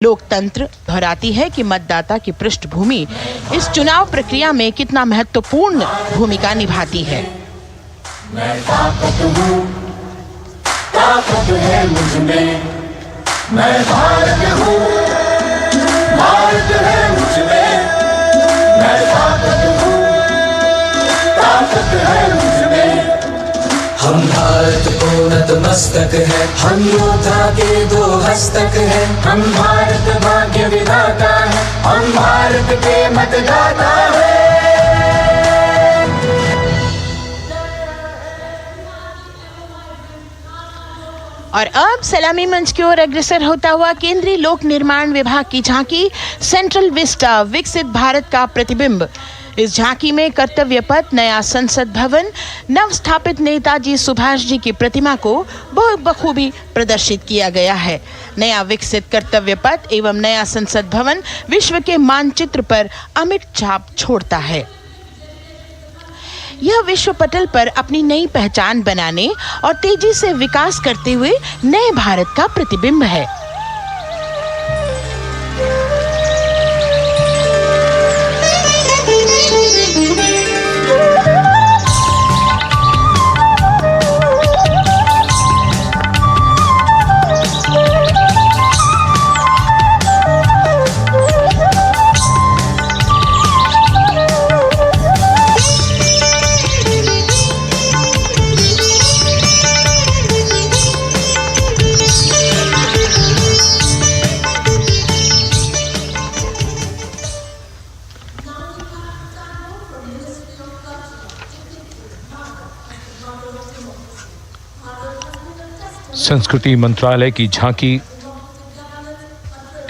लोकतंत्र दोहराती है कि मतदाता की पृष्ठभूमि इस चुनाव प्रक्रिया में कितना महत्वपूर्ण भूमिका निभाती है। मैं ताकत हूँ, ताकत है मुझ में, मैं भारत हूँ, भारत है मुझ में, मैं ताकत हूँ, ताकत है मुझ में। हम भारत को नतमस्तक है, हम योद्धा के दो हस्तक है, हम भारत भाग्य विधाता है, हम भारत के मतदाता है। और अब सलामी मंच की ओर अग्रसर होता हुआ केंद्रीय लोक निर्माण विभाग की झांकी सेंट्रल विस्टा विकसित भारत का प्रतिबिंब। इस झांकी में कर्तव्य पथ, नया संसद भवन, नव स्थापित नेताजी सुभाष जी की प्रतिमा को बहुत बखूबी प्रदर्शित किया गया है। नया विकसित कर्तव्य पथ एवं नया संसद भवन विश्व के मानचित्र पर अमिट छाप छोड़ता है। यह विश्व पटल पर अपनी नई पहचान बनाने और तेजी से विकास करते हुए नए भारत का प्रतिबिंब है। संस्कृति मंत्रालय की झांकी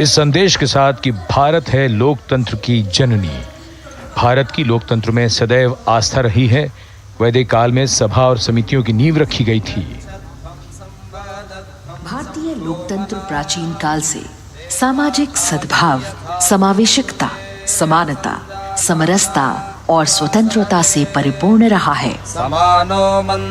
इस संदेश के साथ कि भारत है लोकतंत्र की जननी। भारत की लोकतंत्र में सदैव आस्था रही है। वैदिक काल में सभा और समितियों की नींव रखी गई थी। भारतीय लोकतंत्र प्राचीन काल से सामाजिक सद्भाव, समावेशकता, समानता, समरसता और स्वतंत्रता से परिपूर्ण रहा है।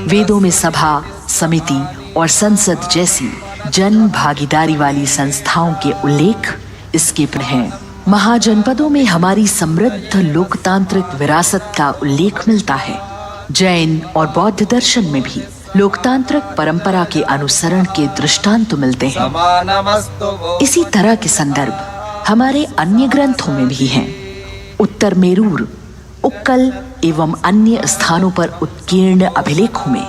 वेदों में सभा, समिति और संसद जैसी जन भागीदारी वाली संस्थाओं के उल्लेख इसके पर हैं। महाजनपदों में हमारी समृद्ध लोकतांत्रिक विरासत का उल्लेख मिलता है। जैन और बौद्ध दर्शन में भी लोकतांत्रिक परंपरा के अनुसरण के दृष्टांत मिलते हैं। इसी तरह के संदर्भ हमारे अन्य ग्रंथों में भी हैं। उत्तर मेरूर, उक्कल एवं अन्य स्थानों पर उत्कीर्ण अभिलेखों में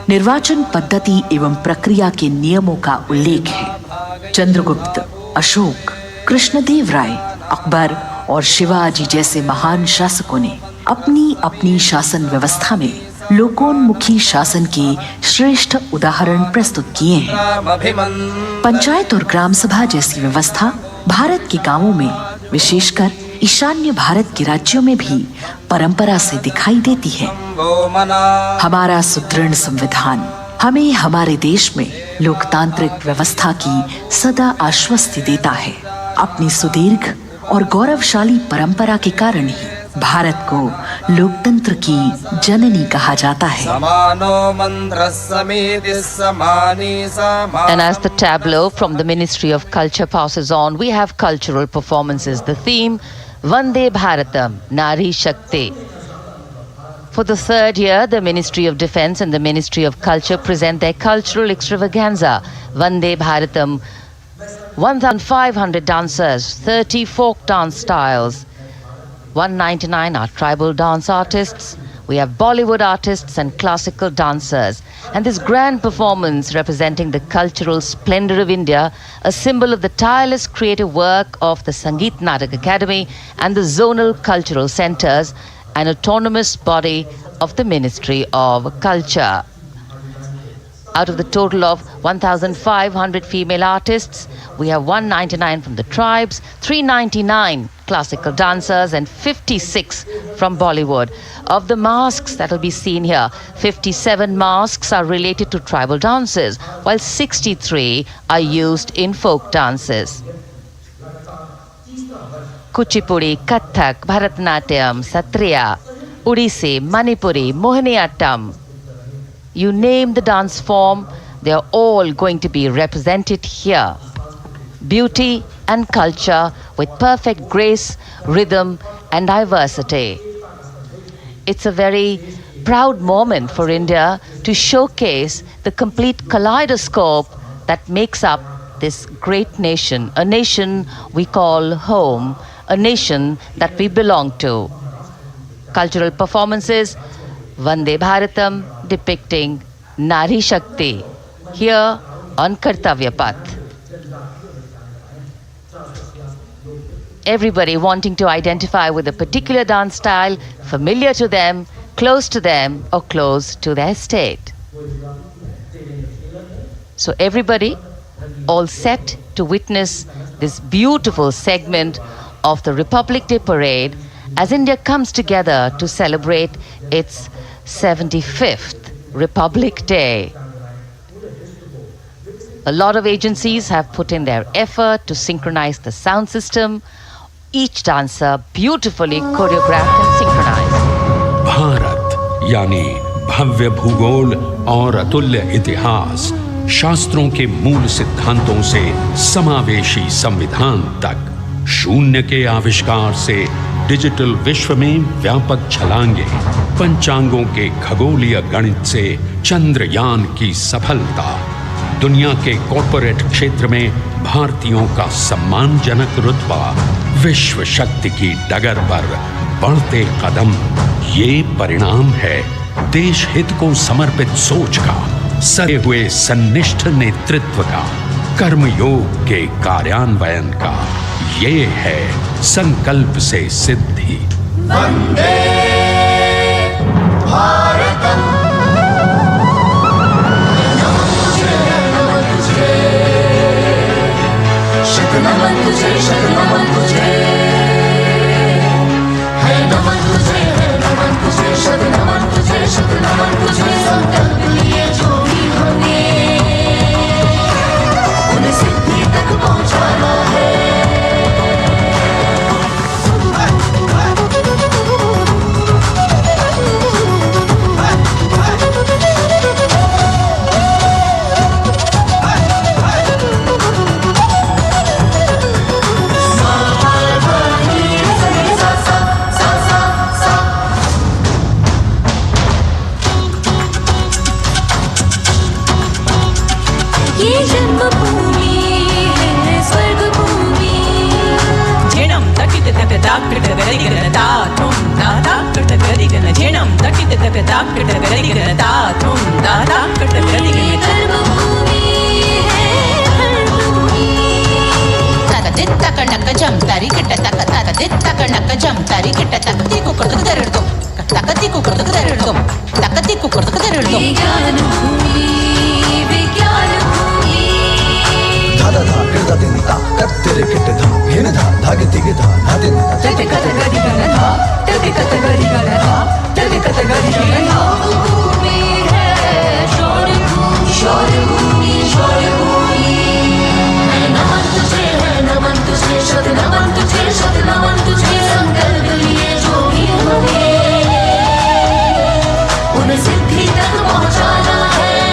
निर्वाचन पद्धति एवं प्रक्रिया के नियमों का उल्लेख है। चंद्रगुप्त, अशोक, कृष्णदेव राय, अकबर और शिवाजी जैसे महान शासकों ने अपनी अपनी शासन व्यवस्था में लोकोन्मुखी शासन के श्रेष्ठ उदाहरण प्रस्तुत किए हैं। पंचायत और ग्राम सभा जैसी व्यवस्था भारत के गांवों में, विशेषकर ईशान्य भारत के राज्यों में भी परंपरा से दिखाई देती है। हमारा सुदृढ़ संविधान हमें हमारे देश में लोकतांत्रिक व्यवस्था की सदा आश्वस्ति देता है। अपनी सुदीर्घ और गौरवशाली परंपरा के कारण ही भारत को लोकतंत्र की जननी कहा जाता है। And as the tableau from the Ministry of Culture passes on, we have cultural performances. The theme, Vande Bharatam, Nari Shakti. For the third year, the Ministry of Defence and the Ministry of Culture present their cultural extravaganza, Vande Bharatam. 1,500 dancers, 30 folk dance styles, 199 are tribal dance artists. We have Bollywood artists and classical dancers. And this grand performance representing the cultural splendor of India, a symbol of the tireless creative work of the Sangeet Natak Academy and the zonal cultural centers, an autonomous body of the Ministry of Culture. Out of the total of 1,500 female artists, we have 199 from the tribes, 399 classical dancers and 56 from Bollywood. Of the masks that will be seen here, 57 masks are related to tribal dances, while 63 are used in folk dances. Kuchipudi, Kathak, Bharatanatyam, Satriya, Odissi, Manipuri, Mohiniyattam. You name the dance form, they are all going to be represented here. Beauty and culture with perfect grace, rhythm, and diversity. It's a very proud moment for India to showcase the complete kaleidoscope that makes up this great nation, a nation we call home, a nation that we belong to. Cultural performances, Vande Bharatam depicting Nari Shakti, here on Kartavya Path. Everybody wanting to identify with a particular dance style, familiar to them, close to them, or close to their state. So everybody all set to witness this beautiful segment of the Republic Day Parade as India comes together to celebrate its 75th Republic Day. A lot of agencies have put in their effort to synchronize the sound system. Each dancer beautifully choreographed and synchronized. Bharat यानी भव्य भूगोल और अतुल्य इतिहास, शास्त्रों के मूल सिद्धांतों से समावेशी संविधान तक, शून्य के आविष्कार से डिजिटल विश्व में व्यापक छलांगे, पंचांगों के खगोलीय गणित से चंद्रयान की सफलता, दुनिया के कॉर्पोरेट क्षेत्र में भारतीयों का सम्मानजनक रुतबा, विश्व शक्ति की डगर पर बढ़ते कदम, ये परिणाम है देश हित को समर्पित सोच का, सरे हुए सन्निष्ठ नेतृत्व का, कर्मयोग के कार्यान्वयन का। ये है संकल्प से सिद्धि। वंदे भारतम, नमन तुझे, शत नमन तुझे, शत नमन तुझे, है नमन तुझे, है नमन तुझे, शत नमन तुझे, शत नमन तुझे। संकल्प लिए जो भी होंगे उन्हें सिद्धि तक पहुंचाना है। ये जन्मभूमि है स्वर्गभूमि। झेणं तकित तक दाकृत गरिगनता तुम दाता कृत गरिगन, झेणं तकित तक दाकृत गरिगनता तुम दाता कृत गरिगन। कर्मभूमि है धर्मभूमि। तक दित तक नक जम तारी किट तक तक दित तक नक जम तारी किट तक ती को करत दरड़दो तक ती को करत दरड़दो तक ती को करत दरड़दो। ज्ञान भूमि विज्ञान धादा धा कृदा दिनता कत्तिरे किटे धा हिन धा धागे तिगे धा धादे धा तके कतगरी गणना तके कतगरी गणना तके कतगरी गणना। भूमि है शौर्य भूमि, शौर्य भूमि, शौर्य भूमि। है नमन तुझे, है नमन तुझे, शत नमन तुझे, शत नमन तुझे। संकल्प लिए जो भी होंगे उन्हें सिद्धि तक पहुंचाना है।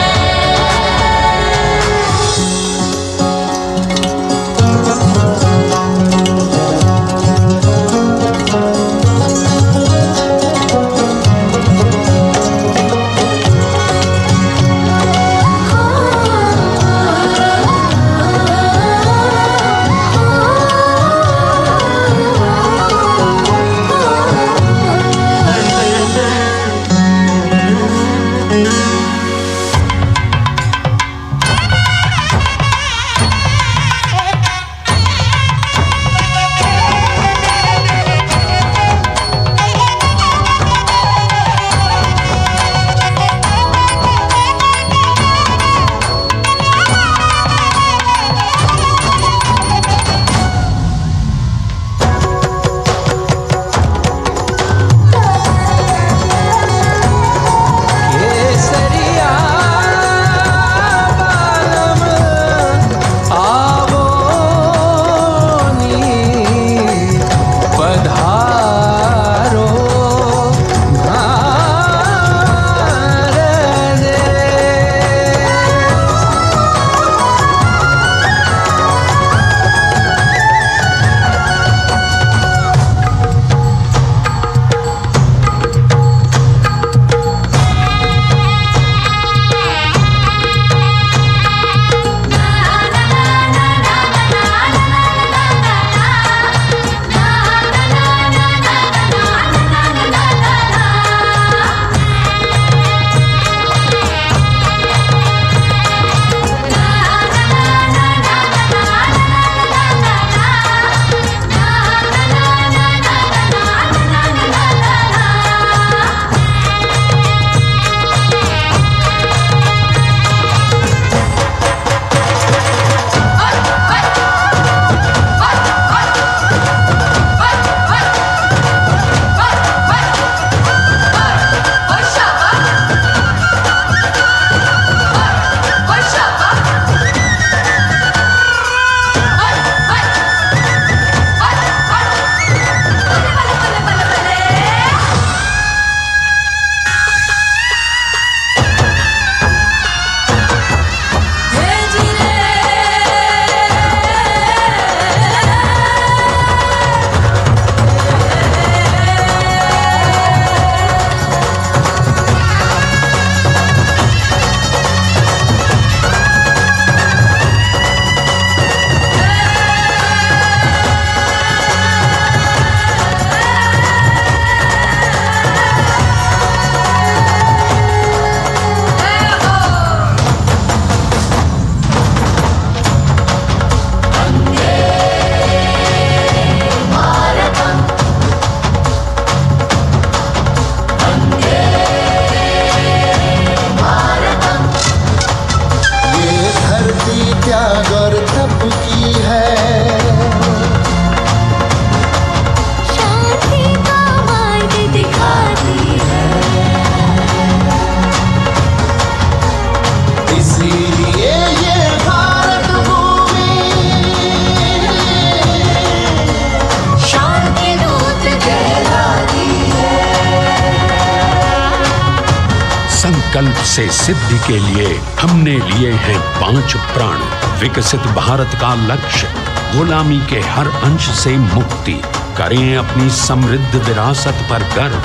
संकल्प से सिद्धि के लिए हमने लिए हैं 5 प्रण। विकसित भारत का लक्ष्य, गुलामी के हर अंश से मुक्ति। करें अपनी समृद्ध विरासत पर गर्व,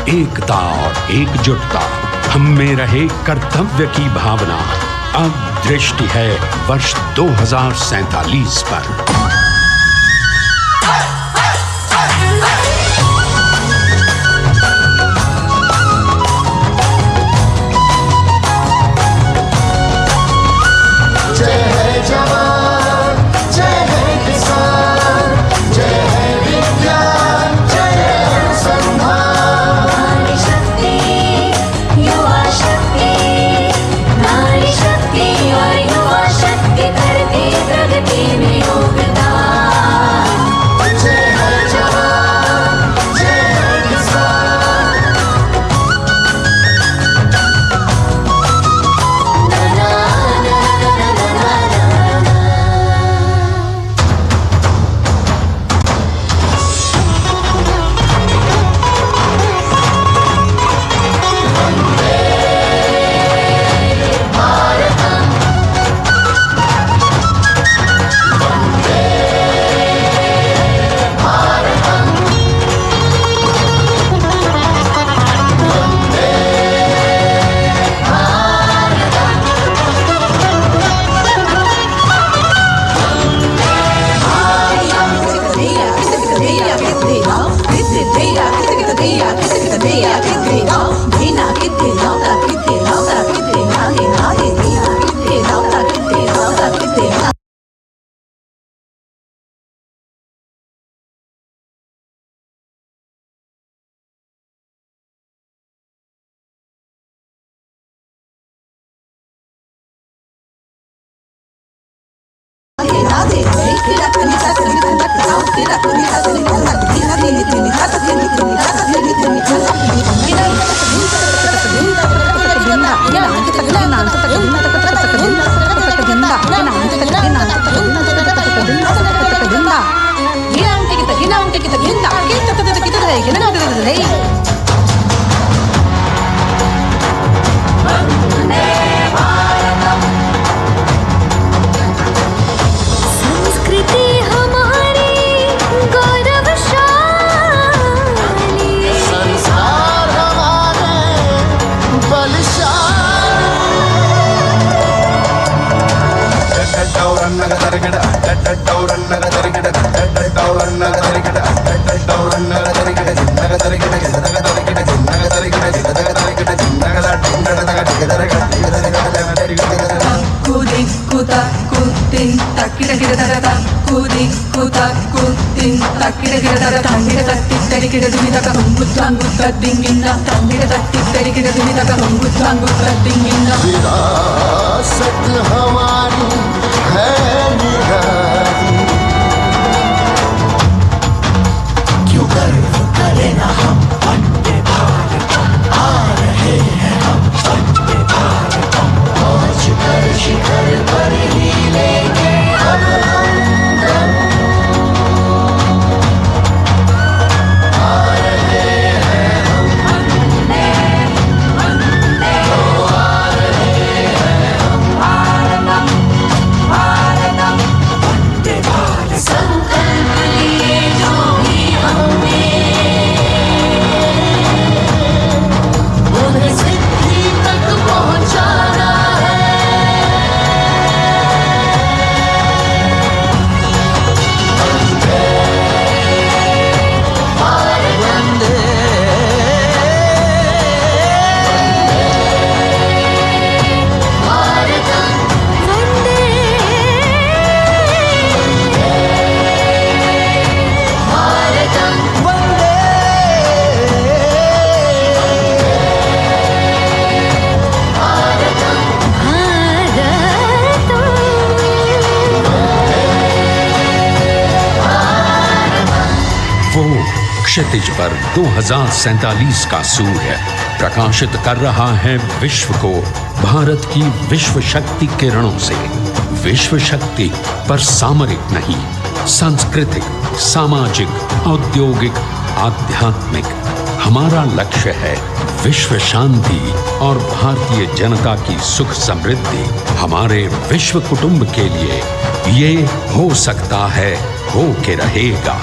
एकता और एकजुटता। हम में रहे कर्तव्य की भावना। अब दृष्टि है वर्ष 2047 पर। विरासत हमारी है निराली, क्यों गर्व करें ना हम वंदे भारतम, आ रहे हैं हम वंदे भारतम, पहुंच कर शिखर पर ही लेंगे अब हम दम। क्षितिज पर 2047 का सूर्य प्रकाशित कर रहा है विश्व को भारत की विश्व शक्ति किरणों से। विश्व शक्ति पर सामरिक नहीं, सांस्कृतिक, सामाजिक, औद्योगिक, आध्यात्मिक हमारा लक्ष्य है विश्व शांति और भारतीय जनता की सुख समृद्धि। हमारे विश्व कुटुंब के लिए ये हो सकता है, हो के रहेगा।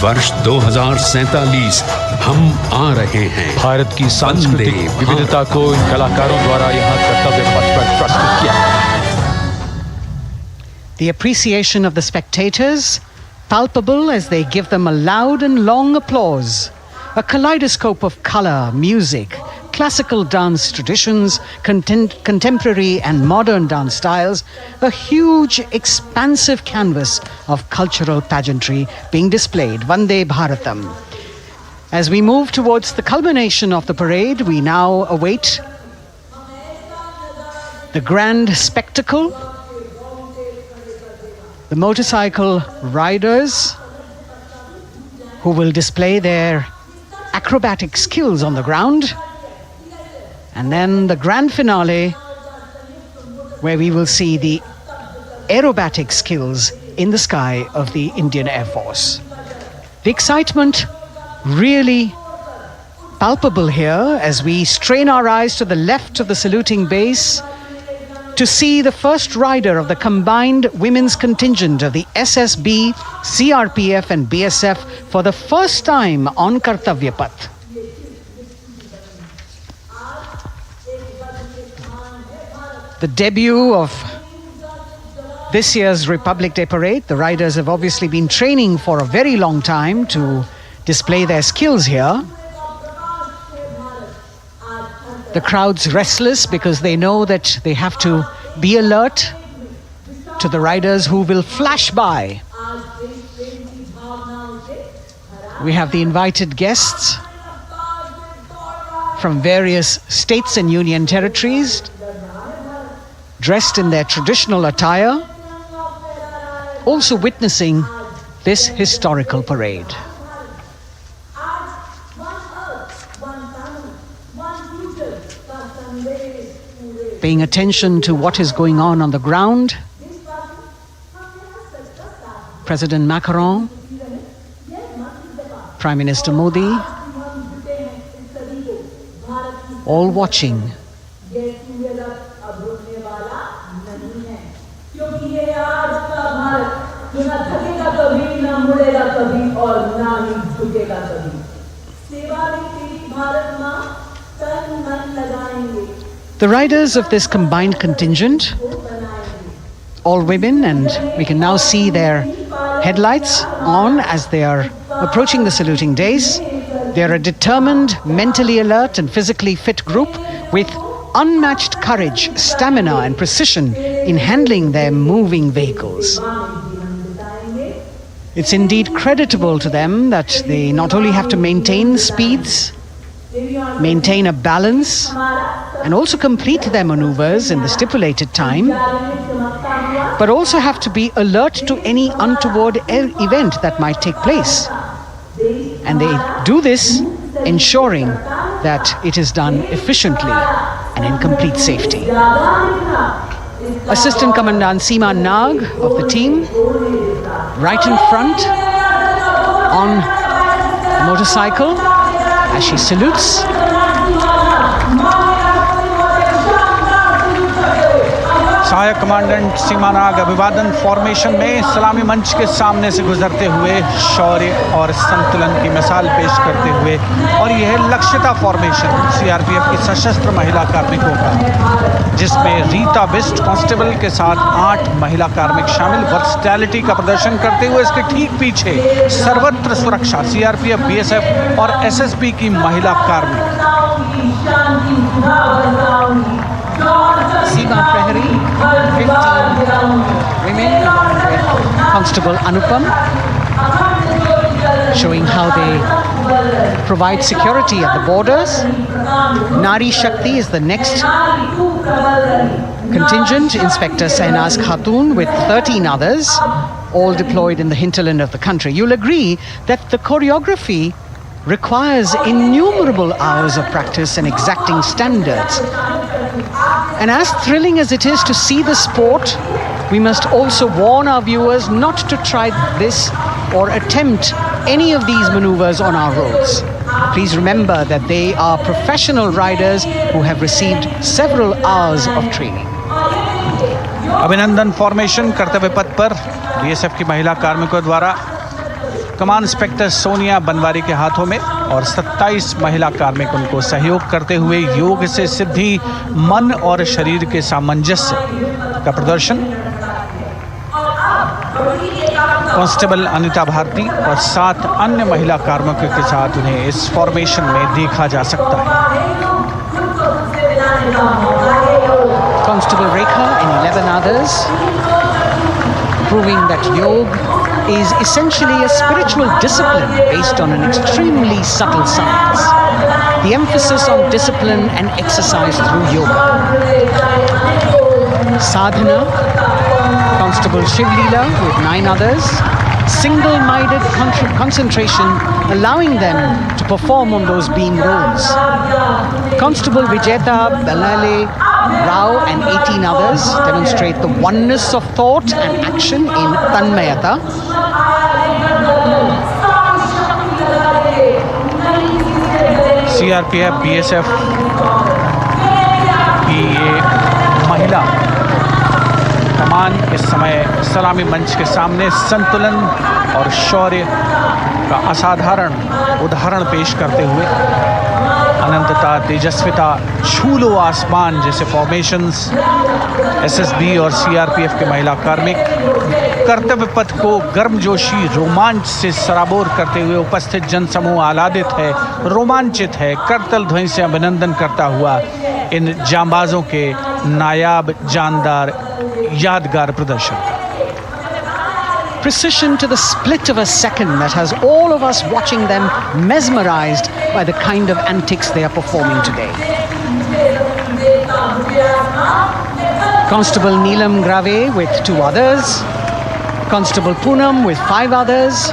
वर्ष 2047 हम आ रहे हैं। भारत की सांस्कृतिक विविधता को इन कलाकारों द्वारा यहाँ कर्तव्य पथ पर प्रस्तुत किया। The appreciation of the spectators, palpable as they give them a loud and long applause. A kaleidoscope of color, music, classical dance traditions, contemporary and modern dance styles, a huge, expansive canvas of cultural pageantry being displayed, Vande Bharatam. As we move towards the culmination of the parade, we now await the grand spectacle. The motorcycle riders who will display their acrobatic skills on the ground, and then the grand finale where we will see the aerobatic skills in the sky of the Indian Air Force. The excitement really palpable here as we strain our eyes to the left of the saluting base to see the first rider of the combined women's contingent of the SSB, CRPF and BSF for the first time on Kartavya Path. The debut of this year's Republic Day Parade. The riders have obviously been training for a very long time to display their skills here. The crowd's restless because they know that they have to be alert to the riders who will flash by. We have the invited guests from various states and union territories, dressed in their traditional attire, also witnessing this historical parade. Paying attention to what is going on the ground, President Macron, Prime Minister Modi, all watching. The riders of this combined contingent, all women, and we can now see their headlights on as they are approaching the saluting days. They are a determined, mentally alert and physically fit group with unmatched courage, stamina and precision in handling their moving vehicles. It's indeed creditable to them that they not only have to maintain speeds, maintain a balance, and also complete their maneuvers in the stipulated time, but also have to be alert to any untoward event that might take place. And they do this ensuring that it is done efficiently and in complete safety. Assistant Commandant Seema Nag of the team, right in front on a motorcycle as she salutes. सहायक commandant सीमा नाग अभिवादन formation में सलामी मंच के सामने से गुजरते हुए शौर्य और संतुलन की मिसाल पेश करते हुए, और यह लक्ष्यता फॉर्मेशन सीआरपीएफ की सशस्त्र महिला कार्मिकों का, जिसमें रीता बिस्ट कांस्टेबल के साथ 8 महिला कार्मिक शामिल, वर्सटैलिटी का प्रदर्शन करते हुए इसके ठीक पीछे सर्वत्र सुरक्षा सीआरपीएफ, बीएसएफ और एसएसबी की महिला कार्मिक। Seema Prahari, 15 women along with Constable Anupam, showing how they provide security at the borders. Nari Shakti is the next contingent, Inspector Sainaz Khatun with 13 others, all deployed in the hinterland of the country. You'll agree that the choreography requires innumerable hours of practice and exacting standards. And as thrilling as it is to see the sport, we must also warn our viewers not to try this or attempt any of these maneuvers on our roads. Please remember that they are professional riders who have received several hours of training. अभिनंदन formation कर्तव्य पथ पर BSF की महिला कार्मिकों द्वारा कमान inspector Sonia Banwari के हाथों में और 27 महिला कार्मिक उनको सहयोग करते हुए योग से सिद्धि, मन और शरीर के सामंजस्य का प्रदर्शन। कांस्टेबल अनिता भारती और 7 अन्य महिला कार्मिकों के साथ उन्हें इस फॉर्मेशन में देखा जा सकता है। Constable Rekha and 11 others, proving that yoga is essentially a spiritual discipline based on an extremely subtle science. The emphasis on discipline and exercise through yoga. Sadhana, Constable Shivlila with 9 others, single-minded concentration, allowing them to perform on those beam roles. Constable Vijeta Balale Rao and 18 others demonstrate the oneness of thought and action in Tanmayata. CRPF BSF की ये महिला कमान इस समय सलामी मंच के सामने संतुलन और शौर्य का असाधारण उदाहरण पेश करते हुए अनंतता, तेजस्विता, छू लो आसमान जैसे फॉर्मेशंस एसएसबी और सीआरपीएफ के महिला कार्मिक कर्तव्य पथ को गर्मजोशी रोमांच से सराबोर करते हुए उपस्थित जनसमूह आह्लादित है, रोमांचित है, करतल ध्वनि से अभिनंदन करता हुआ इन जांबाजों के नायाब, जानदार, यादगार प्रदर्शन। Precision to the split of a second that has all of us watching them mesmerized by the kind of antics they are performing today. Constable Neelam Grave with 2 others, Constable Poonam with 5 others,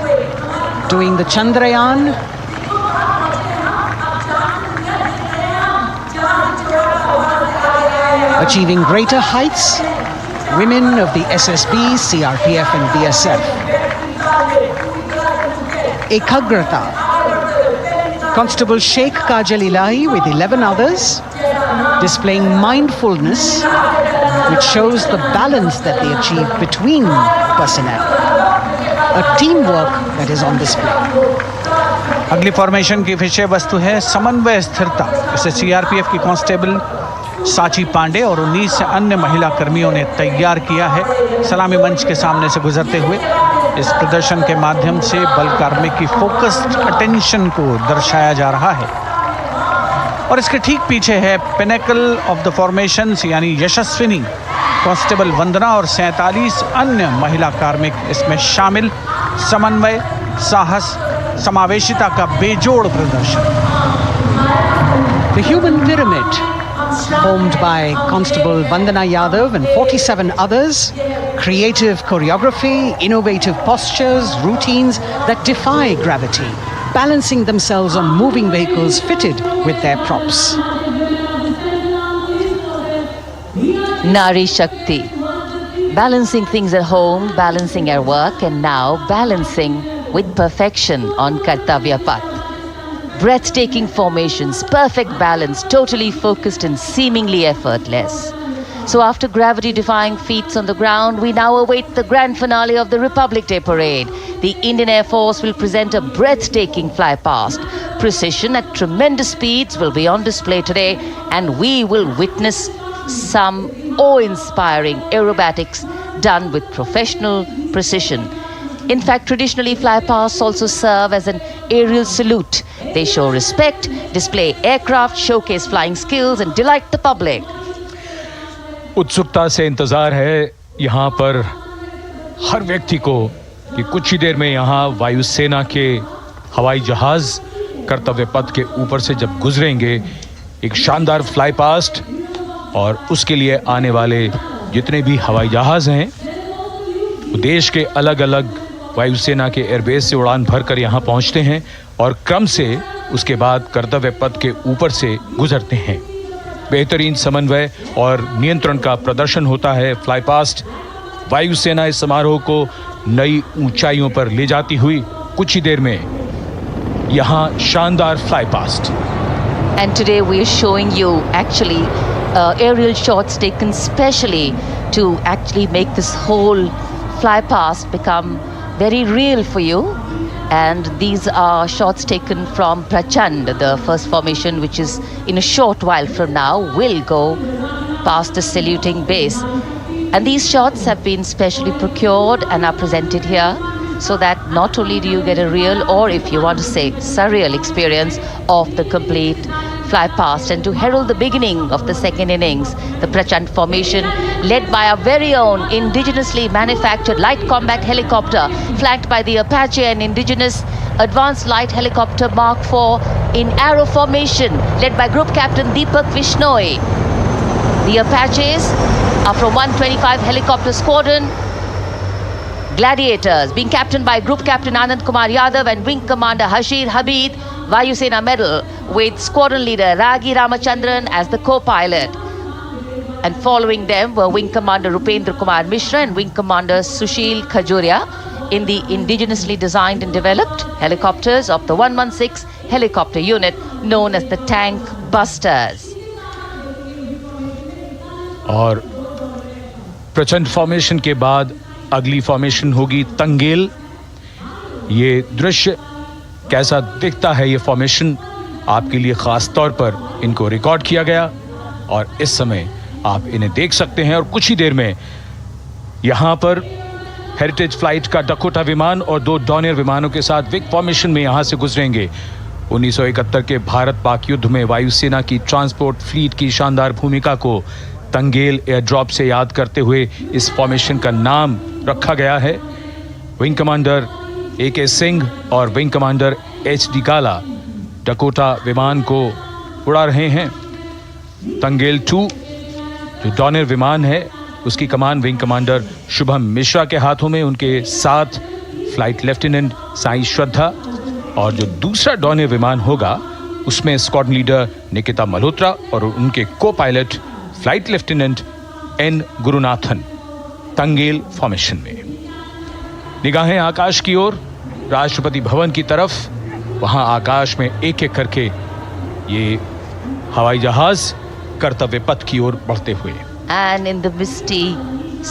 doing the Chandrayaan. Achieving greater heights, women of the SSB, CRPF and BSF. Ekagrata, Constable Sheikh Kajal Ilahi with 11 others, displaying mindfulness, which shows the balance that they achieve between personnel. A teamwork that is on display. अगली formation की विषय वस्तु है समन्वय स्थिरता। इसे CRPF की constable साची पांडे और 19 अन्य महिला कर्मियों ने तैयार किया है। सलामी मंच के सामने से गुजरते हुए इस प्रदर्शन के माध्यम से बल कार्मिक की फोकस्ड अटेंशन को दर्शाया जा रहा है। और इसके ठीक पीछे है पिनेकल ऑफ द फॉर्मेशंस यानी यशस्विनी कांस्टेबल वंदना और 47 अन्य महिला कार्मिक इसमें शामिल। समन्वय, साहस, समावेशिता का बेजोड़ प्रदर्शन। The human pyramid, formed by Constable Vandana Yadav and 47 others, creative choreography, innovative postures, routines that defy gravity, balancing themselves on moving vehicles fitted with their props. Nari Shakti, balancing things at home, balancing at work, and now balancing with perfection on Kartavya path. Breathtaking formations, perfect balance, totally focused and seemingly effortless. So after gravity-defying feats on the ground, we now await the grand finale of the Republic Day Parade. The Indian Air Force will present a breathtaking fly-past. Precision at tremendous speeds will be on display today, and we will witness some awe-inspiring aerobatics done with professional precision. In fact, traditionally, fly-pasts also serve as an aerial salute. They show respect, display aircraft, showcase flying skills, and delight the public. उत्सुकता से इंतजार है यहाँ पर हर व्यक्ति को कि कुछ ही देर में यहाँ वायुसेना के हवाई जहाज कर्तव्य पथ के ऊपर से जब गुजरेंगे, एक शानदार फ्लाई पास्ट, और उसके लिए आने वाले जितने भी हवाई जहाज हैं वो देश के अलग अलग वायुसेना के एयरबेस से उड़ान भरकर यहाँ पहुँचते हैं और क्रम से उसके बाद कर्तव्य पथ के ऊपर से गुजरते हैं। बेहतरीन समन्वय और नियंत्रण का प्रदर्शन होता है। फ्लाई पास्ट वायुसेना इस समारोह को नई ऊंचाइयों पर ले जाती हुई कुछ ही देर में यहाँ शानदार fly past. And today we are showing you actually aerial shots taken specially to actually make this whole fly past become very real for you. And these are shots taken from Prachand, the first formation, which is in a short while from now will go past the saluting base. And these shots have been specially procured and are presented here so that not only do you get a real, or if you want to say surreal experience of the complete fly past, and to herald the beginning of the second innings, the Prachand formation led by our very own indigenously manufactured light combat helicopter flanked by the Apache and indigenous advanced light helicopter Mark IV in arrow formation led by Group Captain Deepak Vishnoi. The Apaches are from 125 helicopter squadron Gladiators, being captained by Group Captain Anand Kumar Yadav and Wing Commander Hashir Habib, Vayusena Medal, with Squadron Leader Ragi Ramachandran as the co-pilot. And following them were Wing Commander Rupendra Kumar Mishra and Wing Commander Sushil Khajuria in the indigenously designed and developed helicopters of the 116 helicopter unit known as the Tank Busters. और प्रचंड formation के बाद अगली formation होगी तंगेल। ये दृश्य कैसा दिखता है, ये फॉर्मेशन आपके लिए खास तौर पर इनको रिकॉर्ड किया गया और इस समय आप इन्हें देख सकते हैं। और कुछ ही देर में यहाँ पर हेरिटेज फ्लाइट का डकोटा विमान और 2 डॉनियर विमानों के साथ विक फॉर्मेशन में यहाँ से गुजरेंगे। 1971 के भारत पाक युद्ध में वायुसेना की ट्रांसपोर्ट फ्लीट की शानदार भूमिका को तंगेल एयर ड्रॉप से याद करते हुए इस फॉर्मेशन का नाम रखा गया है। विंग कमांडर AK सिंह और विंग कमांडर HD काला डकोटा विमान को उड़ा रहे हैं। तंगेल 2 जो डॉनियर विमान है उसकी कमान विंग कमांडर शुभम मिश्रा के हाथों में, उनके साथ फ्लाइट लेफ्टिनेंट साई श्रद्धा, और जो दूसरा डॉनियर विमान होगा उसमें स्क्वाड्रन लीडर निकिता मल्होत्रा और उनके को pilot flight lieutenant N Gurunathan. Tangail formation में निगाहें आकाश की ओर, राष्ट्रपति भवन की तरफ। वहां आकाश में एक एक करके ये हवाई जहाज कर्तव्य पथ की ओर बढ़ते हुए। And in the misty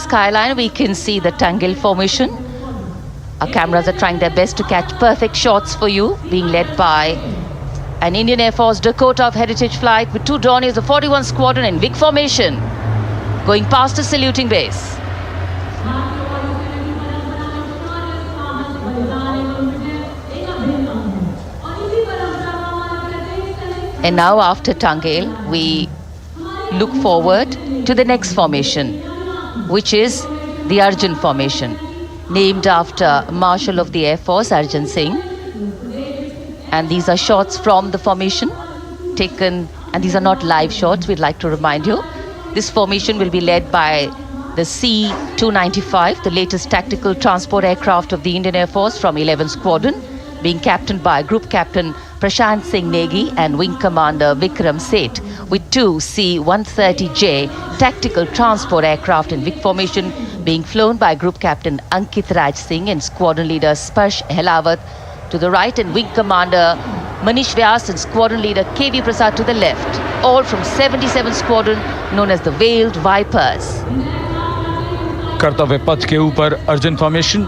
skyline we can see the Tangel formation. Our cameras are trying their best to catch perfect shots for you, being led by an Indian Air Force Dakota of Heritage Flight with 2 Dorniers of 41 Squadron in big formation, going past the saluting base. And now after Tangel, we look forward to the next formation, which is the Arjun formation, named after Marshal of the Air Force Arjun Singh. And these are shots from the formation taken, and these are not live shots, we'd like to remind you. This formation will be led by the C-295, the latest tactical transport aircraft of the Indian Air Force from 11 Squadron, being captained by Group Captain Prashant Singh Negi and Wing Commander Vikram Seth, with 2 C-130J tactical transport aircraft in Vic formation being flown by Group Captain Ankit Raj Singh and Squadron Leader Sparsh Helawat to the right, and Wing Commander Manish Vyas and Squadron Leader KV Prasad to the left, all from 77 Squadron known as the Veiled Vipers. कर्तव्य पथ के ऊपर Arjun formation,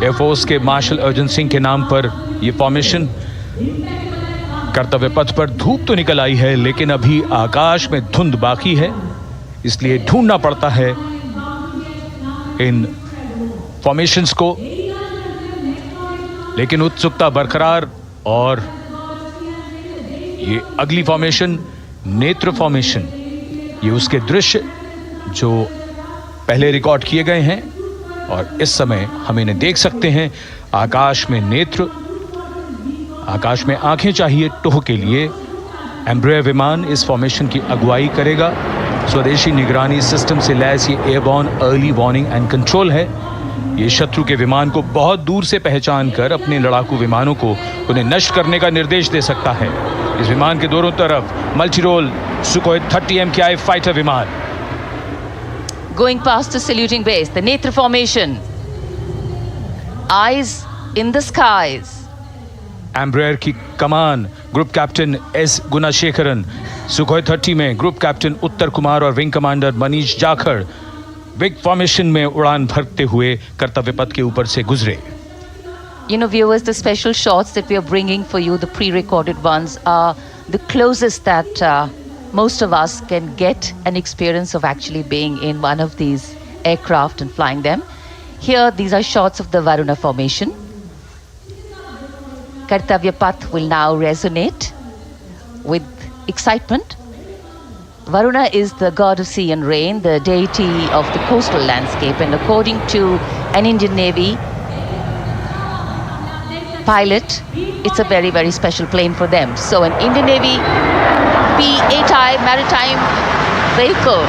air force के martial Arjun Singh के नाम पर यह formation. कर्तव्य पथ पर धूप तो निकल आई है लेकिन अभी आकाश में धुंध बाकी है, इसलिए ढूंढना पड़ता है इन फॉर्मेशंस को, लेकिन उत्सुकता बरकरार। और ये अगली फॉर्मेशन नेत्र फॉर्मेशन, ये उसके दृश्य जो पहले रिकॉर्ड किए गए हैं और इस समय हम इन्हें देख सकते हैं। आकाश में नेत्र, आकाश में आंखें चाहिए टोह के लिए। एम्ब्रेयर विमान इस फॉर्मेशन की अगुवाई करेगा। स्वदेशी निगरानी सिस्टम से लैस ये airborne early warning and control है। ये शत्रु के विमान को बहुत दूर से पहचान कर अपने लड़ाकू विमानों को उन्हें नष्ट करने का निर्देश दे सकता है। इस विमान के दोनों तरफ multi role Sukhoi 30 MKI fighter विमान। Going past the saluting base, the Netra formation, eyes in the skies, Embraer की कमान ग्रुप कैप्टन एस गुणाशेखरन, सुखोई 30 में ग्रुप कैप्टन उत्तर कुमार और wing commander Manish Jakhar big formation में उड़ान भरते हुए कर्तव्य पथ के ऊपर से गुजरे। You know, viewers, the special shots that we are bringing for you, the pre-recorded ones, are the closest that most of us can get an experience of actually being in one of these aircraft and flying them. Here, these are shots of the Varuna formation. Kartavya Path will now resonate with excitement. Varuna is the god of sea and rain, the deity of the coastal landscape, and according to an Indian Navy pilot, it's a very, very special plane for them. So an Indian Navy P-8I maritime vehicle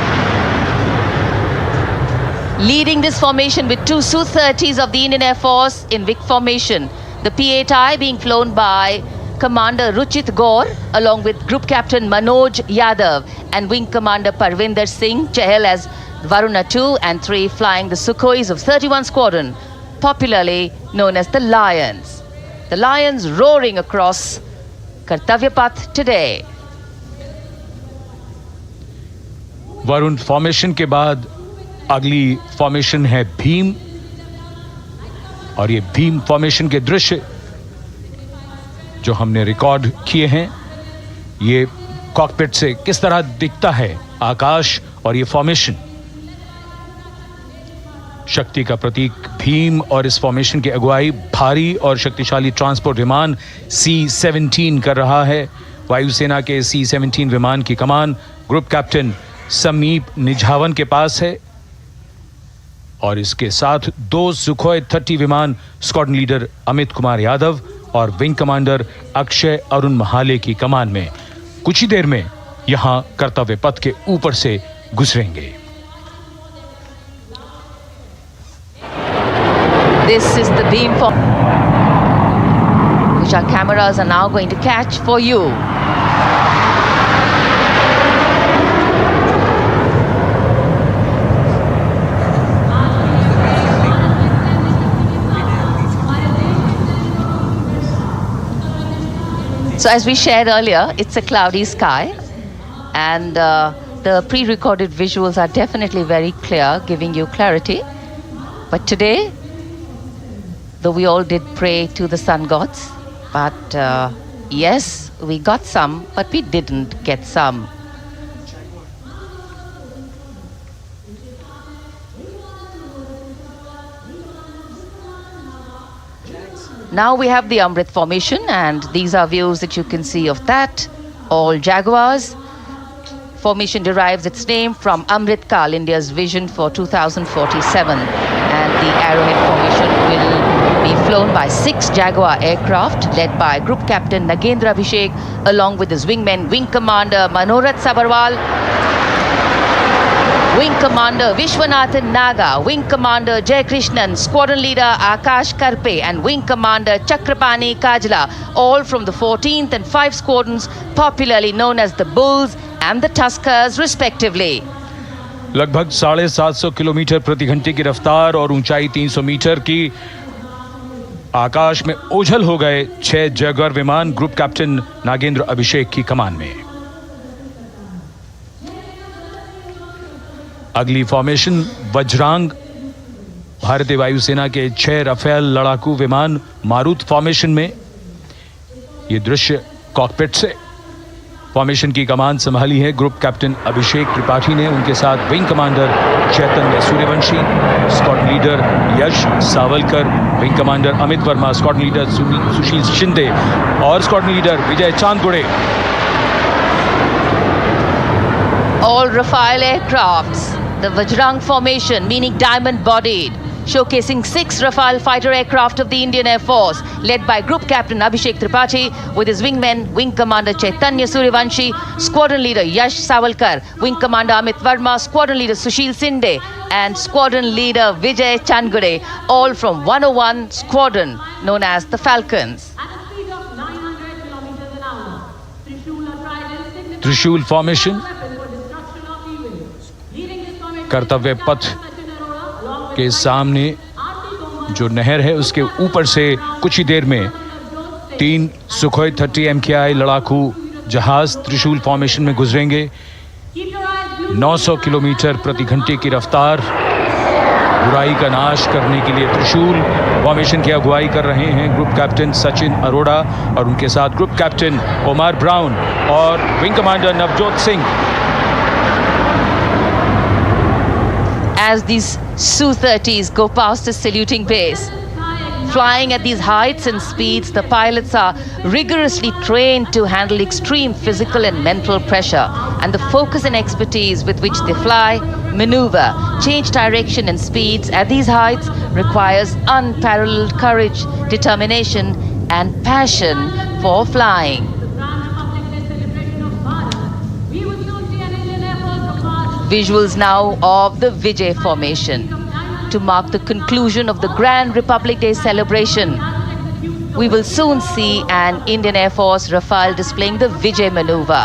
leading this formation with two Su-30s of the Indian Air Force in Vic formation. The P-8I being flown by Commander Ruchit Gaur along with Group Captain Manoj Yadav and Wing Commander Parvinder Singh Chahal as Varuna 2 and 3 flying the Sukhois of 31 Squadron, popularly known as the Lions. The Lions roaring across Kartavya Path today. Varun formation के बाद अगली formation है भीम, और ये Bhim formation के दृश्य जो हमने रिकॉर्ड किए हैं, ये कॉकपिट से किस तरह दिखता है आकाश और ये फॉर्मेशन। शक्ति का प्रतीक भीम और इस फॉर्मेशन की अगुवाई भारी और शक्तिशाली ट्रांसपोर्ट विमान C-17 कर रहा है। वायुसेना के C-17 विमान की कमान ग्रुप कैप्टन समीप निझावन के पास है और इसके साथ 2 सुखोई 30 विमान स्क्वाड्रन लीडर अमित कुमार यादव और विंग कमांडर अक्षय अरुण महाले की कमान में कुछ ही देर में यहां कर्तव्य पथ के ऊपर से गुजरेंगे। This is the beam for which our cameras are now going to catch for you. So as we shared earlier, it's a cloudy sky and the pre-recorded visuals are definitely very clear, giving you clarity. But today, though we all did pray to the sun gods, but yes, we got some, but we didn't get some. Now we have the Amrit formation, and these are views that you can see of that. All Jaguars. Formation derives its name from Amrit Kal, India's vision for 2047. And the Arrowhead formation will be flown by 6 Jaguar aircraft led by Group Captain Nagendra Abhishek along with his wingmen, Wing Commander Manorat Sabarwal, Wing Commander Vishwanathan Naga, Wing Commander Jay Krishnan, Squadron Leader Akash Karpe and Wing Commander Chakrapani Kajla, all from the 14th and 5 squadrons popularly known as the Bulls and the Tuskers respectively. लगभग 750 kilometre प्रति घंटे की रफ्तार और ऊंचाई 300 metre की आकाश में ओझल हो गए 6 जैगुआर विमान ग्रुप कैप्टन नागेंद्र अभिषेक की कमान में। अगली फॉर्मेशन वज्रांग, भारतीय वायुसेना के 6 राफेल लड़ाकू विमान मारुत फॉर्मेशन में। ये दृश्य कॉकपिट से। फॉर्मेशन की कमान संभाली है ग्रुप कैप्टन अभिषेक त्रिपाठी ने, उनके साथ wing commander Chaitanya Suryavanshi, squadron leader Yash Sawalkar, wing commander Amit Verma, squadron leader Sushil Shinde और squadron leader Vijay Chandgude. All Rafale aircrafts, the Vajrang formation meaning diamond bodied, showcasing 6 Rafale fighter aircraft of the Indian Air Force led by Group Captain Abhishek Tripathi with his wingmen, Wing Commander Chaitanya Suryavanshi, Squadron Leader Yash Savalkar, Wing Commander Amit Verma, Squadron Leader Sushil Sinde and Squadron Leader Vijay Chandgade, all from 101 Squadron known as the Falcons. त्रिशूल formation, कर्तव्य पथ के सामने जो नहर है उसके ऊपर से कुछ ही देर में 3 सुखोई 30 MKI लड़ाकू जहाज त्रिशूल फॉर्मेशन में गुजरेंगे। 900 किलोमीटर प्रति घंटे की रफ्तार, बुराई का नाश करने के लिए त्रिशूल फॉर्मेशन की अगुवाई कर रहे हैं ग्रुप कैप्टन सचिन अरोड़ा और उनके साथ ग्रुप कैप्टन ओमार ब्राउन और wing commander Navjot Singh. As these Su-30s go past the saluting base, flying at these heights and speeds, the pilots are rigorously trained to handle extreme physical and mental pressure, and the focus and expertise with which they fly, maneuver, change direction and speeds at these heights requires unparalleled courage, determination and passion for flying. Visuals now of the Vijay formation to mark the conclusion of the Grand Republic Day celebration. We will soon see an Indian Air Force Rafale displaying the Vijay maneuver.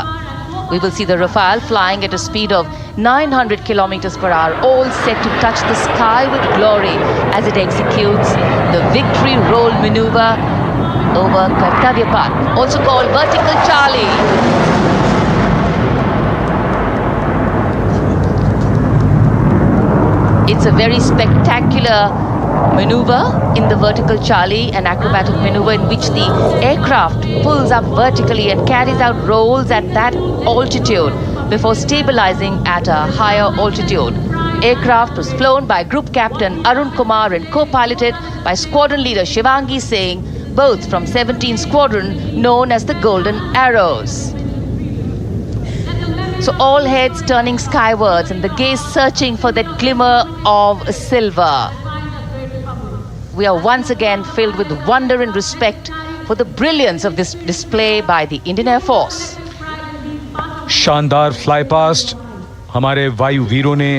We will see the Rafale flying at a speed of 900 kilometers per hour, all set to touch the sky with glory as it executes the victory roll maneuver over Kartavya path, also called vertical Charlie. It's a very spectacular maneuver in the vertical Charlie, an acrobatic maneuver in which the aircraft pulls up vertically and carries out rolls at that altitude before stabilizing at a higher altitude. Aircraft was flown by Group Captain Arun Kumar and co-piloted by Squadron Leader Shivangi Singh, both from 17th Squadron known as the Golden Arrows. So all heads turning skywards and the gaze searching for that glimmer of silver. We are once again filled with wonder and respect for the brilliance of this display by the Indian Air Force. शानदार fly past हमारे वायु वीरों ने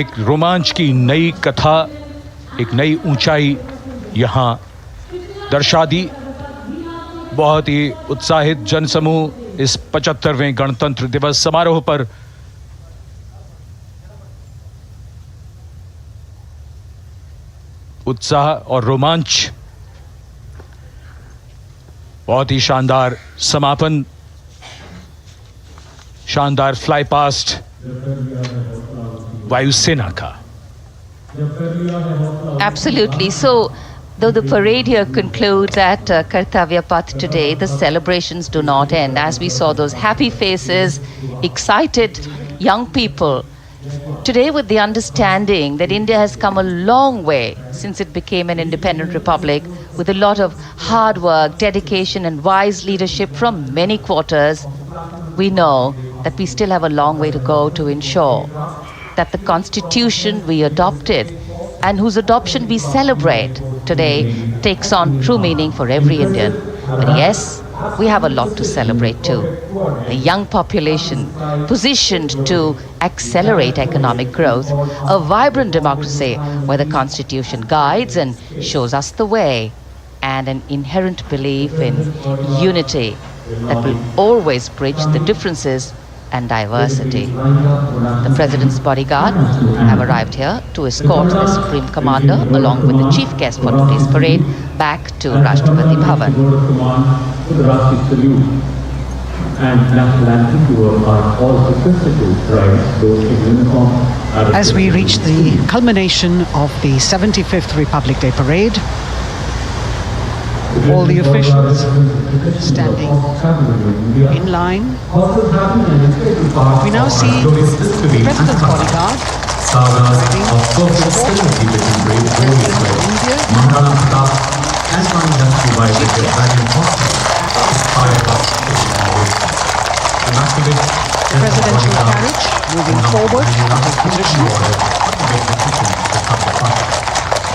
एक रोमांच की नई कथा, एक नई ऊंचाई यहां दर्शा दी। बहुत ही उत्साहित जनसमूह इस 75वें गणतंत्र दिवस समारोह पर उत्साह और रोमांच, बहुत ही शानदार समापन, शानदार फ्लाई पास्ट वायुसेना का। Absolutely. So, though the parade here concludes at Kartavya Path today, the celebrations do not end. As we saw those happy faces, excited young people, today with the understanding that India has come a long way since it became an independent republic, with a lot of hard work, dedication and wise leadership from many quarters, we know that we still have a long way to go to ensure that the constitution we adopted and whose adoption we celebrate today takes on true meaning for every Indian. But yes, we have a lot to celebrate too. A young population positioned to accelerate economic growth, a vibrant democracy where the constitution guides and shows us the way, and an inherent belief in unity that will always bridge the differences and diversity. The President's bodyguard have arrived here to escort the Supreme Commander along with the chief guest for today's parade back to Rashtrapati Bhavan. As we reach the culmination of the 75th Republic Day Parade, all the officials standing in line. We now see the President's bodyguard riding the presidential carriage moving forward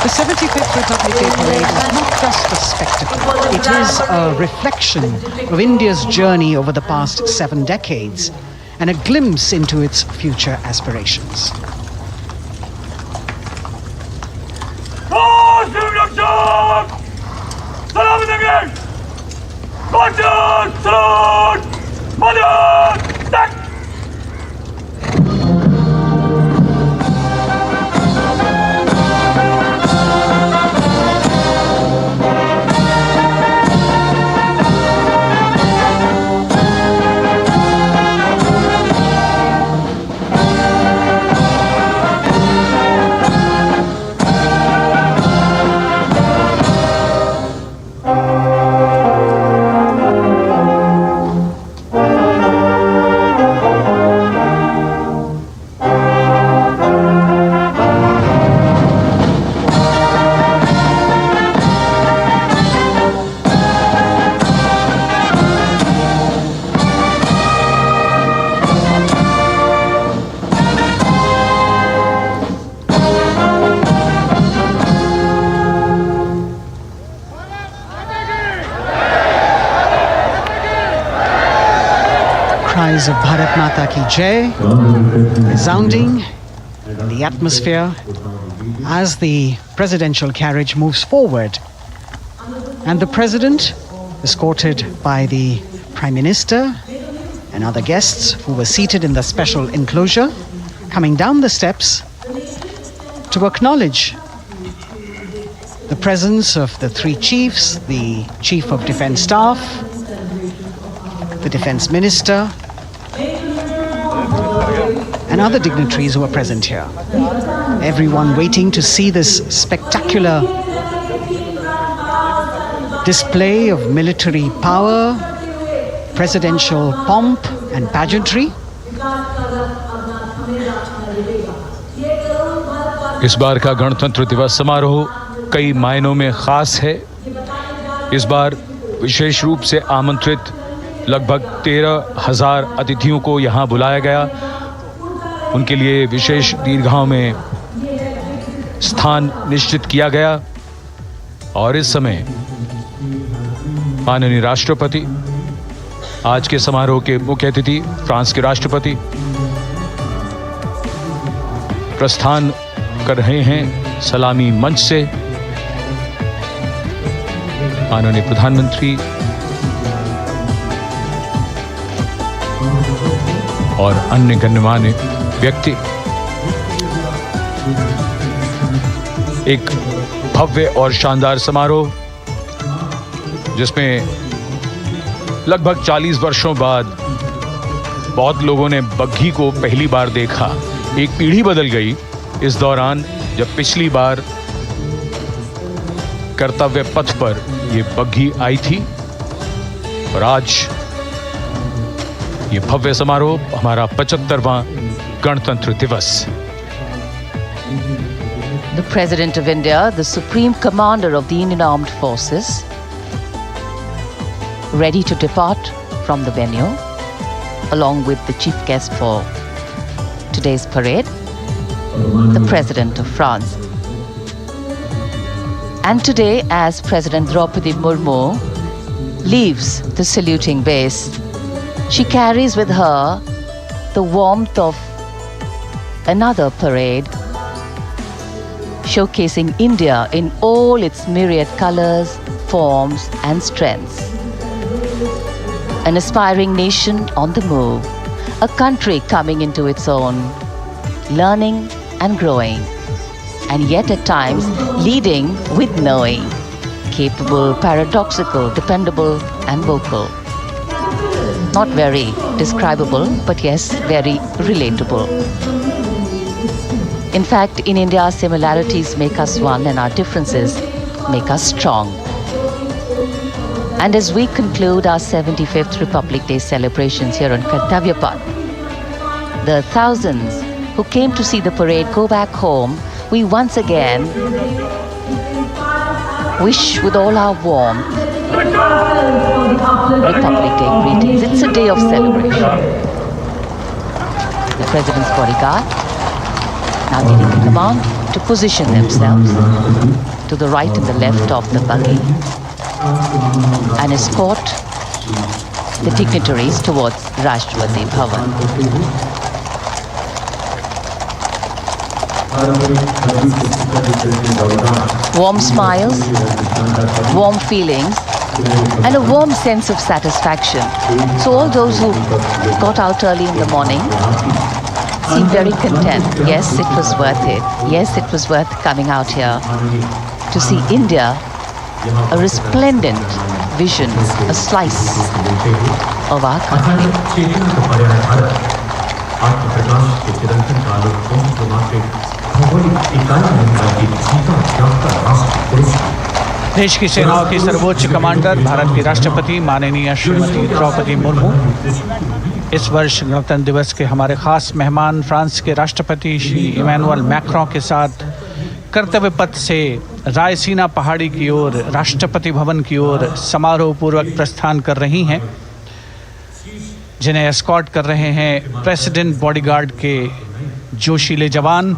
The 75th Republic Day Parade is not just a spectacle. It is a reflection of India's journey over the past 7 decades and a glimpse into its future aspirations. cries of Bharat Mata Ki Jai resounding in the atmosphere as the presidential carriage moves forward. And the president, escorted by the Prime Minister and other guests who were seated in the special enclosure, coming down the steps to acknowledge the presence of the three chiefs, the Chief of Defence Staff, the Defence Minister, and other dignitaries who are present here. Everyone waiting to see this spectacular display of military power, presidential pomp and pageantry. इस बार का गणतंत्र दिवस समारोह कई मायनों में खास है। इस बार विशेष रूप से आमंत्रित लगभग 13,000 अतिथियों को यहाँ बुलाया गया। उनके लिए विशेष दीर्घाओं में स्थान निश्चित किया गया और इस समय माननीय राष्ट्रपति, आज के समारोह के मुख्य अतिथि फ्रांस के राष्ट्रपति प्रस्थान कर रहे हैं सलामी मंच से। माननीय प्रधानमंत्री और अन्य गण्यमान्य व्यक्ति एक भव्य और शानदार समारोह जिसमें लगभग 40 वर्षों बाद बहुत लोगों ने बग्घी को पहली बार देखा। एक पीढ़ी बदल गई इस दौरान, जब पिछली बार कर्तव्य पथ पर ये बग्घी आई थी और आज ये भव्य समारोह हमारा 75वां गणतंत्र दिवस। The President of India, the Supreme Commander of the Indian Armed Forces, ready to depart from the venue, along with the chief guest for today's parade, the President of France. And today, as President Draupadi Murmu leaves the saluting base, she carries with her the warmth of another parade, showcasing India in all its myriad colors, forms, and strengths. An aspiring nation on the move, a country coming into its own, learning and growing, and yet at times leading with knowing, capable, paradoxical, dependable, and vocal. Not very describable, but yes, very relatable. In fact, in India, similarities make us one and our differences make us strong. And as we conclude our 75th Republic Day celebrations here on Kartavya, the thousands who came to see the parade go back home, we once again wish with all our warmth Republic Day greetings. It's a day of celebration. The President's bodyguard now getting the command to position themselves to the right and the left of the buggy and escort the dignitaries towards Rashtrapati Bhavan. Warm smiles, warm feelings, and a warm sense of satisfaction. So all those who got out early in the morning seem very content. Yes, it was worth it. Yes, it was worth coming out here to see India, a resplendent vision, a slice of our country. देश की सेनाओं की सर्वोच्च commander, Bharat की राष्ट्रपति माननीय श्रीमती द्रौपदी मुर्मू, इस वर्ष गणतंत्र दिवस के हमारे खास मेहमान फ्रांस के राष्ट्रपति श्री इमैनुअल मैक्रों के साथ कर्तव्य पथ से रायसीना पहाड़ी की ओर राष्ट्रपति भवन की ओर समारोह पूर्वक प्रस्थान कर रही हैं, जिन्हें एस्कॉर्ट कर रहे हैं प्रेसिडेंट बॉडीगार्ड के जोशीले जवान,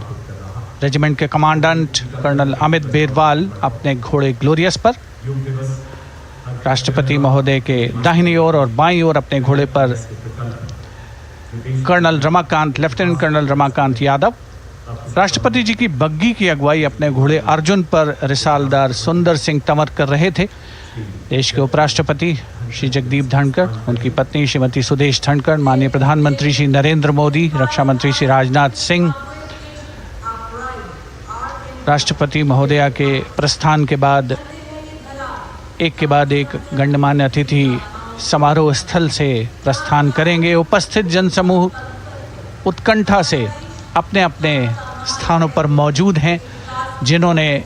रेजिमेंट के कमांडेंट कर्नल अमित बेरवाल अपने घोड़े ग्लोरियस पर। राष्ट्रपति महोदय के दाहिनी ओर और बाईं ओर अपने घोड़े पर लेफ्टिनेंट कर्नल रमाकांत यादव। राष्ट्रपति जी की बग्गी की अगुवाई अपने घोड़े अर्जुन पर रिसालदार सुंदर सिंह तंवर कर रहे थे। देश के उपराष्ट्रपति श्री जगदीप धनखड़, उनकी पत्नी श्रीमती सुदेश धनखड़, माननीय प्रधानमंत्री श्री नरेंद्र मोदी, रक्षा मंत्री श्री राजनाथ सिंह, राष्ट्रपति महोदया के प्रस्थान के बाद एक के बाद एक गण्यमान्य अतिथि समारोह स्थल से प्रस्थान करेंगे। उपस्थित जनसमूह उत्कंठा से अपने अपने स्थानों पर मौजूद हैं, जिन्होंने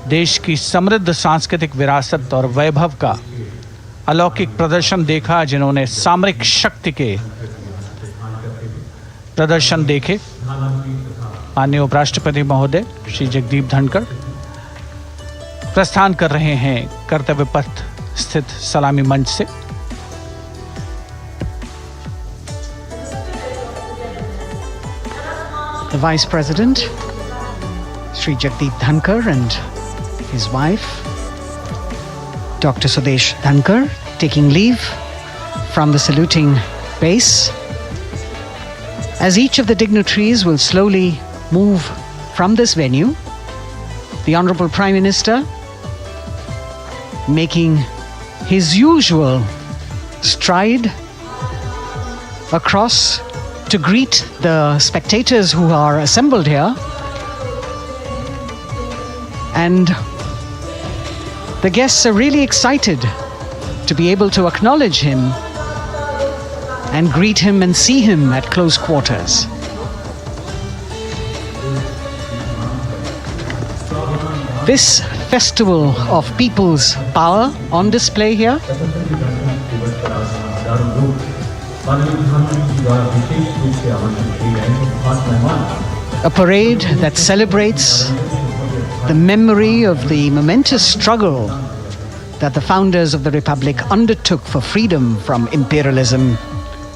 देश की समृद्ध सांस्कृतिक विरासत और वैभव का अलौकिक प्रदर्शन देखा, जिन्होंने सामरिक शक्ति के प्रदर्शन देखे। माननीय उपराष्ट्रपति महोदय श्री जगदीप धनखड़ प्रस्थान कर रहे हैं कर्तव्य पथ स्थित सलामी मंच से। The Vice President, Sri Jagdeep Dhankar, and his wife, Dr. Sudesh Dhankar, taking leave from the saluting base. As each of the dignitaries will slowly move from this venue, the Honorable Prime Minister, making his usual stride across to greet the spectators who are assembled here, and the guests are really excited to be able to acknowledge him and greet him and see him at close quarters. This festival of people's power on display here a parade that celebrates the memory of the momentous struggle that the founders of the Republic undertook for freedom from imperialism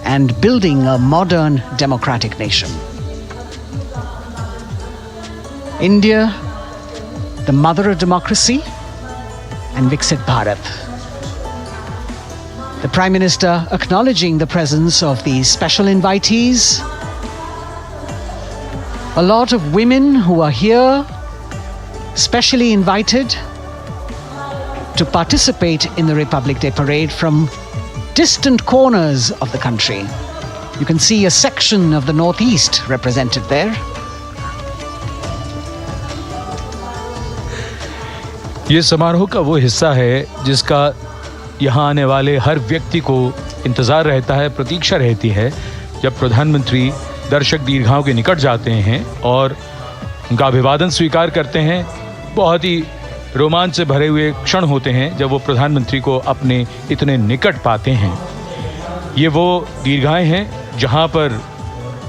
and building a modern democratic nation. India, the mother of democracy, and Viksit Bharat. The Prime Minister acknowledging the presence of these special invitees. A lot of women who are here, specially invited to participate in the Republic Day Parade from distant corners of the country. You can see a section of the Northeast represented there. ये समारोह का वो हिस्सा है जिसका यहाँ आने वाले हर व्यक्ति को इंतज़ार रहता है, प्रतीक्षा रहती है, जब प्रधानमंत्री दर्शक दीर्घाओं के निकट जाते हैं और उनका अभिवादन स्वीकार करते हैं। बहुत ही रोमांच से भरे हुए क्षण होते हैं जब वो प्रधानमंत्री को अपने इतने निकट पाते हैं। ये वो दीर्घाएं हैं जहाँ पर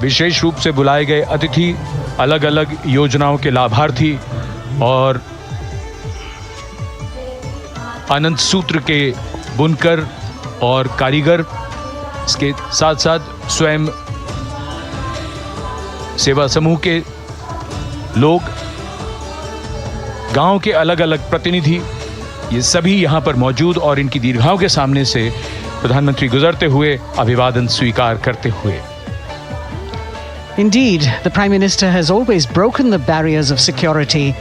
विशेष रूप से बुलाए गए अतिथि, अलग अलग योजनाओं के लाभार्थी और आनंद सूत्र के बुनकर और कारीगर, इसके साथ साथ स्वयं सेवा समूह के लोग, गांव के अलग अलग प्रतिनिधि, ये सभी यहाँ पर मौजूद और इनकी दीर्घाओं के सामने से प्रधानमंत्री गुजरते हुए अभिवादन स्वीकार करते हुए। Indeed, the Prime Minister has always broken the barriers of security,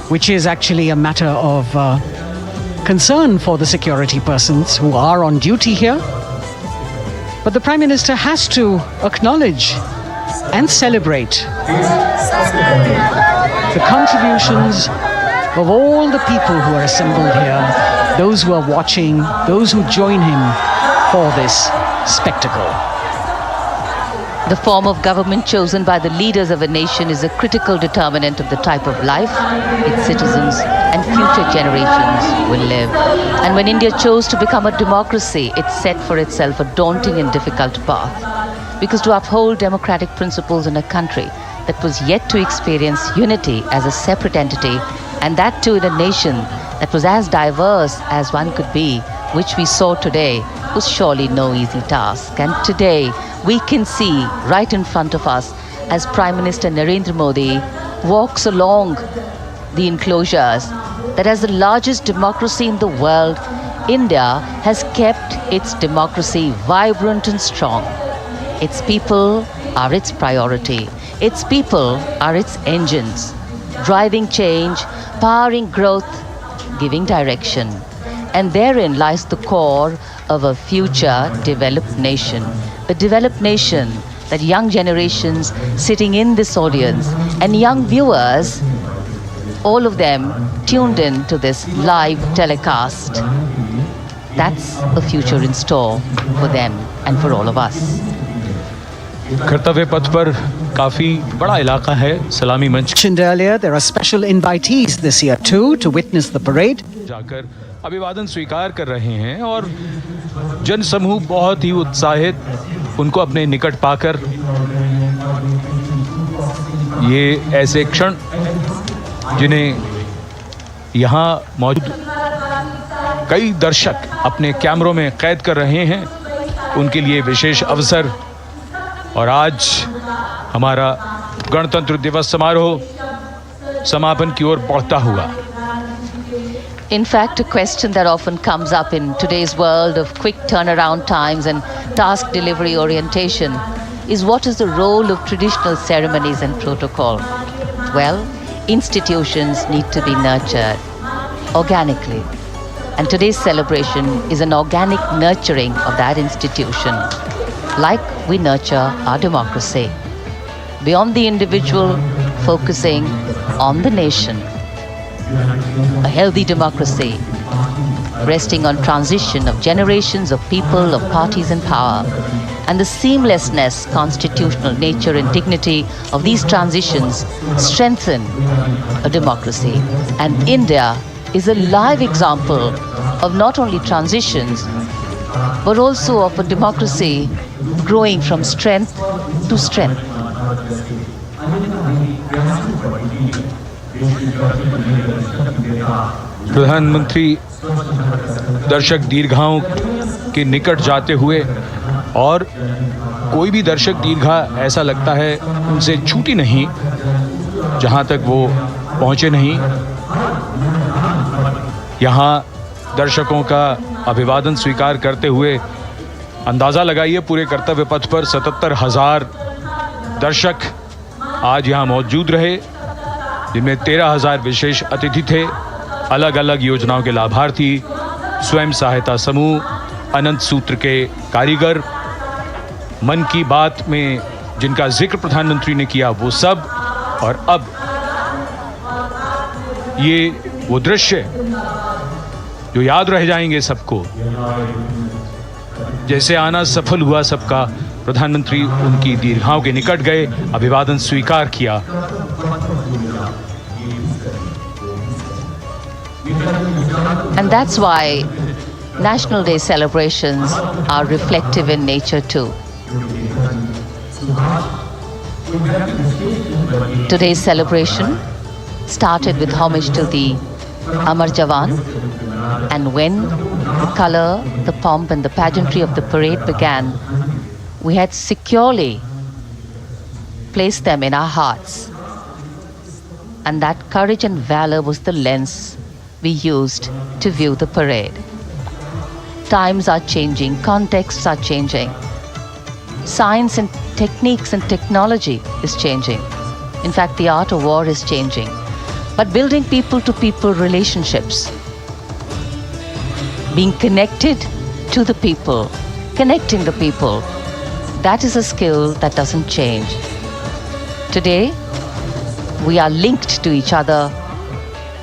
which is actually a matter of concern for the security persons who are on duty here. But the Prime Minister has to acknowledge and celebrate the contributions of all the people who are assembled here, those who are watching, those who join him for this spectacle. The form of government chosen by the leaders of a nation is a critical determinant of the type of life its citizens and future generations will live. And when India chose to become a democracy, it set for itself a daunting and difficult path. Because to uphold democratic principles in a country that was yet to experience unity as a separate entity, and that too in a nation that was as diverse as one could be, which we saw today, was surely no easy task. And today, we can see right in front of us as Prime Minister Narendra Modi walks along the enclosures that as the largest democracy in the world, India has kept its democracy vibrant and strong. Its people are its priority. Its people are its engines, driving change, powering growth, giving direction. And therein lies the core of a future developed nation. A developed nation that young generations sitting in this audience and young viewers, all of them tuned in to this live telecast. That's a future in store for them and for all of us. कर्तव्य पथ पर काफी बड़ा इलाका है सलामी मंच Mentioned earlier, there are special invitees this year too to witness the parade. जाकर अभिवादन स्वीकार कर रहे हैं और जनसमूह बहुत ही उत्साहित उनको अपने निकट पाकर ये ऐसे क्षण जिन्हें यहाँ मौजूद कई दर्शक अपने कैमरों में कैद कर रहे हैं उनके लिए विशेष अवसर। और आज हमारा गणतंत्र दिवस समारोह समापन की ओर बढ़ता हुआ। In fact, a question that often comes up in today's world of quick turnaround times and task delivery orientation is what is the role of traditional ceremonies and protocol? Well, institutions need to be nurtured organically. And today's celebration is an organic nurturing of that institution, like we nurture our democracy. Beyond the individual, focusing on the nation. A healthy democracy, resting on transition of generations of people, of parties in power, and the seamlessness, constitutional nature and dignity of these transitions strengthen a democracy. And India is a live example of not only transitions, but also of a democracy growing from strength to strength. प्रधानमंत्री दर्शक दीर्घाओं के निकट जाते हुए और कोई भी दर्शक दीर्घा ऐसा लगता है उनसे छूटी नहीं जहां तक वो पहुंचे नहीं। यहाँ दर्शकों का अभिवादन स्वीकार करते हुए अंदाज़ा लगाइए पूरे कर्तव्य पथ पर 77,000 दर्शक आज यहाँ मौजूद रहे, जिनमें 13,000 विशेष अतिथि थे, अलग अलग योजनाओं के लाभार्थी, स्वयं सहायता समूह, अनंत सूत्र के कारीगर, मन की बात में जिनका जिक्र प्रधानमंत्री ने किया वो सब। और अब ये वो दृश्य जो याद रह जाएंगे सबको, जैसे आना सफल हुआ सबका। प्रधानमंत्री उनकी दीर्घाओं के निकट गए, अभिवादन स्वीकार किया। And that's why National Day celebrations are reflective in nature too. Today's celebration started with homage to the Amar Jawan, and when the color, the pomp and the pageantry of the parade began, we had securely placed them in our hearts. And that courage and valor was the lens we used to view the parade. Times are changing, contexts are changing. Science and techniques and technology is changing. In fact, the art of war is changing. But building people-to-people relationships, being connected to the people, connecting the people, that is a skill that doesn't change. Today, we are linked to each other,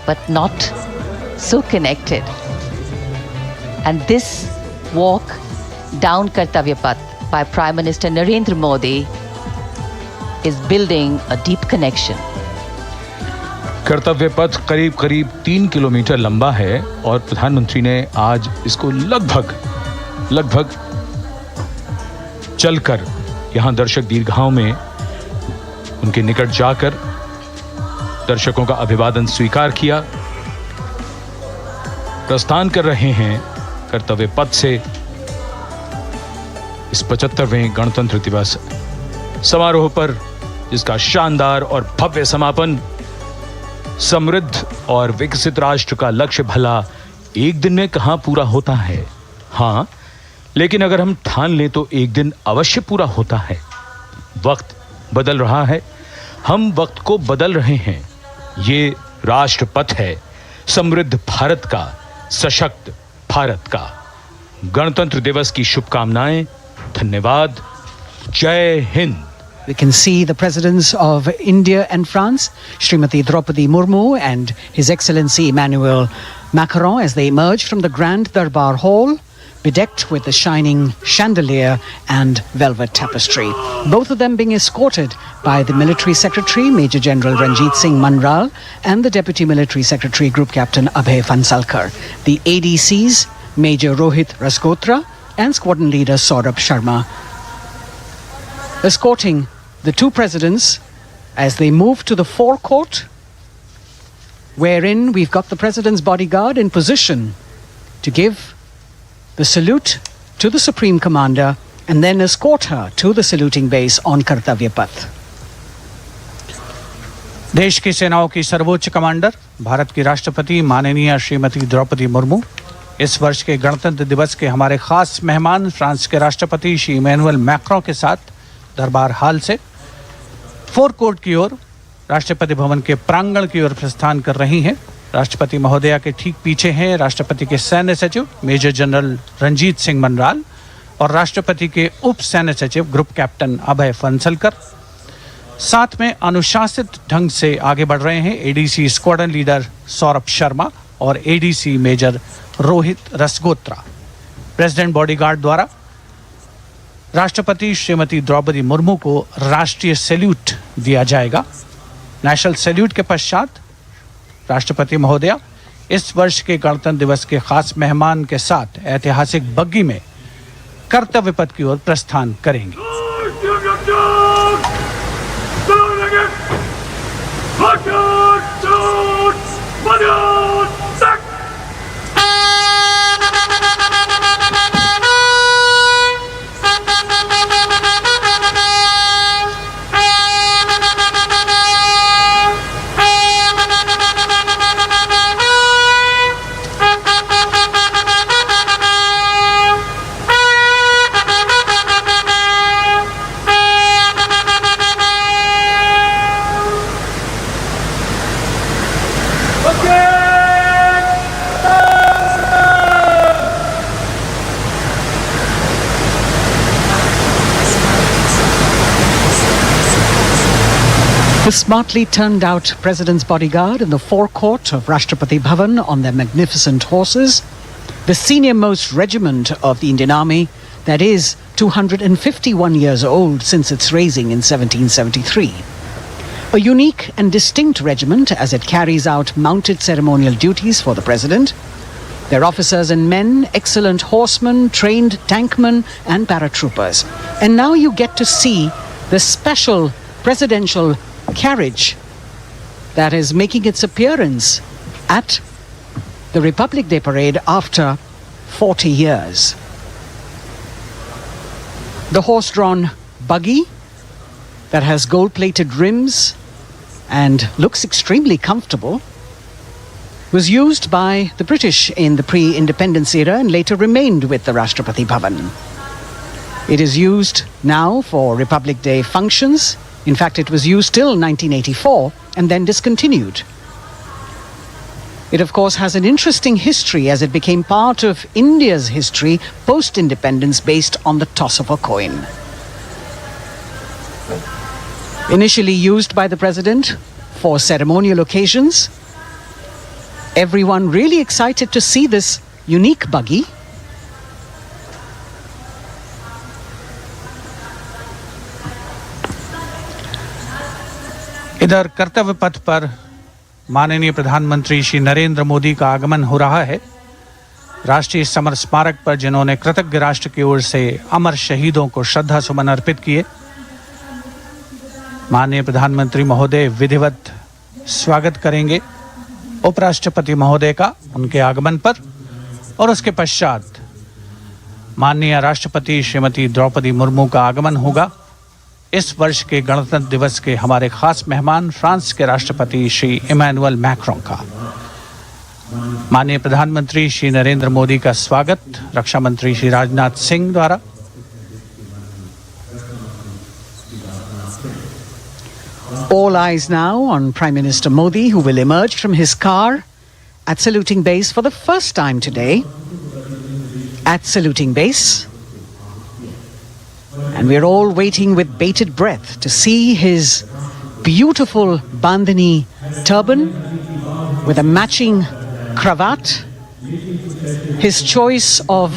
but not so connected. And this walk down Kartavya Path by Prime Minister Narendra Modi is building a deep connection. कर्तव्य पथ करीब करीब 3 kilometre लंबा है और प्रधानमंत्री ने आज इसको लगभग चलकर यहाँ दर्शक दीर्घाओं में उनके निकट जाकर दर्शकों का अभिवादन स्वीकार किया। प्रस्थान कर रहे हैं कर्तव्य पथ से इस 75वें गणतंत्र दिवस समारोह पर, जिसका शानदार और भव्य समापन समृद्ध और विकसित राष्ट्र का लक्ष्य भला एक दिन में कहां पूरा होता है। हाँ, लेकिन अगर हम ठान लें तो एक दिन अवश्य पूरा होता है। वक्त बदल रहा है, हम वक्त को बदल रहे हैं। ये राष्ट्रपथ है समृद्ध भारत का, सशक्त भारत का। गणतंत्र दिवस की शुभकामनाएं। धन्यवाद। जय Hind. We can see the presidents of India and France, Srimati Draupadi Murmu and His Excellency Emmanuel Macron, as they emerge from the Grand Darbar Hall, bedecked with the shining chandelier and velvet tapestry. Both of them being escorted by the Military Secretary, Major General Ranjit Singh Manral, and the Deputy Military Secretary, Group Captain Abhay Fansalkar. The ADCs, Major Rohit Rasgotra and Squadron Leader Saurabh Sharma, escorting the two presidents as they move to the forecourt, wherein we've got the president's bodyguard in position to give the salute to the Supreme Commander and then escort her to the saluting base on Kartavya Path. देश की सेनाओं की सर्वोच्च commander, Bharat की राष्ट्रपति माननीय श्रीमती द्रौपदी मुर्मू इस वर्ष के गणतंत्र दिवस के हमारे खास मेहमान फ्रांस के राष्ट्रपति श्री इमैनुअल मैक्रों के साथ दरबार हाल से फोर कोर्ट की ओर, राष्ट्रपति भवन के प्रांगण की ओर प्रस्थान कर रही हैं। राष्ट्रपति महोदया के ठीक पीछे हैं राष्ट्रपति के सैन्य सचिव मेजर जनरल रंजीत सिंह मनराल और राष्ट्रपति के उप सैन्य सचिव ग्रुप कैप्टन अभय फंसलकर। साथ में अनुशासित ढंग से आगे बढ़ रहे हैं ADC squadron leader Saurabh Sharma और ADC major Rohit Rasgotra. President bodyguard द्वारा राष्ट्रपति श्रीमती द्रौपदी मुर्मू को राष्ट्रीय सैल्यूट दिया जाएगा। नेशनल सैल्यूट के पश्चात राष्ट्रपति महोदया इस वर्ष के गणतंत्र दिवस के खास मेहमान के साथ ऐतिहासिक बग्गी में कर्तव्य पथ की ओर प्रस्थान करेंगे। The smartly turned out President's bodyguard in the forecourt of Rashtrapati Bhavan on their magnificent horses, the senior most regiment of the Indian Army, that is 251 years old since its raising in 1773. A unique and distinct regiment as it carries out mounted ceremonial duties for the President. Their officers and men, excellent horsemen, trained tankmen and paratroopers. And now you get to see the special presidential carriage that is making its appearance at the Republic Day Parade after 40 years. The horse-drawn buggy that has gold-plated rims and looks extremely comfortable was used by the British in the pre-independence era and later remained with the Rashtrapati Bhavan. It is used now for Republic Day functions. In fact, it was used till 1984 and then discontinued. It, of course, has an interesting history as it became part of India's history post-independence based on the toss of a coin. Initially used by the President for ceremonial occasions, everyone really excited to see this unique buggy. इधर कर्तव्य पथ पर माननीय प्रधानमंत्री श्री नरेंद्र मोदी का आगमन हो रहा है। राष्ट्रीय समर स्मारक पर जिन्होंने कृतज्ञ राष्ट्र की ओर से अमर शहीदों को श्रद्धा सुमन अर्पित किए, माननीय प्रधानमंत्री महोदय विधिवत स्वागत करेंगे उपराष्ट्रपति महोदय का उनके आगमन पर और उसके पश्चात माननीय राष्ट्रपति श्रीमती द्रौपदी मुर्मू का आगमन होगा। इस वर्ष के गणतंत्र दिवस के हमारे खास मेहमान फ्रांस के राष्ट्रपति श्री इमैनुअल मैक्रों का। माननीय प्रधानमंत्री श्री नरेंद्र मोदी का स्वागत रक्षा मंत्री श्री राजनाथ सिंह द्वारा। All eyes now on Prime Minister Modi, who will emerge from his car at saluting base for the first time today. At saluting base. And we're all waiting with bated breath to see his beautiful bandhani turban with a matching cravat. His choice of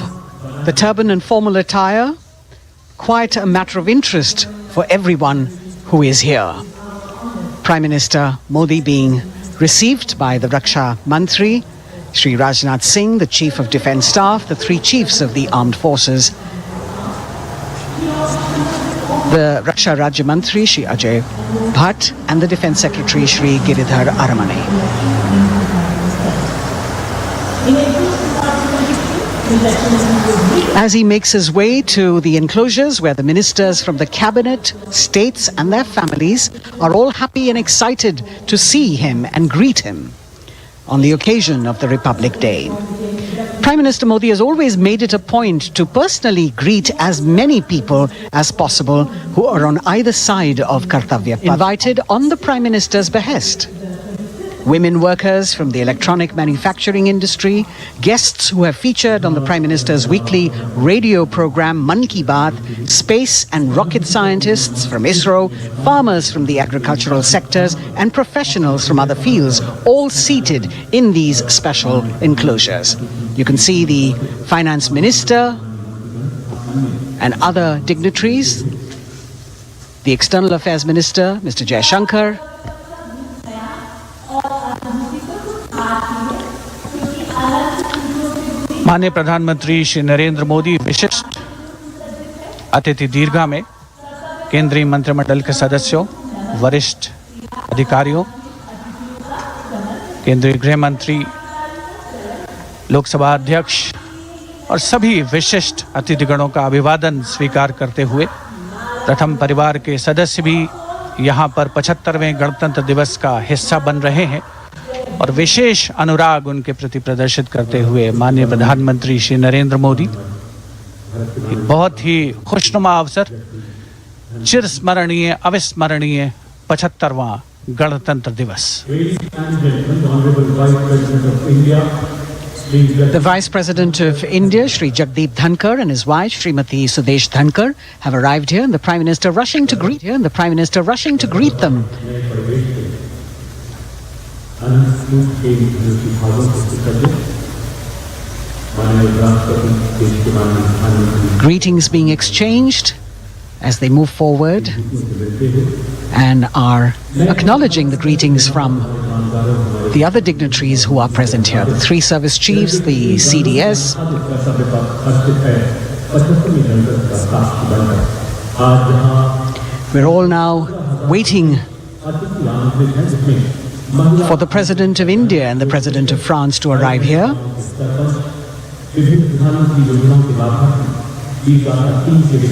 the turban and formal attire, quite a matter of interest for everyone who is here. Prime Minister Modi being received by the Raksha Mantri, Shri Rajnath Singh, the Chief of Defence Staff, the three chiefs of the armed forces, the Raksha Rajya Mantri, Shri Ajay Bhatt, and the Defence Secretary, Shri Giridhar Aramane. As he makes his way to the enclosures where the ministers from the cabinet, states and their families are all happy and excited to see him and greet him on the occasion of the Republic Day. Prime Minister Modi has always made it a point to personally greet as many people as possible who are on either side of Kartavya, invited on the Prime Minister's behest. Women workers from the electronic manufacturing industry, guests who have featured on the Prime Minister's weekly radio program Mann Ki Baat, space and rocket scientists from ISRO, farmers from the agricultural sectors and professionals from other fields, all seated in these special enclosures. You can see the Finance Minister and other dignitaries, the External Affairs Minister, Mr. Jaishankar, माननीय प्रधानमंत्री श्री नरेंद्र मोदी विशिष्ट अतिथि दीर्घा में केंद्रीय मंत्रिमंडल के सदस्यों, वरिष्ठ अधिकारियों, केंद्रीय गृह मंत्री, लोकसभा अध्यक्ष और सभी विशिष्ट अतिथिगणों का अभिवादन स्वीकार करते हुए प्रथम परिवार के सदस्य भी यहां पर 75वें गणतंत्र दिवस का हिस्सा बन रहे हैं और विशेष अनुराग उनके प्रति प्रदर्शित करते हुए माननीय प्रधानमंत्री श्री नरेंद्र मोदी बहुत ही खुशनुमा अवसर, चिरस्मरणीय अविस्मरणीय 75वां गणतंत्र दिवस। The Vice President of India, Shri Jagdeep Dhankar, and his wife, Srimati Sudesh Dhankar, have arrived here, and the Prime Minister rushing to greet them. Greetings being exchanged as they move forward and are acknowledging the greetings from the other dignitaries who are present here, the three service chiefs, the CDS. We're all now waiting for the President of India and the President of France to arrive here.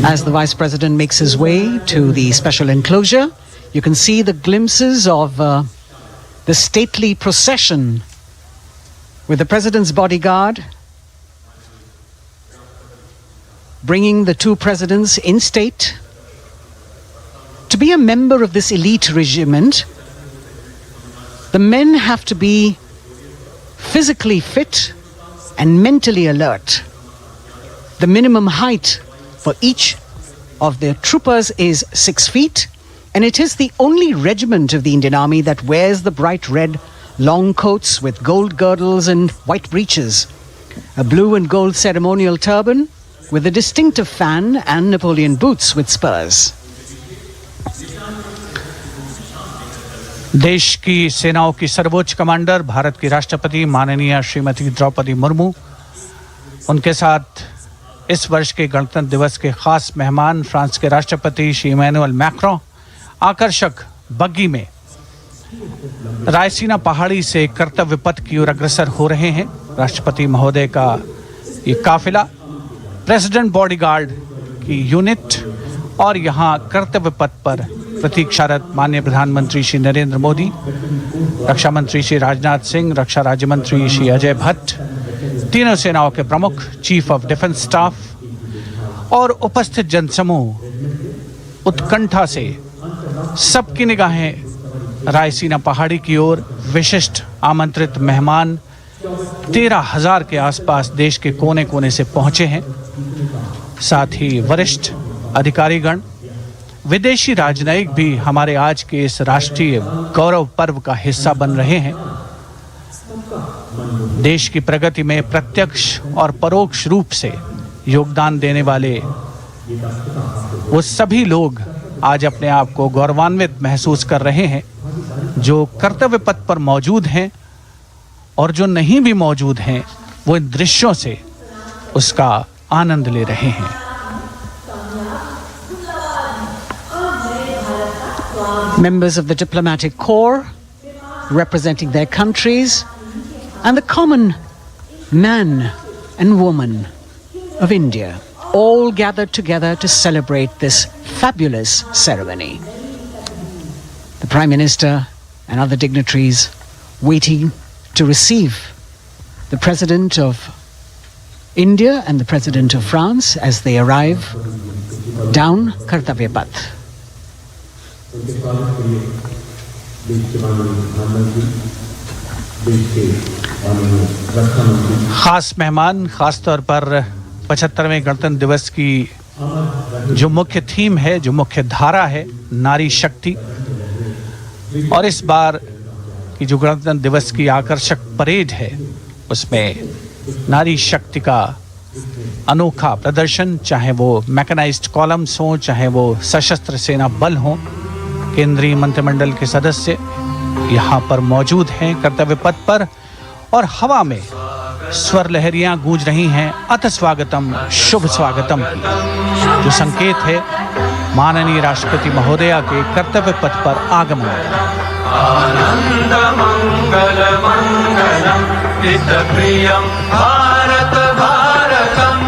As the Vice President makes his way to the special enclosure, you can see the glimpses of the stately procession with the President's bodyguard bringing the two presidents in state. To be a member of this elite regiment, the men have to be physically fit and mentally alert. The minimum height for each of the troopers is 6 feet, and it is the only regiment of the Indian Army that wears the bright red long coats with gold girdles and white breeches, a blue and gold ceremonial turban with a distinctive fan and Napoleon boots with spurs. देश की सेनाओं की सर्वोच्च commander Bharat की राष्ट्रपति माननीय श्रीमती द्रौपदी मुर्मू, उनके साथ इस वर्ष के गणतंत्र दिवस के खास मेहमान फ्रांस के राष्ट्रपति श्री इमैनुअल मैक्रों आकर्षक बग्गी में रायसीना पहाड़ी से कर्तव्य पथ की ओर अग्रसर हो रहे हैं। राष्ट्रपति महोदय का ये काफिला प्रेसिडेंट बॉडीगार्ड की यूनिट और यहाँ कर्तव्य पथ पर प्रतीक्षारत माननीय प्रधानमंत्री श्री नरेंद्र मोदी, रक्षा मंत्री श्री राजनाथ सिंह, रक्षा राज्य मंत्री श्री अजय भट्ट, तीनों सेनाओं के प्रमुख, चीफ ऑफ डिफेंस स्टाफ और उपस्थित जनसमूह उत्कंठा से सबकी निगाहें रायसीना पहाड़ी की ओर। विशिष्ट आमंत्रित मेहमान 13,000 के आसपास देश के कोने कोने से पहुंचे हैं। साथ ही वरिष्ठ अधिकारीगण, विदेशी राजनयिक भी हमारे आज के इस राष्ट्रीय गौरव पर्व का हिस्सा बन रहे हैं। देश की प्रगति में प्रत्यक्ष और परोक्ष रूप से योगदान देने वाले वो सभी लोग आज अपने आप को गौरवान्वित महसूस कर रहे हैं, जो कर्तव्य पथ पर मौजूद हैं और जो नहीं भी मौजूद हैं, वो इन दृश्यों से उसका आनंद ले रहे हैं। Members of the diplomatic corps representing their countries and the common man and woman of India all gathered together to celebrate this fabulous ceremony. The Prime Minister and other dignitaries waiting to receive the President of India and the President of France as they arrive down Kartavya Path. खास मेहमान, खास तौर पर 75वें गणतंत्र दिवस की जो मुख्य थीम है, जो मुख्य धारा है, नारी शक्ति, और इस बार की जो गणतंत्र दिवस की आकर्षक परेड है उसमें नारी शक्ति का अनोखा प्रदर्शन, चाहे वो मैकेनाइज्ड कॉलम्स हों, चाहे वो सशस्त्र सेना बल हों। केंद्रीय मंत्रिमंडल के सदस्य यहाँ पर मौजूद हैं कर्तव्य पथ पर, और हवा में स्वर लहरियां गूंज रही हैं अथ स्वागतम, शुभ स्वागतम की, जो संकेत है माननीय राष्ट्रपति महोदया के कर्तव्य पथ पर आगमन का। आनंद मंगल मंगलम हितप्रियम Bharat Bharatam.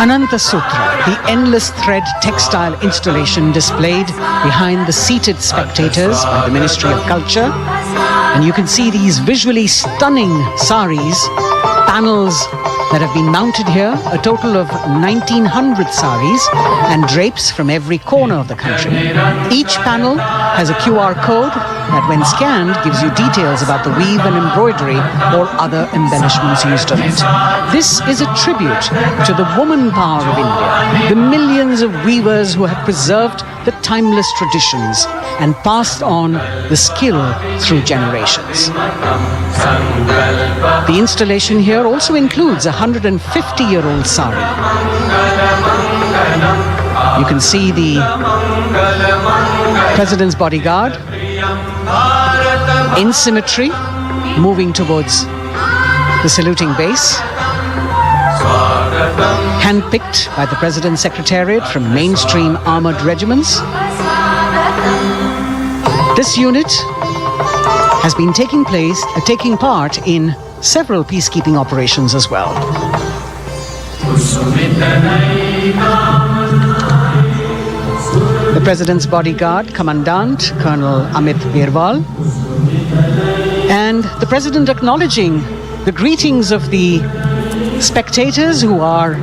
Ananta Sutra, the endless thread textile installation displayed behind the seated spectators by the Ministry of Culture. And you can see these visually stunning saris, panels that have been mounted here, a total of 1,900 saris and drapes from every corner of the country. Each panel has a QR code that when scanned gives you details about the weave and embroidery or other embellishments used on it. This is a tribute to the woman power of India, the millions of weavers who have preserved the timeless traditions and passed on the skill through generations. The installation here also includes a 150-year-old sari. You can see the President's bodyguard in symmetry moving towards the saluting base, handpicked by the President's Secretariat from mainstream armored regiments. This unit has been taking part in several peacekeeping operations as well. The President's bodyguard, Commandant Colonel Amit Birwal, and the President acknowledging the greetings of the spectators who are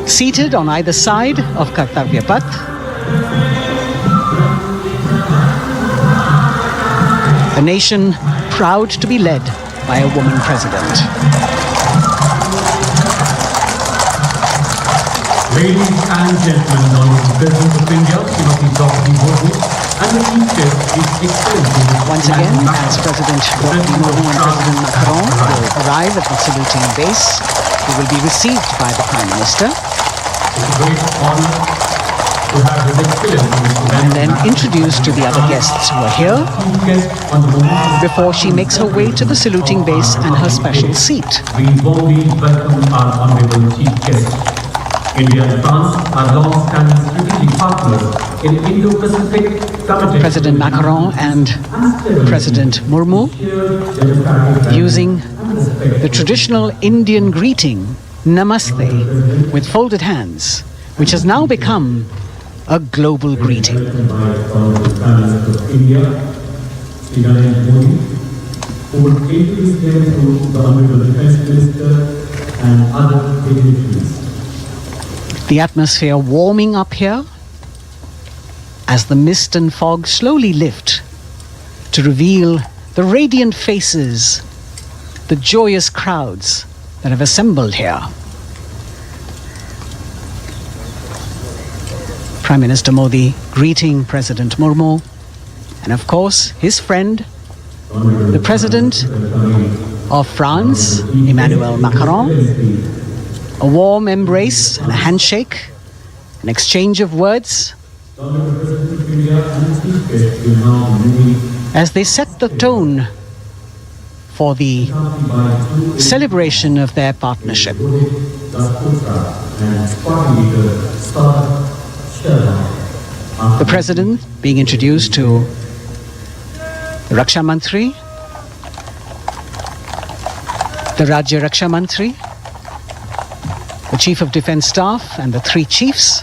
seated on either side of Kartavya Path. A nation proud to be led by a woman president. Ladies and gentlemen, on the President of India, Srimati Draupadi Murmu, and the Chief Guest, His Excellency Once again, as President Draupadi Murmu and President Macron will arrive at the saluting base, they will be received by the Prime Minister. It's a great honor to have His Excellency and then introduced to the other guests who are here before she makes her way to the saluting base and her special seat. We warmly welcome our Honorable Chief Guest. India and France are long-standing strategic partners in Indo-Pacific Committee. President Macron and President Murmu using the traditional Indian greeting, Namaste, with folded hands, which has now become a global greeting. Welcomed by Honorable Prime Minister of India, Sri Narendra Modi, who will introduce them to the Honorable Defence Minister and other dignitaries. The atmosphere warming up here as the mist and fog slowly lift to reveal the radiant faces, the joyous crowds that have assembled here. Prime Minister Modi greeting President Murmu and of course his friend, the President of France, Emmanuel Macron. A warm embrace and a handshake, an exchange of words as they set the tone for the celebration of their partnership. The President being introduced to the Raksha Mantri, the Rajya Raksha Mantri, the Chief of Defence Staff and the three chiefs,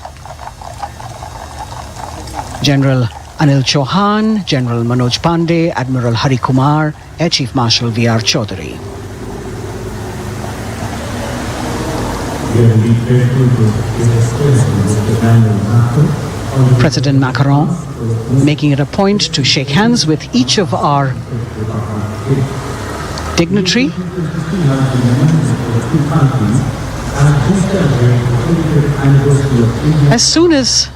General Anil Chauhan, General Manoj Pandey, Admiral Hari Kumar, Air Chief Marshal V.R. Chaudhary. President Macron making it a point to shake hands with each of our dignitary. As soon as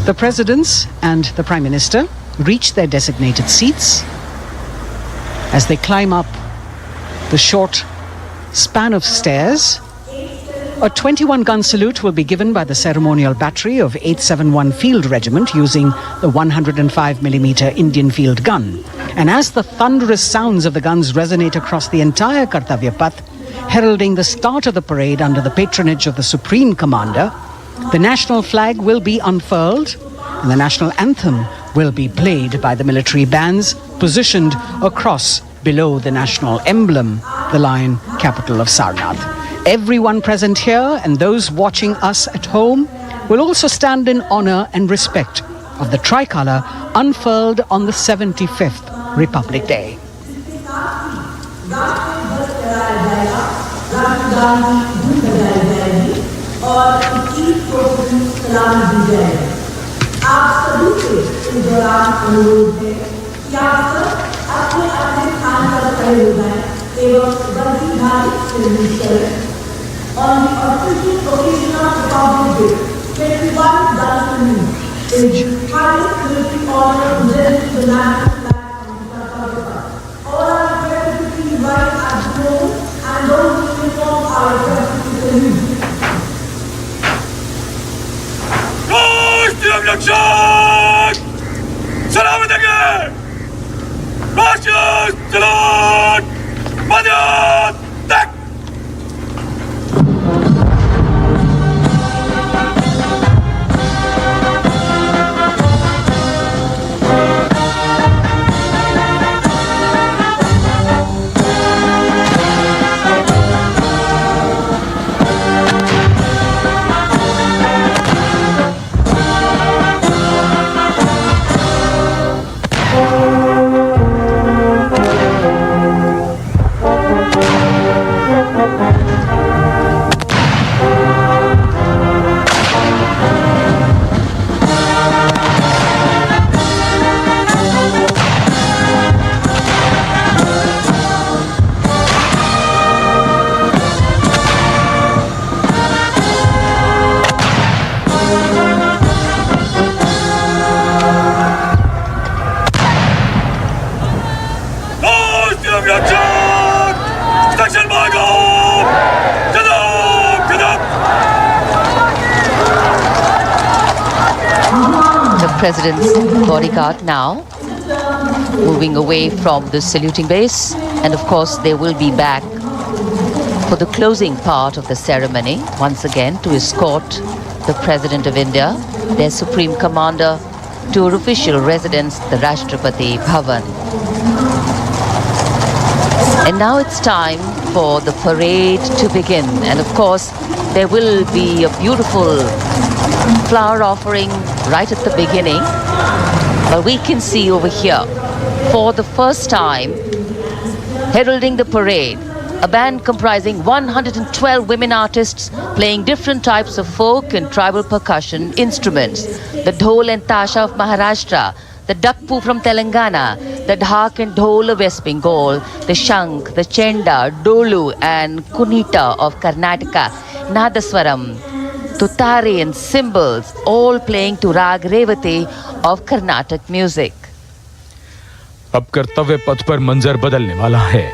the presidents and the Prime Minister reach their designated seats, as they climb up the short span of stairs, a 21-gun salute will be given by the ceremonial battery of 871 Field Regiment using the 105mm Indian field gun. And as the thunderous sounds of the guns resonate across the entire Kartavya Path, heralding the start of the parade under the patronage of the Supreme Commander, the national flag will be unfurled and the national anthem will be played by the military bands positioned across below the national emblem, the lion capital of Sarnath. Everyone present here and those watching us at home will also stand in honor and respect of the tricolour unfurled on the 75th Republic Day. On the official occasion of Republic Day, 21 guns is highest military honor presented to the national flag on the Kartavya. All are requested to be right at the moment, and those who inform are requested to salute. President's bodyguard now moving away from the saluting base, and of course they will be back for the closing part of the ceremony once again to escort the President of India, their Supreme Commander, to her official residence, the Rashtrapati Bhavan. And now it's time for the parade to begin. And of course, there will be a beautiful flower offering right at the beginning. But we can see over here, for the first time, heralding the parade, a band comprising 112 women artists playing different types of folk and tribal percussion instruments. The dhol and tasha of Maharashtra, the dakpu from Telangana, the dhak and dhol of West Bengal, the shank, the chenda, dolu and kunita of Karnataka, nadaswaram, tutare and cymbals, all playing to Rag Revati of Carnatic music. अब कर्तव्य पथ पर मंजर बदलने वाला है।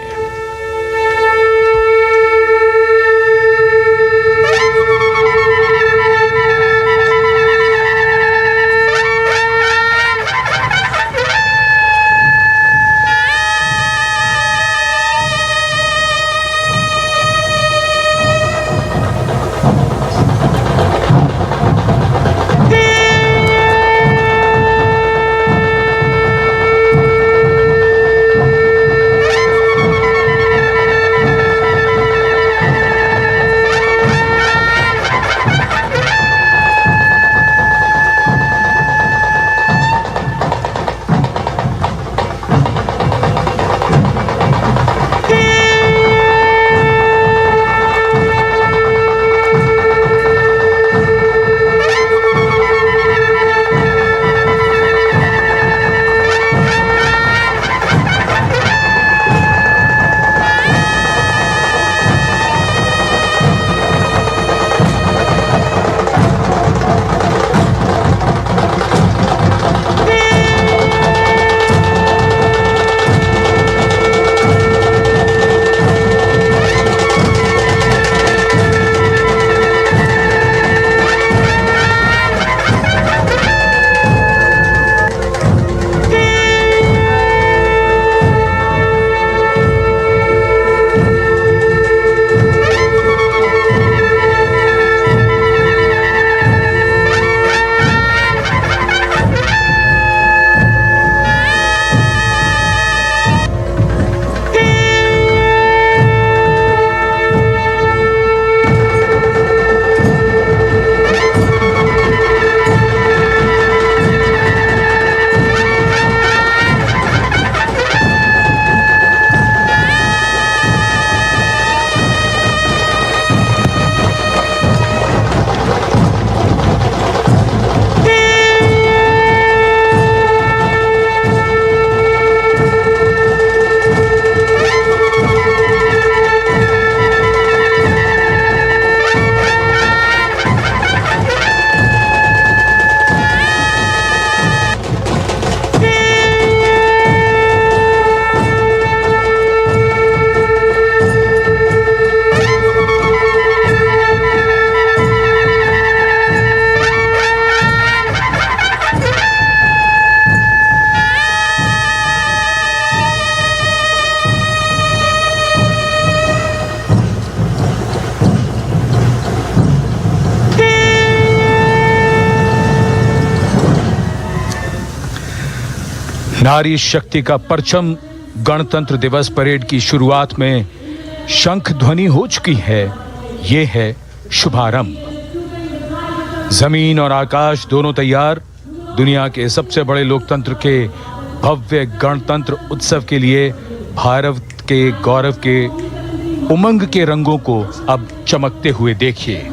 नारी शक्ति का परचम गणतंत्र दिवस परेड की शुरुआत में शंख ध्वनि हो चुकी है। ये है शुभारंभ। जमीन और आकाश दोनों तैयार दुनिया के सबसे बड़े लोकतंत्र के भव्य गणतंत्र उत्सव के लिए भारत के गौरव के उमंग के रंगों को अब चमकते हुए देखिए।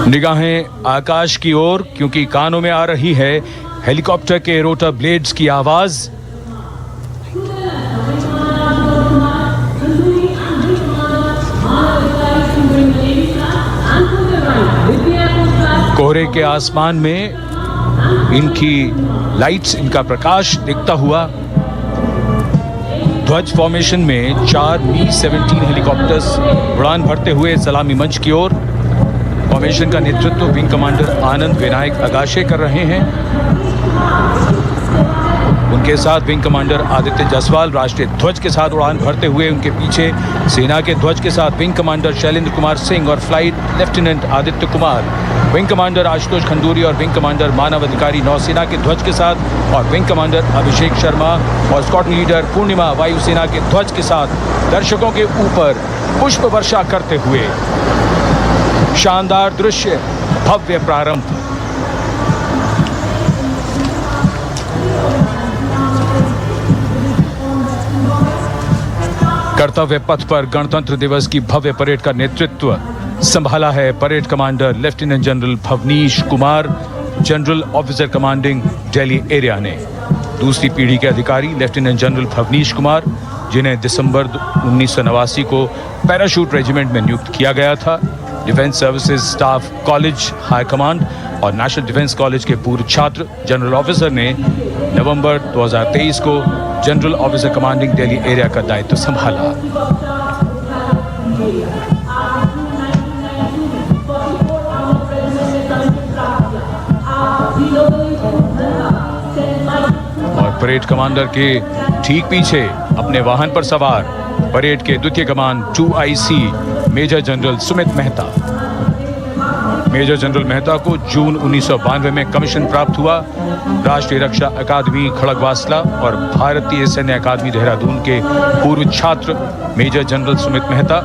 निगाहें आकाश की ओर, क्योंकि कानों में आ रही है हेलीकॉप्टर के रोटर ब्लेड्स की आवाज। कोहरे के आसमान में इनकी लाइट्स, इनका प्रकाश दिखता हुआ ध्वज फॉर्मेशन में 4 Mi-17 हेलीकॉप्टर्स उड़ान भरते हुए सलामी मंच की ओर। फॉर्मेशन का नेतृत्व विंग कमांडर आनंद विनायक अगाशे कर रहे हैं। उनके साथ विंग कमांडर आदित्य जायसवाल राष्ट्रीय ध्वज के साथ उड़ान भरते हुए उनके पीछे सेना के ध्वज के साथ विंग कमांडर शैलेंद्र कुमार सिंह और flight lieutenant Aditya Kumar, wing commander Ashutosh Khanduri और विंग कमांडर मानव अधिकारी नौसेना के ध्वज के साथ और विंग कमांडर अभिषेक शर्मा और स्क्वाड्रन लीडर पूर्णिमा वायुसेना के ध्वज के साथ दर्शकों के ऊपर पुष्प वर्षा करते हुए शानदार दृश्य, भव्य प्रारंभ। कर्तव्य पथ पर गणतंत्र दिवस की भव्य परेड का नेतृत्व संभाला है parade commander lieutenant general Bhavnish Kumar, general officer commanding Delhi area ने। दूसरी पीढ़ी के अधिकारी लेफ्टिनेंट जनरल भवनीश कुमार, जिन्हें दिसंबर 1989 को पैराशूट रेजिमेंट में नियुक्त किया गया था, defence services staff college high command और नेशनल डिफेंस कॉलेज के पूर्व छात्र जनरल ऑफिसर ने नवंबर 2023 को general officer commanding Delhi area का दायित्व संभाला। और परेड कमांडर के ठीक पीछे अपने वाहन पर सवार परेड के द्वितीय कमान 2IC major general Sumit Mehta. Major general Mehta को जून 1992 में कमीशन प्राप्त हुआ। राष्ट्रीय रक्षा अकादमी खड़गवासला और भारतीय सैन्य अकादमी देहरादून के पूर्व छात्र मेजर जनरल सुमित मेहता,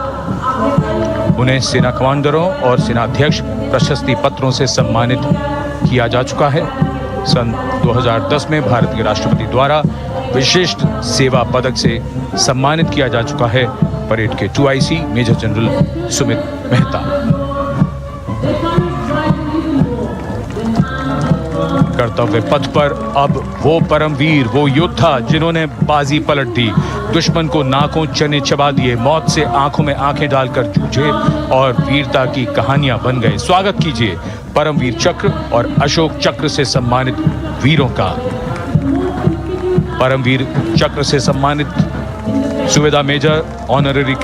उन्हें सेना कमांडरों और सेनाध्यक्ष प्रशस्ति पत्रों से सम्मानित किया जा चुका है। सन 2010 में भारत के राष्ट्रपति द्वारा विशिष्ट सेवा पदक से सम्मानित किया जा चुका है परेड के 2IC major general Sumit Mehta. कर्तव्य पथ पर अब वो परमवीर, वो योद्धा जिन्होंने बाजी पलट दी, दुश्मन को नाकों चने चबा दिए, मौत से आंखों में आंखें डालकर जूझे और वीरता की कहानियां बन गए। स्वागत कीजिए परमवीर चक्र और अशोक चक्र से सम्मानित वीरों का। परमवीर चक्र से सम्मानित सुवेदा major honorary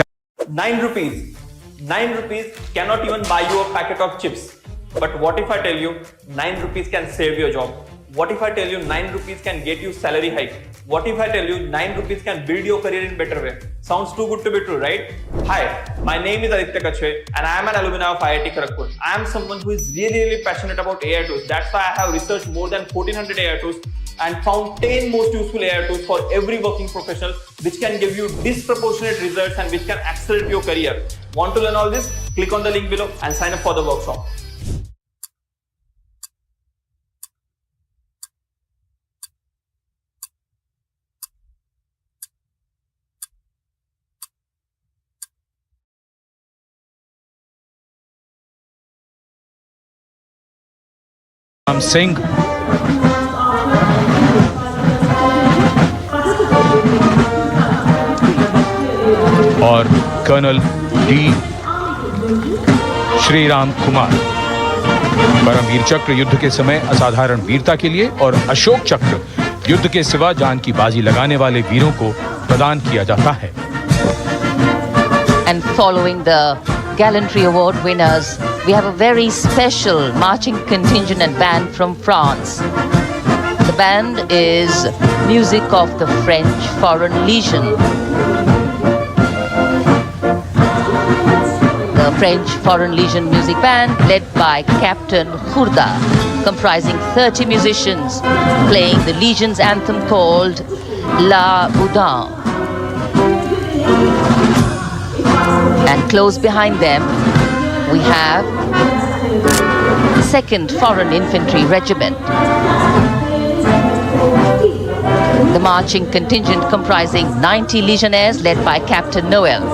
9 rupees cannot even buy you a packet of chips. But what if I tell you 9 rupees can save your job? What if I tell you 9 rupees can get you salary hike? What if I tell you 9 rupees can build your career in better way? Sounds too good to be true, right? Hi, my name is Adityanath and I am an alumni of IIT Kharagpur. I am someone who is really passionate about AI tools. That's why I have researched more than 1400 AI tools and found 10 most useful AI tools for every working professional which can give you disproportionate results and which can accelerate your career. Want to learn all this? Click on the link below and sign up for the workshop. Singh और colonel D Shriram Kumar. Paramvir चक्र युद्ध के समय असाधारण वीरता के लिए और अशोक चक्र युद्ध के सिवा जान की बाजी लगाने वाले वीरों को प्रदान किया जाता है। And following the Gallantry Award winners, we have a very special marching contingent and band from France. The band is music of the French Foreign Legion. The French Foreign Legion music band led by Captain Khurda, comprising 30 musicians playing the Legion's anthem called La Boudin. And close behind them, we have the 2nd Foreign Infantry Regiment. The marching contingent comprising 90 Legionnaires led by Captain Noel.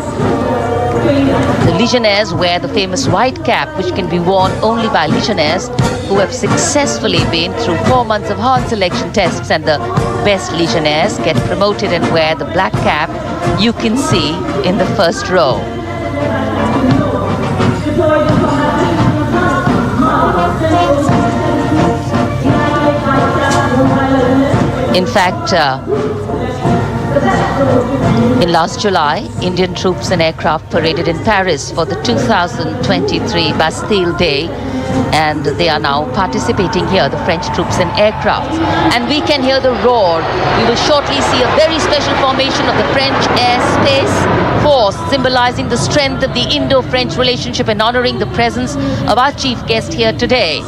The Legionnaires wear the famous white cap which can be worn only by Legionnaires who have successfully been through 4 months of hard selection tests, and the best Legionnaires get promoted and wear the black cap you can see in the first row. In fact, in last July, Indian troops and aircraft paraded in Paris for the 2023 Bastille Day and they are now participating here, the French troops and aircrafts. And we can hear the roar. We will shortly see a very special formation of the French Air Space Force, symbolizing the strength of the Indo-French relationship and honoring the presence of our chief guest here today.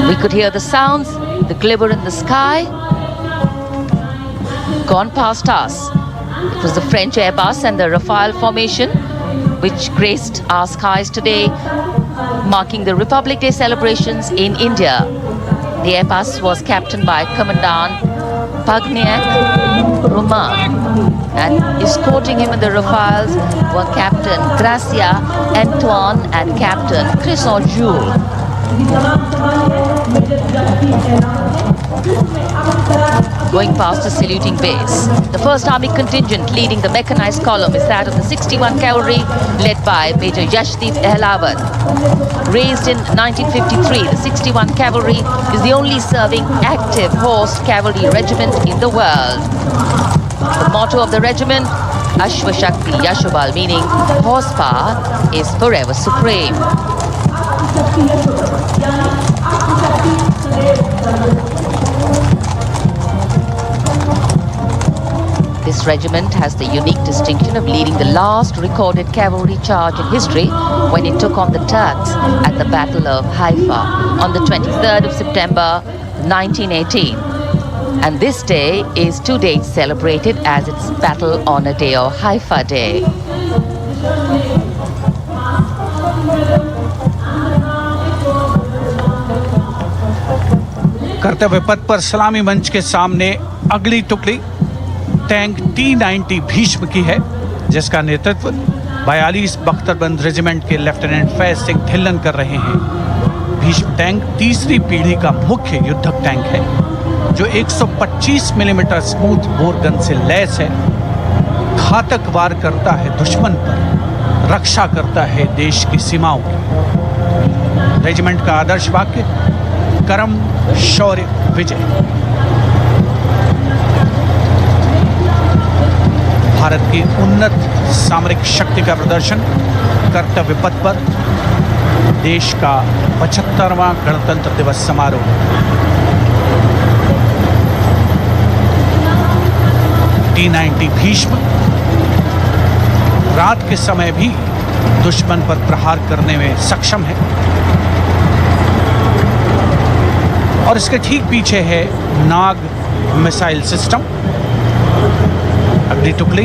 We could hear the sounds, the glimmer in the sky. Gone past us. It was the French Airbus and the Rafale formation which graced our skies today, marking the Republic Day celebrations in India. The Airbus was captained by Commandant Pagniak Roman, and escorting him in the Rafales were Captain Gracia Antoine and Captain Crisson Jules. Going past the saluting base, the 1st Army contingent leading the mechanized column is that of the 61 Cavalry, led by Major Yashdeep Ehlawat. Raised in 1953, the 61 Cavalry is the only serving active horse cavalry regiment in the world. The motto of the regiment, Ashwa Shakti Yashobal, meaning horsepower is forever supreme. This regiment has the unique distinction of leading the last recorded cavalry charge in history when it took on the Turks at the Battle of Haifa on the 23rd of September 1918. And this day is to date celebrated as its Battle Honor Day or Haifa Day. कर्तव्य पथ पर सलामी मंच के सामने अगली टुकड़ी tank T-90 Bhishma की है, जिसका नेतृत्व 42 बख्तरबंद रेजिमेंट के लेफ्टिनेंट फैज सिंह ढिल्लन कर रहे हैं। भीष्म टैंक तीसरी पीढ़ी का मुख्य युद्धक टैंक है, जो 125 मिलीमीटर स्मूथ बोर गन से लैस है, घातक वार करता है दुश्मन पर, रक्षा करता है देश की सीमाओं की। रेजिमेंट का आदर्श वाक्य कर्म शौर्य विजय। भारत की उन्नत सामरिक शक्ति का प्रदर्शन कर्तव्य पथ पर देश का 75वां गणतंत्र दिवस समारोह। T-90 भीष्म रात के समय भी दुश्मन पर प्रहार करने में सक्षम है, और इसके ठीक पीछे है नाग मिसाइल सिस्टम। अगली टुकड़ी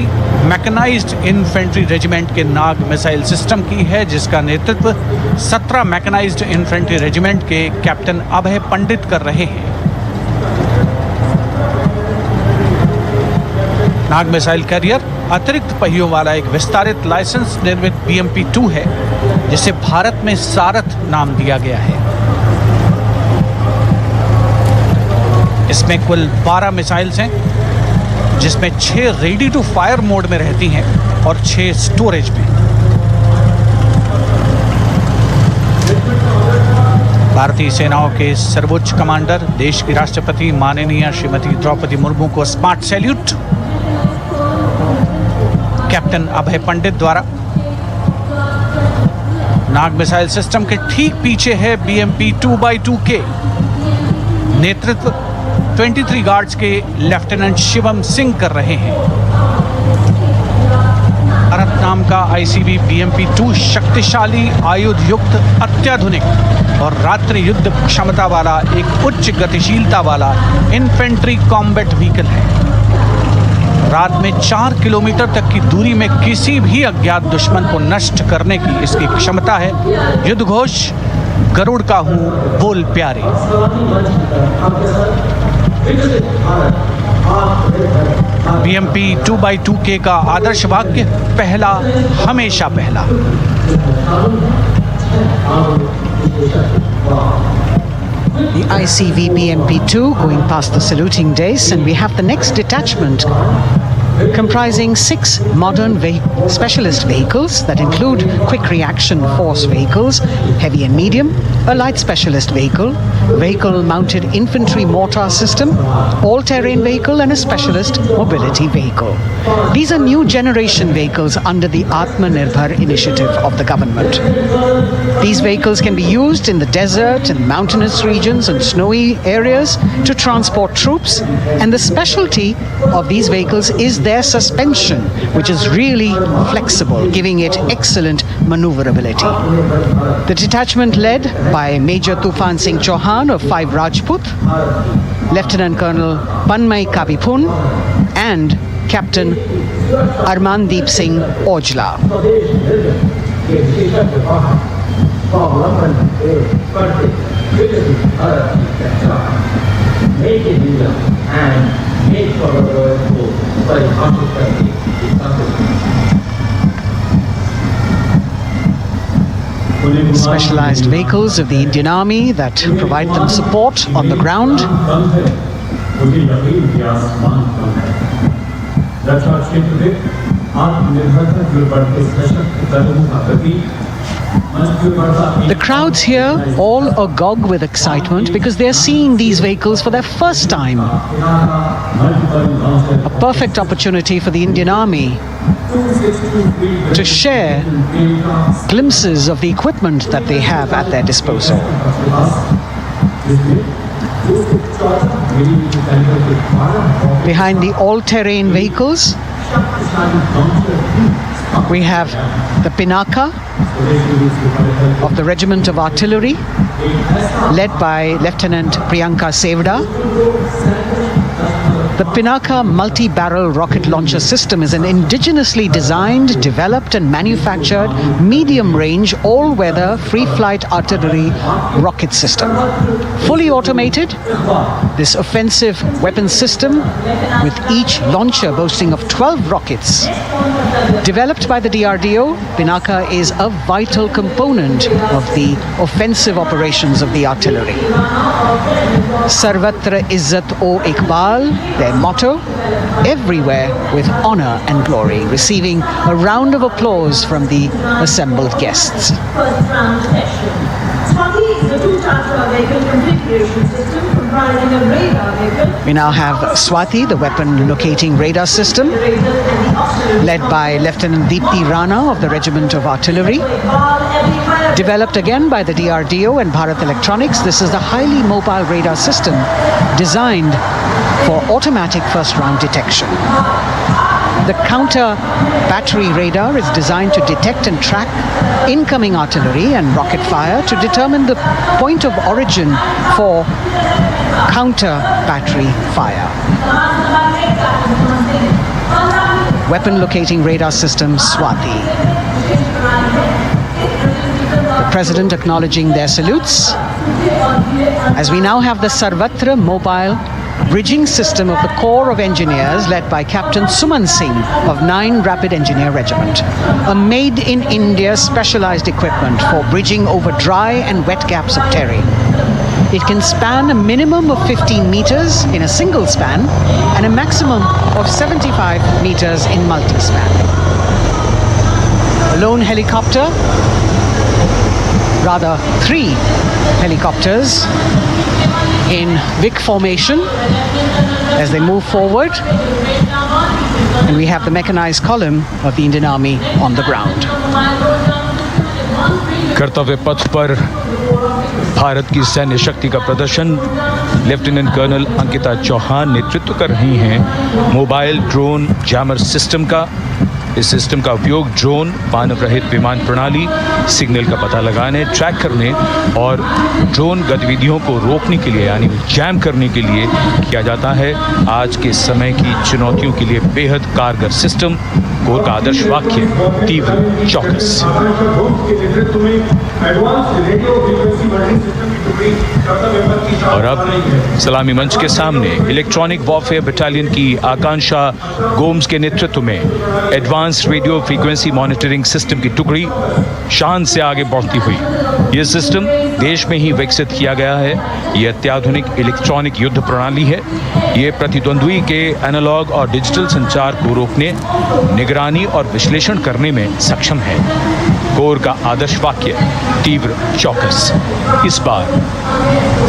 मैकेनाइज्ड इन्फेंट्री रेजिमेंट के नाग मिसाइल सिस्टम की है, जिसका नेतृत्व 17 मैकेनाइज्ड इन्फेंट्री रेजिमेंट के कैप्टन अभय पंडित कर रहे हैं। नाग मिसाइल कैरियर अतिरिक्त पहियों वाला एक विस्तारित लाइसेंस निर्मित BMP-2 है, जिसे भारत में सारथ नाम दिया गया है। इसमें कुल 12 मिसाइल्स हैं, जिसमें 6 रेडी टू फायर मोड में रहती हैं और 6 स्टोरेज में। भारतीय सेनाओं के सर्वोच्च कमांडर देश की राष्ट्रपति माननीय श्रीमती द्रौपदी मुर्मू को स्मार्ट सैल्यूट कैप्टन अभय पंडित द्वारा। नाग मिसाइल सिस्टम के ठीक पीछे है BMP-2x2K। नेतृत्व 23 गार्ड्स के लेफ्टिनेंट शिवम सिंह कर रहे हैं। भारत नाम का ICV BMP-2 शक्तिशाली आयुध युक्त अत्याधुनिक और रात्रि युद्ध क्षमता वाला एक उच्च गतिशीलता वाला इन्फेंट्री कॉम्बैट व्हीकल है। रात में 4 किलोमीटर तक की दूरी में किसी भी अज्ञात दुश्मन को नष्ट करने की इसकी क्षमता है। युद्ध घोष गरुड़ का हूँ बोल प्यारे। BMP-2x2K का आदर्श वाक्य पहला हमेशा पहला। The ICV BMP-2 going past the saluting dais, and we have the next detachment comprising 6 modern specialist vehicles that include quick reaction force vehicles, heavy and medium, a light specialist vehicle, vehicle-mounted infantry mortar system, all-terrain vehicle, and a specialist mobility vehicle. These are new generation vehicles under the Atmanirbhar initiative of the government. These vehicles can be used in the desert and mountainous regions and snowy areas to transport troops, and the specialty of these vehicles is their suspension, which is really flexible, giving it excellent maneuverability. The detachment led by Major Tufan Singh Chauhan of 5 Rajput, Lieutenant Colonel Panmay Kabipun, and Captain Armandeep Singh Ojla. Specialized vehicles of the Indian Army that provide them support on the ground. The crowds here all agog with excitement because they're seeing these vehicles for their first time. A perfect opportunity for the Indian Army to share glimpses of the equipment that they have at their disposal. Behind the all-terrain vehicles, we have the Pinaka of the Regiment of Artillery, led by Lieutenant Priyanka Sevda. The Pinaka multi-barrel rocket launcher system is an indigenously designed, developed and manufactured medium-range, all-weather, free-flight artillery rocket system. Fully automated, this offensive weapon system, with each launcher boasting of 12 rockets, developed by the DRDO, Pinaka is a vital component of the offensive operations of the artillery. Sarvatra Izzat o Iqbal, their motto, everywhere with honor and glory, receiving a round of applause from the assembled guests. First round session. Swati is a two-charger vehicle configuration system comprising a radar vehicle. We now have Swati, the weapon locating radar system, led by Lieutenant Deepti Rana of the Regiment of Artillery. Developed again by the DRDO and Bharat Electronics, this is a highly mobile radar system designed for automatic first-round detection. The counter battery radar is designed to detect and track incoming artillery and rocket fire to determine the point of origin for counter battery fire. Weapon locating radar system Swati. The President acknowledging their salutes, as we now have the Sarvatra mobile bridging system of the Corps of Engineers led by Captain Suman Singh of 9 Rapid Engineer Regiment, a made-in-India specialized equipment for bridging over dry and wet gaps of terrain. It can span a minimum of 15 meters in a single span and a maximum of 75 meters in multi-span. A lone helicopter, rather 3 helicopters in Vic formation as they move forward, and we have the mechanized column of the Indian Army on the ground. कर्तव्य पथ पर भारत की सैन्य शक्ति का प्रदर्शन lieutenant colonel Ankita Chauhan नेतृत्व कर रही हैं मोबाइल ड्रोन जैमर सिस्टम का। इस सिस्टम का उपयोग ड्रोन, मानव रहित विमान प्रणाली, सिग्नल का पता लगाने, ट्रैक करने और ड्रोन गतिविधियों को रोकने के लिए यानी जैम करने के लिए किया जाता है। आज के समय की चुनौतियों के लिए बेहद कारगर सिस्टम। कोर का आदर्श वाक्य तीव्र चौकस। और अब सलामी मंच के सामने इलेक्ट्रॉनिक वॉरफेयर बटालियन की आकांक्षा गोम्स के नेतृत्व में advance radio frequency monitoring system की टुकड़ी शान से आगे बढ़ती हुई। यह सिस्टम देश में ही विकसित किया गया है। ये अत्याधुनिक इलेक्ट्रॉनिक युद्ध प्रणाली है। ये प्रतिद्वंद्वी के एनालॉग और डिजिटल संचार को रोकने, निगरानी और विश्लेषण करने में सक्षम है। कोर का आदर्श वाक्य तीव्र चौकस। इस बार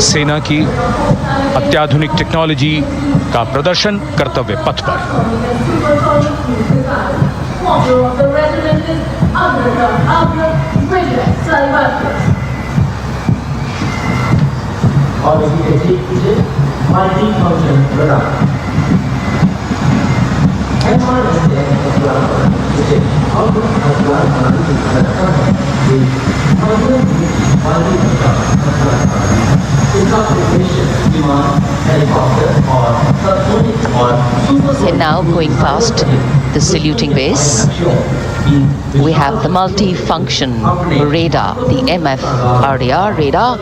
सेना की अत्याधुनिक टेक्नोलॉजी का प्रदर्शन कर्तव्य पथ पर। और इसी के ठीक पीछे multi function product And now going past the saluting base, we have the multi-function radar, the MFRDR radar.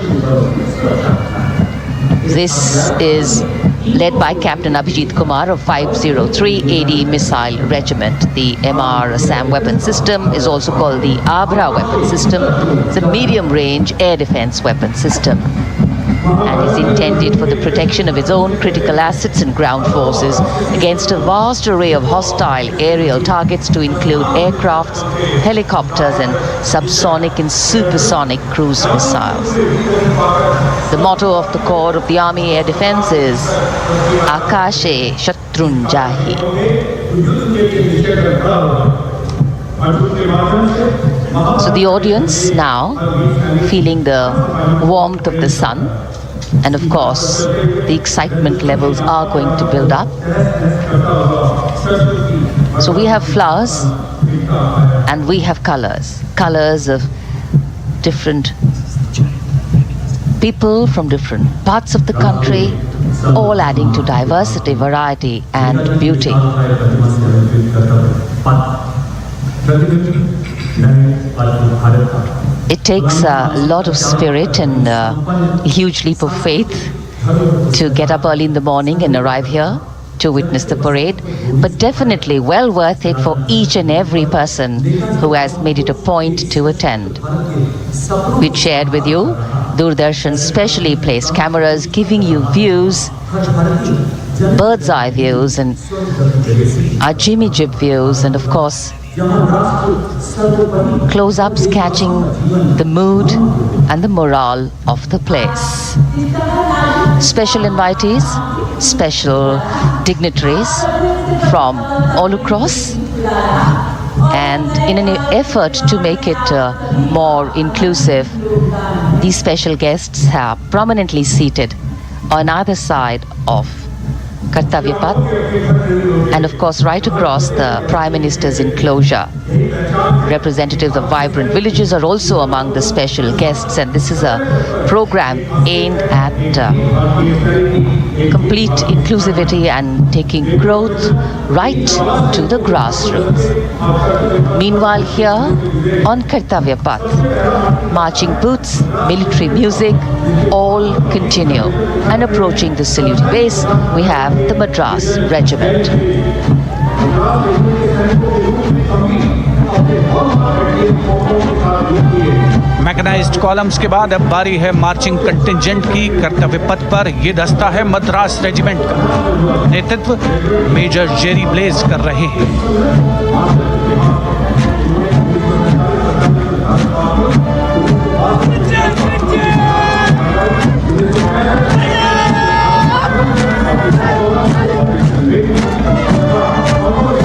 This is led by Captain Abhijit Kumar of 503 AD Missile Regiment. The MR SAM weapon system is also called the Abra weapon system. It's a medium-range air defense weapon system and is intended for the protection of its own critical assets and ground forces against a vast array of hostile aerial targets to include aircrafts, helicopters and subsonic and supersonic cruise missiles. The motto of the Corps of the Army Air Defense is Akashe Shatrun Jahi. So the audience now feeling the warmth of the sun, and of course the excitement levels are going to build up. So we have flowers and we have colors of different people from different parts of the country, all adding to diversity, variety and beauty. It takes a lot of spirit and a huge leap of faith to get up early in the morning and arrive here to witness the parade, but definitely well worth it for each and every person who has made it a point to attend. We shared with you Doordarshan's specially placed cameras giving you views, bird's eye views and our Jimmy Jib views, and of course close-ups catching the mood and the morale of the place. Special invitees, special dignitaries from all across, and in an effort to make it more inclusive, these special guests are prominently seated on either side of Kartavya Path, and of course right across the Prime Minister's enclosure. Representatives of vibrant villages are also among the special guests, and this is a program aimed at complete inclusivity and taking growth right to the grassroots. Meanwhile here on Kartavya Path, marching boots, military music, all continue. And approaching the saluting base, we have the Madras Regiment. Mechanized columns के बाद अब बारी है marching contingent की। कर्तव्य पथ पर ये दस्ता है मद्रास रेजिमेंट का। नेतृत्व मेजर जेरी ब्लेज कर रहे हैं।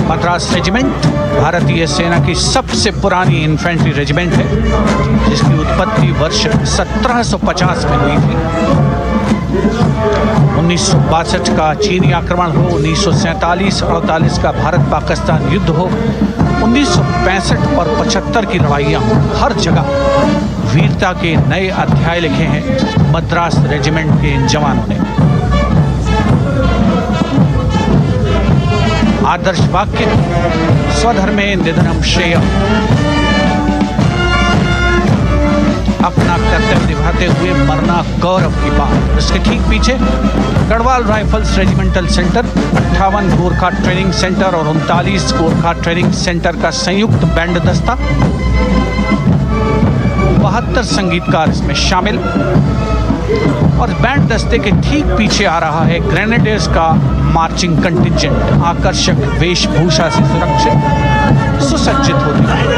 मद्रास रेजिमेंट भारतीय सेना की सबसे पुरानी इन्फेंट्री रेजिमेंट है, जिसकी उत्पत्ति वर्ष 1750 में हुई थी। 1962 का चीनी आक्रमण हो, 1947-48 का भारत पाकिस्तान युद्ध हो, 1965 और 75 की लड़ाइयाँ हो, हर जगह वीरता के नए अध्याय लिखे हैं मद्रास रेजिमेंट के इन जवानों ने। आदर्श वाक्य स्वधर्मे निधनम श्रेय। अपना कर्तव्य निभाते हुए मरना गौरव की बात। इसके ठीक पीछे Garhwal rifles regimental centre, 58 Gorkha training centre और 39 गोरखा ट्रेनिंग सेंटर का संयुक्त बैंड दस्ता। 72 संगीतकार इसमें शामिल। और बैंड दस्ते के ठीक पीछे आ रहा है ग्रेनेडियर्स का मार्चिंग कंटिंजेंट, आकर्षक वेशभूषा से सुरक्षित सुसज्जित होते हुए।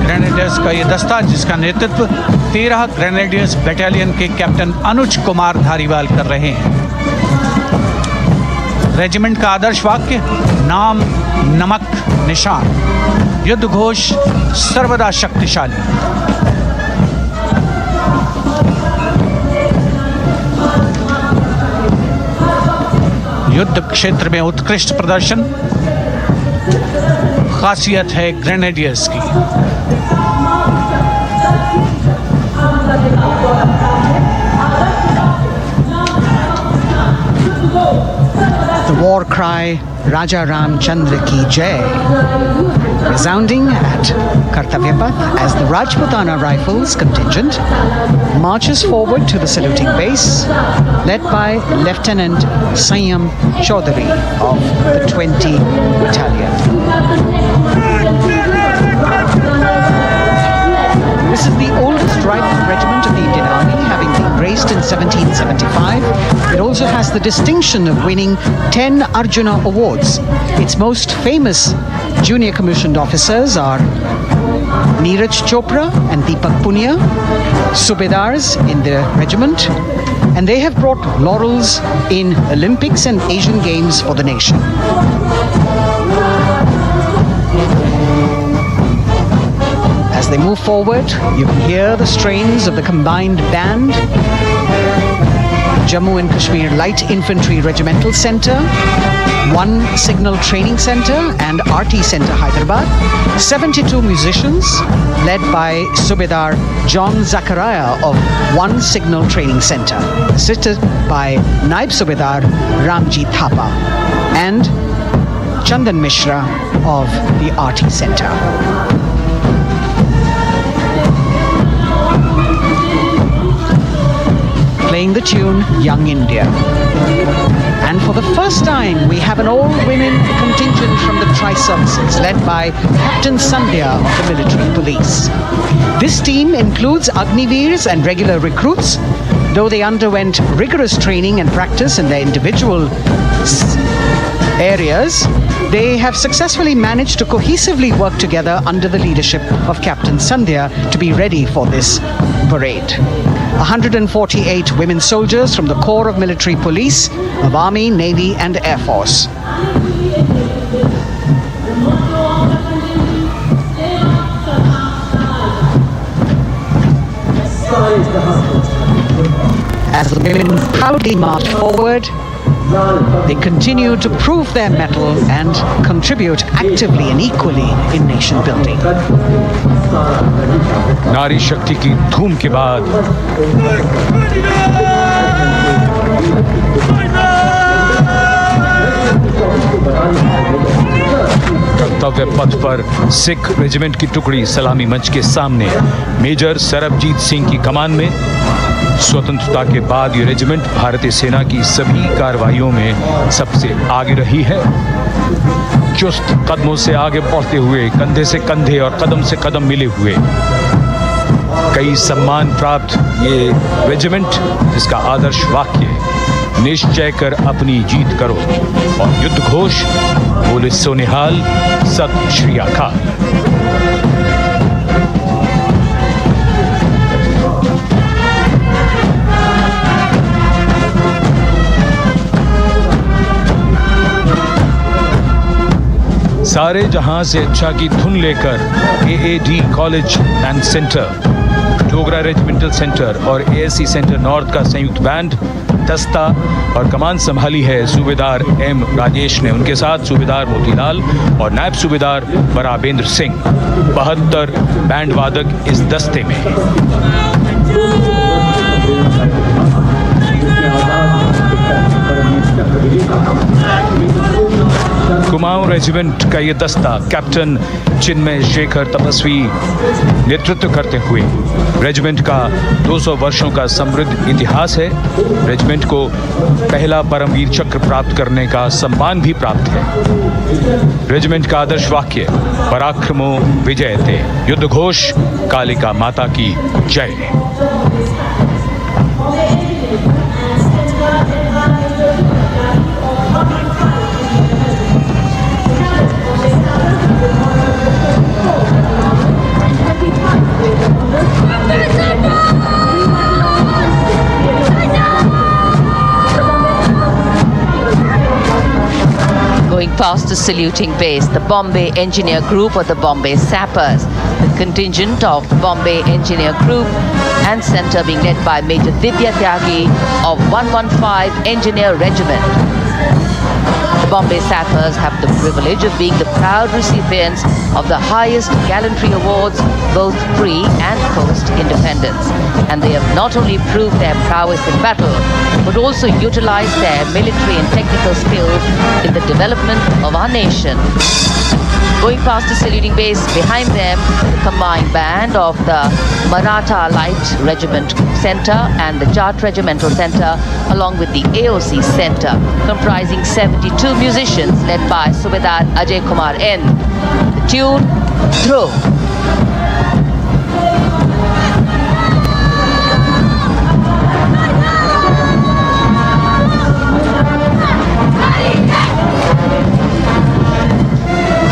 ग्रेनेडियर्स का ये दस्ता, जिसका नेतृत्व 13 ग्रेनेडियर्स बटालियन के कैप्टन अनुज कुमार धारीवाल कर रहे हैं। रेजिमेंट का आदर्श वाक्य नाम नमक निशान, युद्ध घोष सर्वदा शक्तिशाली। युद्ध क्षेत्र में उत्कृष्ट प्रदर्शन खासियत है ग्रेनेडियर्स की। The war cry Raja Ramchandra Ki Jai resounding at Kartavya Path as the Rajputana Rifles contingent marches forward to the saluting base, led by Lieutenant Sanyam Chaudhary of the 20 Battalion. This is the oldest rifle regiment of the Indian Army, having been raised in 1775. It also has the distinction of winning 10 Arjuna Awards. Its most famous junior commissioned officers are Neeraj Chopra and Deepak Punia, Subedars in the regiment, and they have brought laurels in Olympics and Asian Games for the nation. As they move forward, you can hear the strains of the combined band, Jammu and Kashmir Light Infantry Regimental Centre, 1 Signal Training Centre and RT Centre Hyderabad, 72 musicians led by Subedar John Zachariah of 1 Signal Training Centre, assisted by Naib Subedar Ramji Thapa and Chandan Mishra of the RT Centre. Playing the tune Young India. And for the first time, we have an all-women contingent from the Tri-Services, led by Captain Sandhya of the Military Police. This team includes Agniveers and regular recruits. Though they underwent rigorous training and practice in their individual areas, they have successfully managed to cohesively work together under the leadership of Captain Sandhya to be ready for this parade. 148 women soldiers from the Corps of Military Police, of Army, Navy and Air Force. As the women proudly march forward, they continue to prove their mettle and contribute actively and equally in nation building. नारी शक्ति की धूम के बाद कर्तव्य पथ पर Sikh regiment की टुकड़ी सलामी मंच के सामने मेजर सरबजीत सिंह की कमान में। स्वतंत्रता के बाद ये रेजिमेंट भारतीय सेना की सभी कार्रवाइयों में सबसे आगे रही है। चुस्त कदमों से आगे बढ़ते हुए, कंधे से कंधे और कदम से कदम मिले हुए, कई सम्मान प्राप्त ये रेजिमेंट, जिसका आदर्श वाक्य निश्चय कर अपनी जीत करो और युद्ध घोष बोले सोनिहाल सत श्री अकाल। सारे जहां से अच्छा की धुन लेकर AAD college and centre, Dogra regimental centre और एएससी सेंटर नॉर्थ का संयुक्त बैंड, दस्ता और कमान संभाली है सूबेदार एम राजेश ने। उनके साथ सूबेदार मोतीलाल और नायब सूबेदार बराबेंद्र सिंह, 72 बैंड वादक इस दस्ते में। कुमाऊं रेजिमेंट का ये दस्ता कैप्टन चिन्मय शेखर तपस्वी नेतृत्व करते हुए रेजिमेंट का 200 वर्षों का समृद्ध इतिहास है। रेजिमेंट को पहला परमवीर चक्र प्राप्त करने का सम्मान भी प्राप्त है। रेजिमेंट का आदर्श वाक्य पराक्रमो विजयते, युद्ध घोष कालिका माता की जय। Going past the saluting base, the Bombay Engineer Group or the Bombay Sappers, the contingent of the Bombay Engineer Group and Centre being led by Major Divya Tyagi of 115 Engineer Regiment. The Bombay Sappers have the privilege of being the proud recipients of the highest gallantry awards, both pre and post independence. And they have not only proved their prowess in battle, but also utilized their military and technical skills in the development of our nation. Going past the saluting base, behind them, the combined band of the Maratha Light Regiment Centre and the Jat Regimental Centre, along with the AOC Centre, comprising 72 musicians led by Subedar Ajay Kumar N. The tune, Dhruv.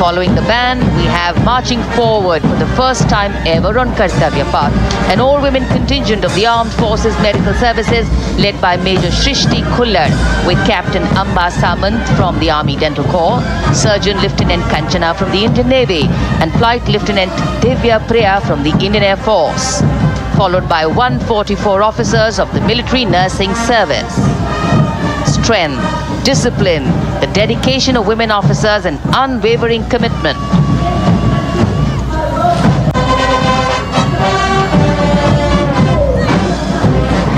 Following the band, we have marching forward for the first time ever on Kartavya Path, an all-women contingent of the Armed Forces Medical Services led by Major Shrishti Khullar with Captain Amba Samant from the Army Dental Corps, Surgeon Lieutenant Kanchana from the Indian Navy and Flight Lieutenant Divya Priya from the Indian Air Force, followed by 144 officers of the Military Nursing Service. Strength, discipline, the dedication of women officers and unwavering commitment.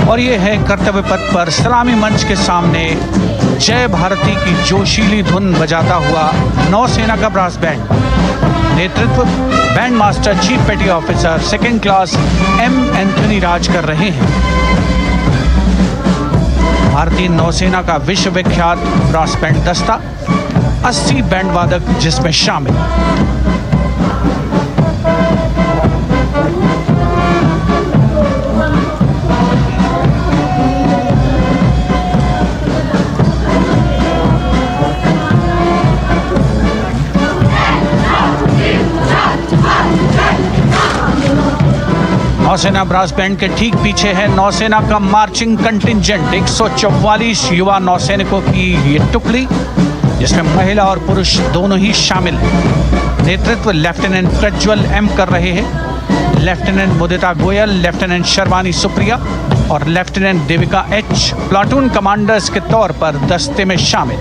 और ये है कर्तव्य पथ पर सलामी मंच के सामने जय भारती की जोशीली धुन बजाता हुआ नौसेना का ब्रास बैंड। नेतृत्व band master chief petty officer second class M Anthony Raj कर रहे हैं। भारतीय नौसेना का विश्वविख्यात ब्रास बैंड दस्ता 80 बैंड वादक जिसमें शामिल। नौसेना ब्रास बैंड के ठीक पीछे है नौसेना का मार्चिंग कंटिंजेंट 144 युवा नौसैनिकों की ये टुकड़ी, जिसमें महिला और पुरुष दोनों ही शामिल हैं। नेतृत्व लेफ्टिनेंट प्रज्वल एम कर रहे हैं। लेफ्टिनेंट मुदिता गोयल, लेफ्टिनेंट शर्वानी सुप्रिया और lieutenant Devika H platoon commanders के तौर पर दस्ते में शामिल।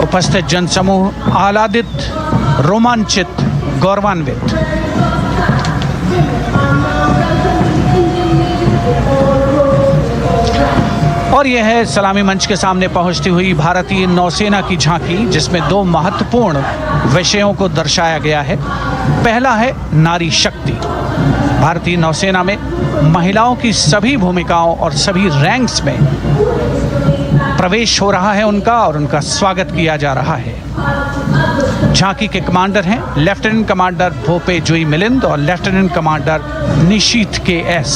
उपस्थित जनसमूह आह्लादित, रोमांचित, गौरवान्वित। और यह है सलामी मंच के सामने पहुंचती हुई भारतीय नौसेना की झांकी, जिसमें दो महत्वपूर्ण विषयों को दर्शाया गया है। पहला है नारी शक्ति। भारतीय नौसेना में महिलाओं की सभी भूमिकाओं और सभी रैंक्स में प्रवेश हो रहा है उनका, और उनका स्वागत किया जा रहा है। झांकी के कमांडर हैं लेफ्टिनेंट कमांडर भोपे जुई मिलिंद और लेफ्टिनेंट कमांडर निशीथ के एस।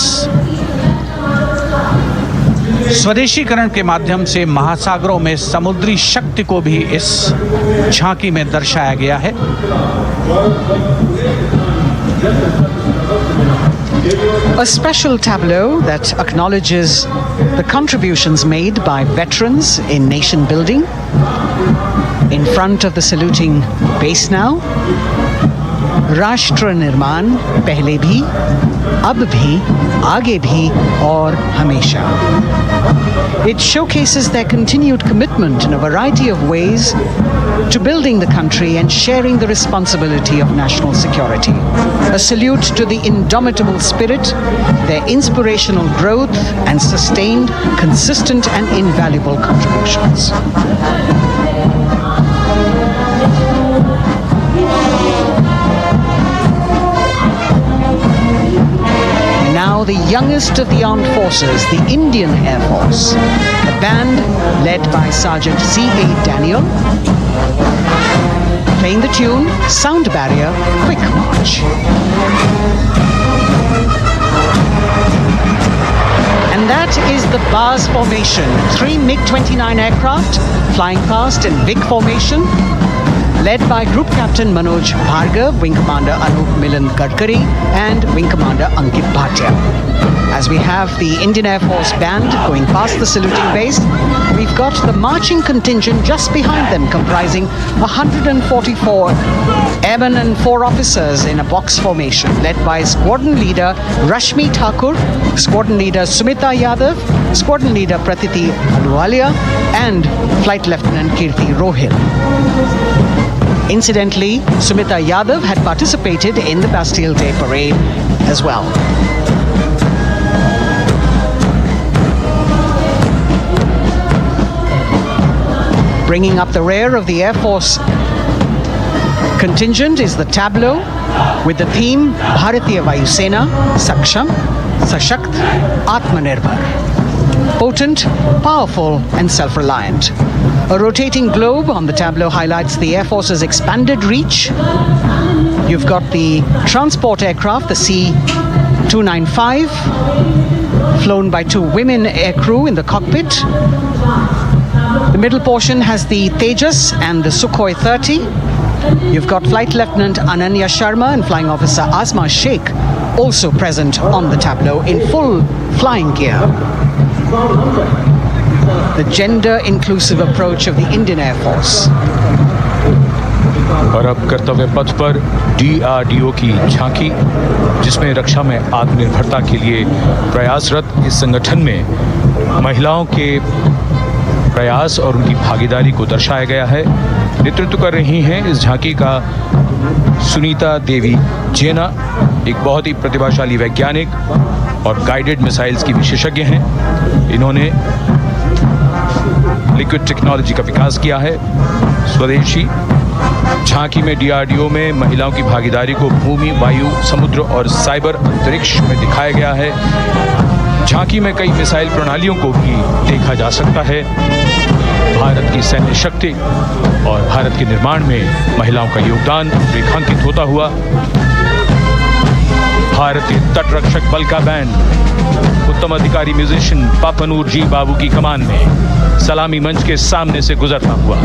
स्वदेशीकरण के माध्यम से महासागरों में समुद्री शक्ति को भी इस झांकी में दर्शाया गया है। A special tableau that acknowledges the contributions made by veterans in nation building in front of the saluting base now. राष्ट्र निर्माण पहले भी, अब भी, आगे भी और हमेशा. It showcases their continued commitment in a variety of ways to building the country and sharing the responsibility of national security. A salute to the indomitable spirit, their inspirational growth and sustained, consistent and invaluable contributions. Now the youngest of the armed forces, the Indian Air Force, a band led by Sergeant C.A. Daniel, playing the tune Sound Barrier Quick March. And that is the Bars formation, 3 MiG-29 aircraft flying past in big formation, led by Group Captain Manoj Bhargav, Wing Commander Anup Milan Gadkari and Wing Commander Ankit Bhatia. As we have the Indian Air Force band going past the saluting base, we've got the marching contingent just behind them, comprising 144 airmen and 4 officers in a box formation, led by Squadron Leader Rashmi Thakur, Squadron Leader Sumita Yadav, Squadron Leader Pratiti Aluwalia and Flight Lieutenant Kirti Rohil. Incidentally, Sumita Yadav had participated in the Bastille Day parade as well. Bringing up the rear of the Air Force contingent is the tableau with the theme Bharatiya Vayu Sena, Saksham, Sashakt, Atmanirbhar. Potent, powerful and self-reliant. A rotating globe on the tableau highlights the Air Force's expanded reach. You've got the transport aircraft, the C-295, flown by 2 women aircrew in the cockpit. The middle portion has the Tejas and the Sukhoi 30. You've got Flight Lieutenant Ananya Sharma and Flying Officer Azma Sheikh also present on the tableau in full flying gear. The gender-inclusive approach of the Indian Air Force. और अब कर्तव्य पथ पर DRDO की झांकी, जिसमें रक्षा में आत्मनिर्भरता के लिए प्रयासरत इस संगठन में महिलाओं के प्रयास और उनकी भागीदारी को दर्शाया गया है. नेतृत्व कर रही हैं इस झांकी का सुनीता देवी जेना, एक बहुत ही प्रतिभाशाली वैज्ञानिक और गाइडेड मिसाइल्स की विशेषज्ञ हैं. इन्होंने लिक्विड टेक्नोलॉजी का विकास किया है स्वदेशी. झांकी में DRDO में महिलाओं की भागीदारी को भूमि, वायु, समुद्र और साइबर अंतरिक्ष में दिखाया गया है. झांकी में कई मिसाइल प्रणालियों को भी देखा जा सकता है. भारत की सैन्य शक्ति और भारत के निर्माण में महिलाओं का योगदान रेखांकित होता हुआ भारतीय तटरक्षक बल का बैंड उत्तम अधिकारी म्यूजिशियन पापनूर जी बाबू की कमान में सलामी मंच के सामने से गुजरता हुआ.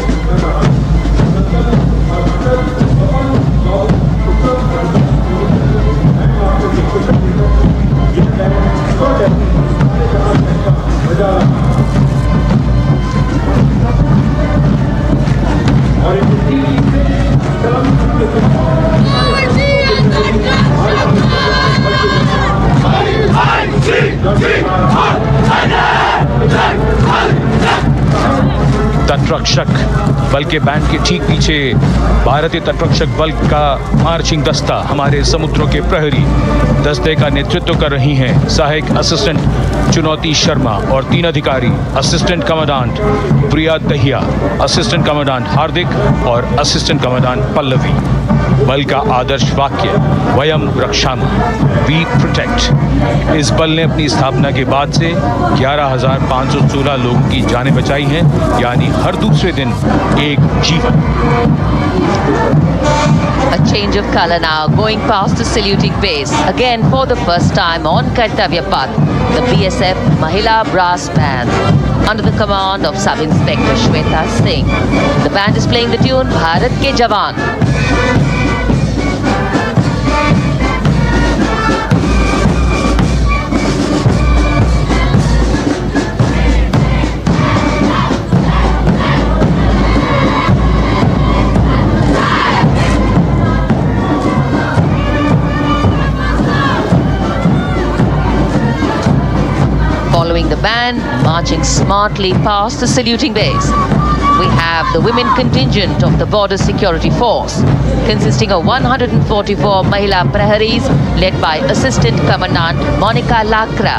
तटरक्षक बल के बैंड के ठीक पीछे भारतीय तटरक्षक बल का मार्चिंग दस्ता हमारे समुद्रों के प्रहरी दस्ते का नेतृत्व कर रही हैं सहायक असिस्टेंट चुनौती शर्मा और 3 अधिकारी असिस्टेंट कमांडेंट प्रिया दहिया, असिस्टेंट कमांडेंट हार्दिक और असिस्टेंट कमांडेंट पल्लवी. बल का आदर्श वाक्य वयम रक्षामः, वी प्रोटेक्ट. इस बल ने अपनी स्थापना के बाद से 11,516 लोगों की जानें बचाई हैं, यानी हर दूसरे दिन एक जीवन. A change of color now, going past the saluting base. Again, for the first time on Kartavya Path, the BSF Mahila Brass Band, under the command of Sub-Inspector Shweta Singh. The band is playing the tune Bharat Ke Jawan. following the band, marching smartly past the saluting base. We have the women contingent of the Border Security Force, consisting of 144 Mahila Praharis, led by Assistant Commandant Monica Lakra.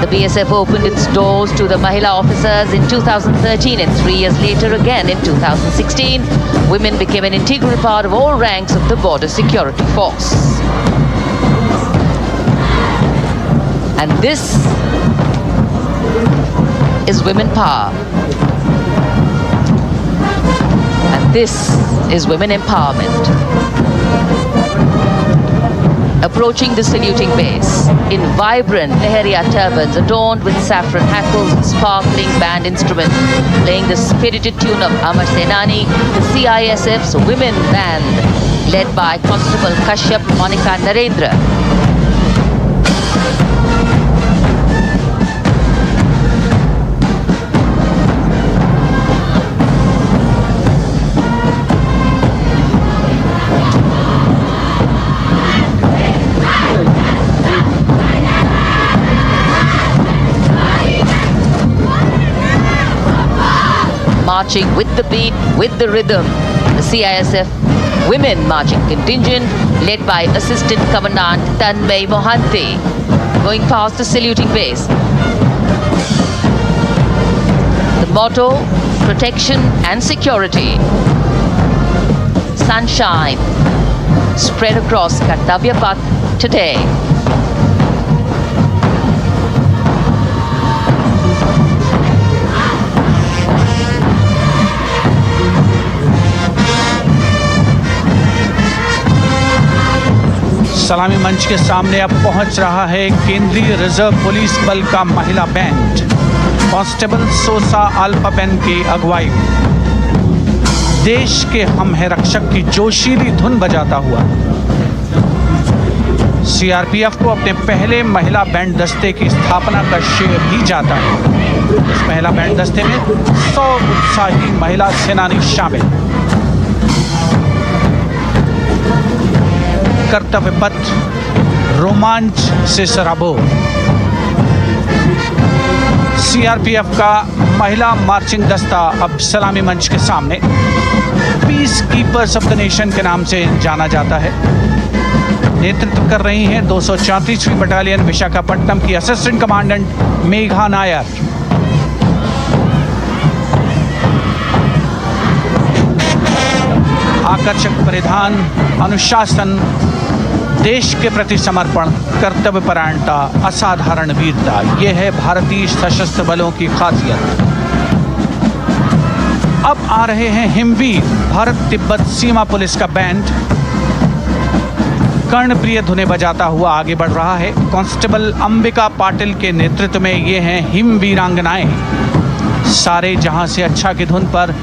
The BSF opened its doors to the Mahila officers in 2013, and 3 years later again in 2016. Women became an integral part of all ranks of the Border Security Force. And this is women power. And this is women empowerment. Approaching the saluting base in vibrant Leheria turbans adorned with saffron hackles and sparkling band instruments, playing the spirited tune of Amar Senani, the CISF's women band, led by Constable Kashyap Monica Narendra. Marching with the beat, with the rhythm, the CISF Women Marching Contingent, led by Assistant Commandant Tanmay Mohanty, going past the saluting base. The motto, protection and security. Sunshine spread across Kartavya Path today. सलामी मंच के सामने अब पहुंच रहा है केंद्रीय reserve police बल का महिला बैंड कांस्टेबल सोसा अल्पापेन की अगुवाई में देश के हम है रक्षक की जोशीली धुन बजाता हुआ सीआरपीएफ को अपने पहले महिला बैंड दस्ते की स्थापना का श्रेय भी जाता है। इस महिला बैंड दस्ते में 100 उत्साही महिला सेनानी शामिल। कर्तव्य पथ रोमांच से सराबोर। सीआरपीएफ का महिला मार्चिंग दस्ता अब सलामी मंच के सामने peace keepers of the nation के नाम से जाना जाता है। नेतृत्व कर रही हैं 234वीं बटालियन विशाखापट्टनम की असिस्टेंट कमांडेंट मेघा नायर। आकर्षक परिधान, अनुशासन, देश के प्रति समर्पण, कर्तव्य परायणता, असाधारण वीरता, ये है भारतीय सशस्त्र बलों की खासियत। अब आ रहे हैं हिमवीर भारत तिब्बत सीमा पुलिस का बैंड कर्णप्रिय धुनें बजाता हुआ आगे बढ़ रहा है। कांस्टेबल अंबिका पाटिल के नेतृत्व में ये हैं हिमवीरांगनाएं, सारे जहां से अच्छा की धुन पर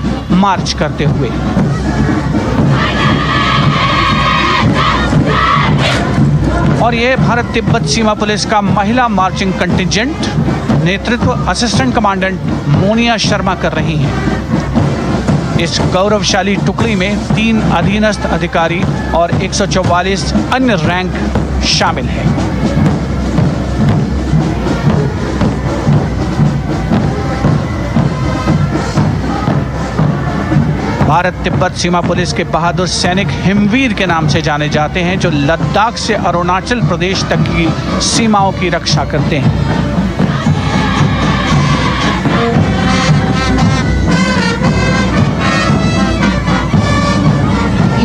मार्च करते हुए। और ये भारत तिब्बत सीमा पुलिस का महिला मार्चिंग कंटिजेंट, नेतृत्व असिस्टेंट कमांडेंट मोनिया शर्मा कर रही हैं। इस गौरवशाली टुकड़ी में 3 अधीनस्थ अधिकारी और 144 अन्य रैंक शामिल हैं। भारत तिब्बत सीमा पुलिस के बहादुर सैनिक हिमवीर के नाम से जाने जाते हैं, जो लद्दाख से अरुणाचल प्रदेश तक की सीमाओं की रक्षा करते हैं।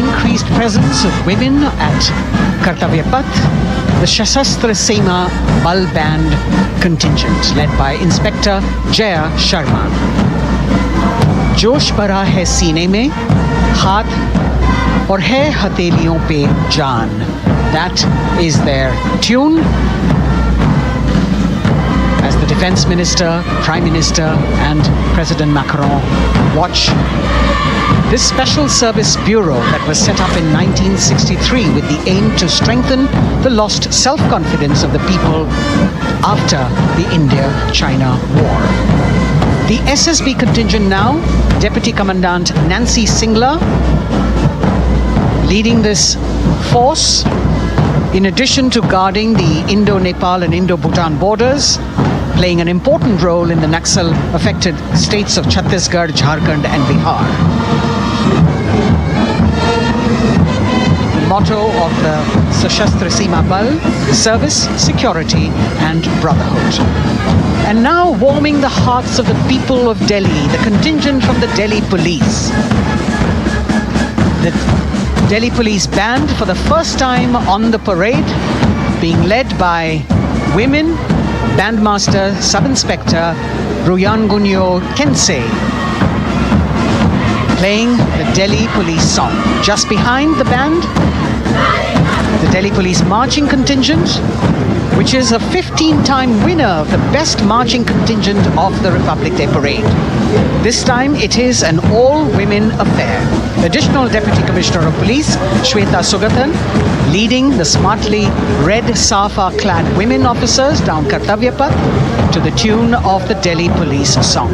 Increased presence of women at Kartavya Path, the Shasastra Seema Bal Band contingent led by Inspector Jaya Sharma. जोश भरा है सीने में, हाथ और है हथेलियों पे जान. That is their tune. As the Defense Minister, Prime Minister and President Macron watch this Special Service Bureau that was set up in 1963 with the aim to strengthen the lost self-confidence of the people after the India-China war. The SSB contingent now, Deputy Commandant Nancy Singla leading this force, in addition to guarding the Indo-Nepal and Indo-Bhutan borders, playing an important role in the Naxal-affected states of Chhattisgarh, Jharkhand and Bihar. The motto of the Sashastra Seema Bal is service, security and brotherhood. And now warming the hearts of the people of Delhi, the contingent from the Delhi Police. The Delhi Police Band for the first time on the parade, being led by women, Bandmaster Sub-Inspector Ruyangunyo Kensei, playing the Delhi Police song. Just behind the band, the Delhi Police marching contingent, which is a 15-time winner of the best marching contingent of the Republic Day Parade. This time it is an all-women affair. Additional Deputy Commissioner of Police, Shweta Sugathan, leading the smartly red safa-clad women officers down Kartavya Path to the tune of the Delhi Police song.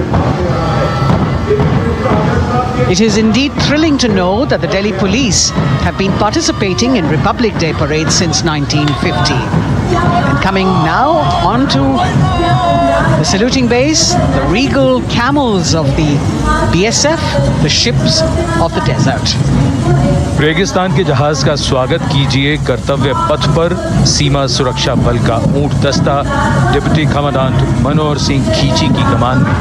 It is indeed thrilling to know that the Delhi Police have been participating in Republic Day parades since 1950. And coming now onto the saluting base, the regal camels of the BSF, the ships of the desert. रेगिस्तान के जहाज का स्वागत कीजिए कर्तव्य पथ पर सीमा सुरक्षा बल का ऊंट दस्ता डिप्टी कमांडेंट मनोहर सिंह खींची की कमान में।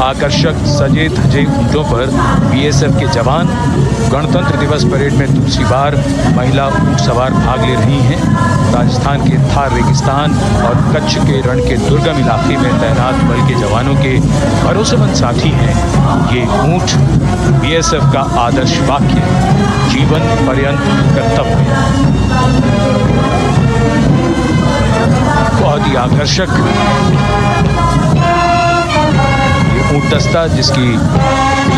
आकर्षक सजे धजे ऊंटों पर बीएसएफ के जवान गणतंत्र दिवस परेड में दूसरी बार महिला ऊंट सवार भाग ले रही हैं। राजस्थान के थार रेगिस्तान और कच्छ के रण के दुर्गम इलाके में तैनात बल के जवानों के भरोसेमंद साथी हैं। ये ऊंट बीएसएफ का आदर्श वाक्य, जीवन पर्यंत कर्तव्य। बहुत ही आकर्षक ऊंट दस्ता जिसकी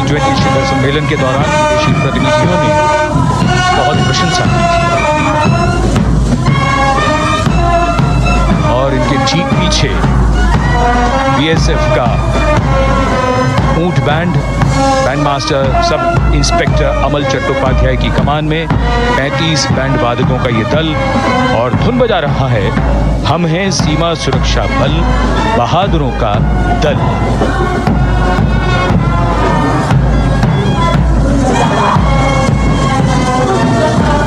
G20 शिखर सम्मेलन के दौरान विदेशी प्रतिनिधियों ने बहुत प्रशंसा की थी और इनके ठीक पीछे बीएसएफ का ऊंट बैंड मास्टर सब इंस्पेक्टर अमल चट्टोपाध्याय की कमान में 35 बैंड वादकों का ये दल और धुन बजा रहा है हम हैं सीमा सुरक्षा बल, बहादुरों का दल।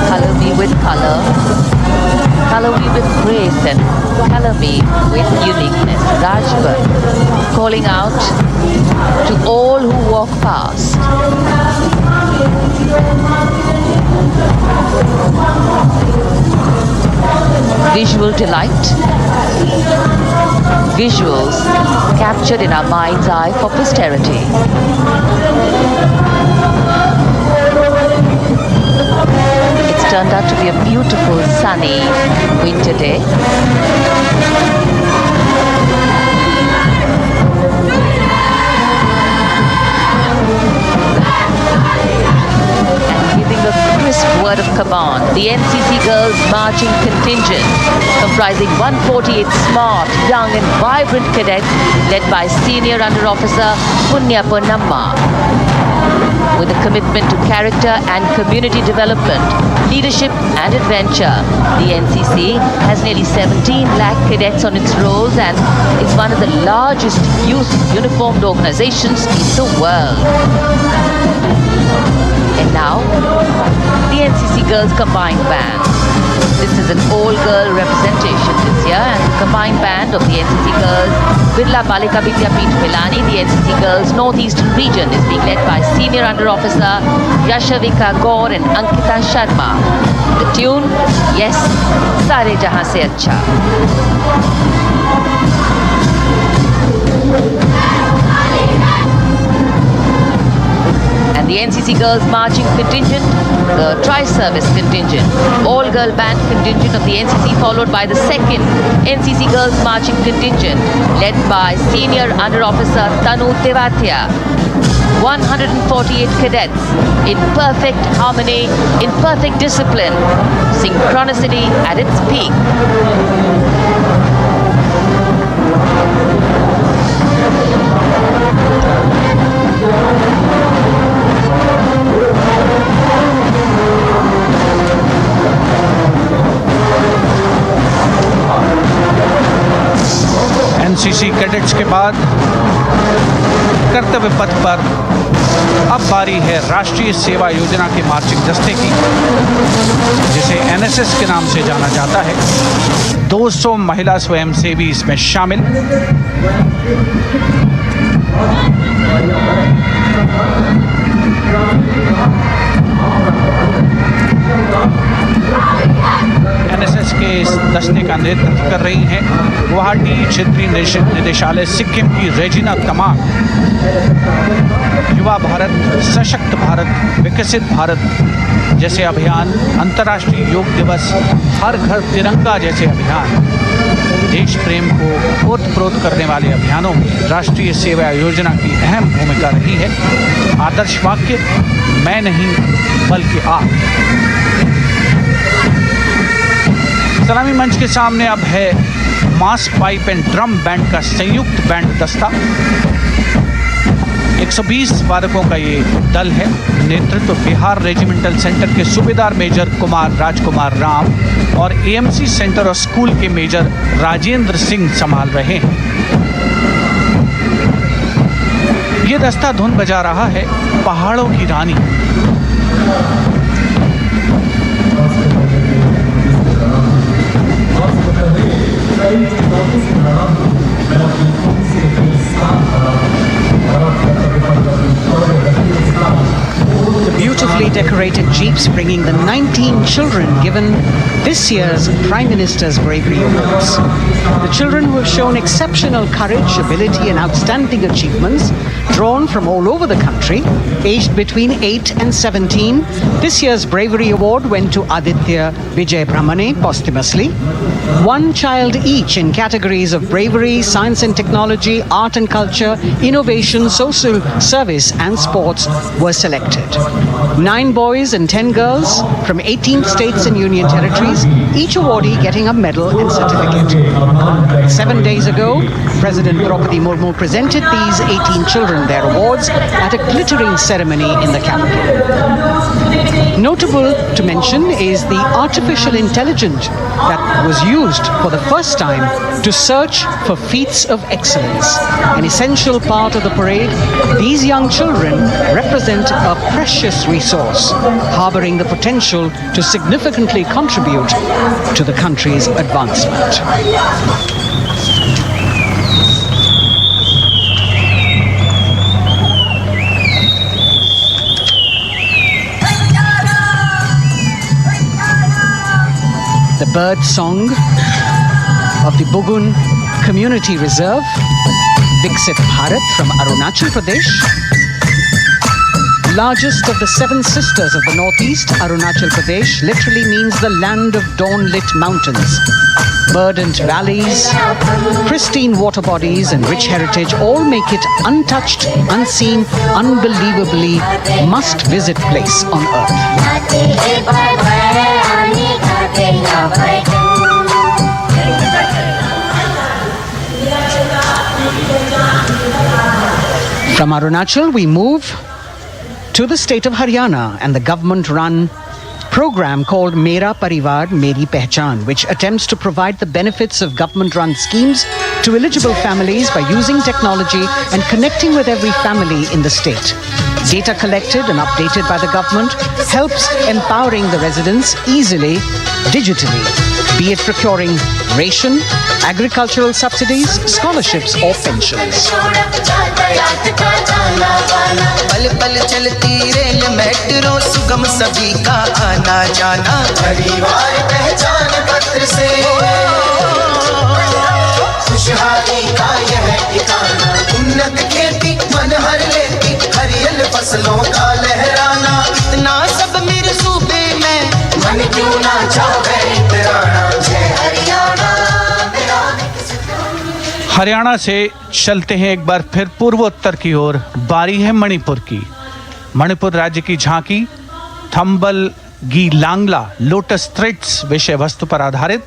Color me with color, color me with grace, and color me with uniqueness. Rajput calling out to all who walk past. Visual delight, visuals captured in our mind's eye for posterity. It's turned out to be a beautiful sunny winter day. A crisp word of command, the NCC Girls Marching Contingent, comprising 148 smart, young and vibrant cadets led by Senior Under Officer Punya Ponnamma. With a commitment to character and community development, leadership and adventure, the NCC has nearly 17 lakh cadets on its rolls and is one of the largest youth uniformed organizations in the world. And now, the NCC Girls Combined Band. This is an all-girl representation this year, and the combined band of the NCC Girls Birla Balika Vidyapeeth Pilani, the NCC Girls Northeastern region, is being led by Senior Under Officer Yashavika Gaur and Ankita Sharma. The tune, yes, Sare Jahan Se Acha. And the NCC Girls Marching Contingent, the Tri-Service Contingent, all-girl band contingent of the NCC, followed by the second NCC Girls Marching Contingent, led by Senior Under Officer Tanu Tevatia. 148 cadets in perfect harmony, in perfect discipline, synchronicity at its peak. NCC cadets के बाद कर्तव्य पथ पर अब बारी है राष्ट्रीय सेवा योजना के मार्चिंग दस्ते की, जिसे एनएसएस के नाम से जाना जाता है। 200 महिला स्वयंसेवी इसमें शामिल। एनएसएस के इस दस्ते का नेतृत्व कर रही हैं गुवाहाटी क्षेत्रीय निदेशालय सिक्किम की रेजिना कमान। युवा भारत, सशक्त भारत, विकसित भारत जैसे अभियान, अंतर्राष्ट्रीय योग दिवस, हर घर तिरंगा जैसे अभियान, देश प्रेम को ओतप्रोत करने वाले अभियानों में राष्ट्रीय सेवा योजना की अहम भूमिका रही है। आदर्श वाक्य, मैं नहीं बल्कि आप। सलामी मंच के सामने अब है मास पाइप एंड ड्रम बैंड का संयुक्त बैंड दस्ता। 120 वादकों का ये दल है। नेतृत्व बिहार रेजिमेंटल सेंटर के सूबेदार मेजर कुमार राजकुमार राम और एएमसी सेंटर और स्कूल के मेजर राजेंद्र सिंह संभाल रहे हैं। ये दस्ता धुन बजा रहा है पहाड़ों की रानी। The beautifully decorated jeeps bringing the 19 children given this year's Prime Minister's Bravery Awards. The children who have shown exceptional courage, ability and outstanding achievements, drawn from all over the country, aged between 8 and 17. This year's Bravery Award went to Aditya Vijay Brahmane posthumously. One child each in categories of bravery, science and technology, art and culture, innovation, social service and sports were selected. 9 boys and 10 girls from 18 states and union territories, each awardee getting a medal and certificate. 7 days ago, President Draupadi Murmu presented these 18 children their awards at a glittering ceremony in the capital. Notable to mention is the artificial intelligence that was used for the first time to search for feats of excellence. An essential part of the parade, these young children represent a precious resource, harboring the potential to significantly contribute to the country's advancement. The bird song of the Bugun Community Reserve, Viksit Bharat from Arunachal Pradesh. Largest of the 7 sisters of the northeast, Arunachal Pradesh literally means the land of dawn-lit mountains. Verdant valleys, pristine water bodies and rich heritage all make it untouched, unseen, unbelievably must-visit place on earth. From Arunachal, we move to the state of Haryana and the government-run program called Mera Parivar Meri Pehchan, which attempts to provide the benefits of government-run schemes to eligible families by using technology and connecting with every family in the state. Data collected and updated by the government helps empowering the residents easily, digitally, be it procuring ration, agricultural subsidies, scholarships or pensions. पल पल चलती rail metro सुगम सभी का आना जाना परिवार पहचान पत्र से खुशहाली का यह ठिकाना उन्नत खेती मन हर लेती हरियल फसलों का लहराना इतना सब मेरे सूबे में मन क्यों ना चाहे इतराना जय हरियाणा। हरियाणा से चलते हैं एक बार फिर पूर्वोत्तर की ओर। बारी है मणिपुर की। मणिपुर राज्य की झांकी थंबल गी लांगला लोटस थ्रेड्स विषय वस्तु पर आधारित।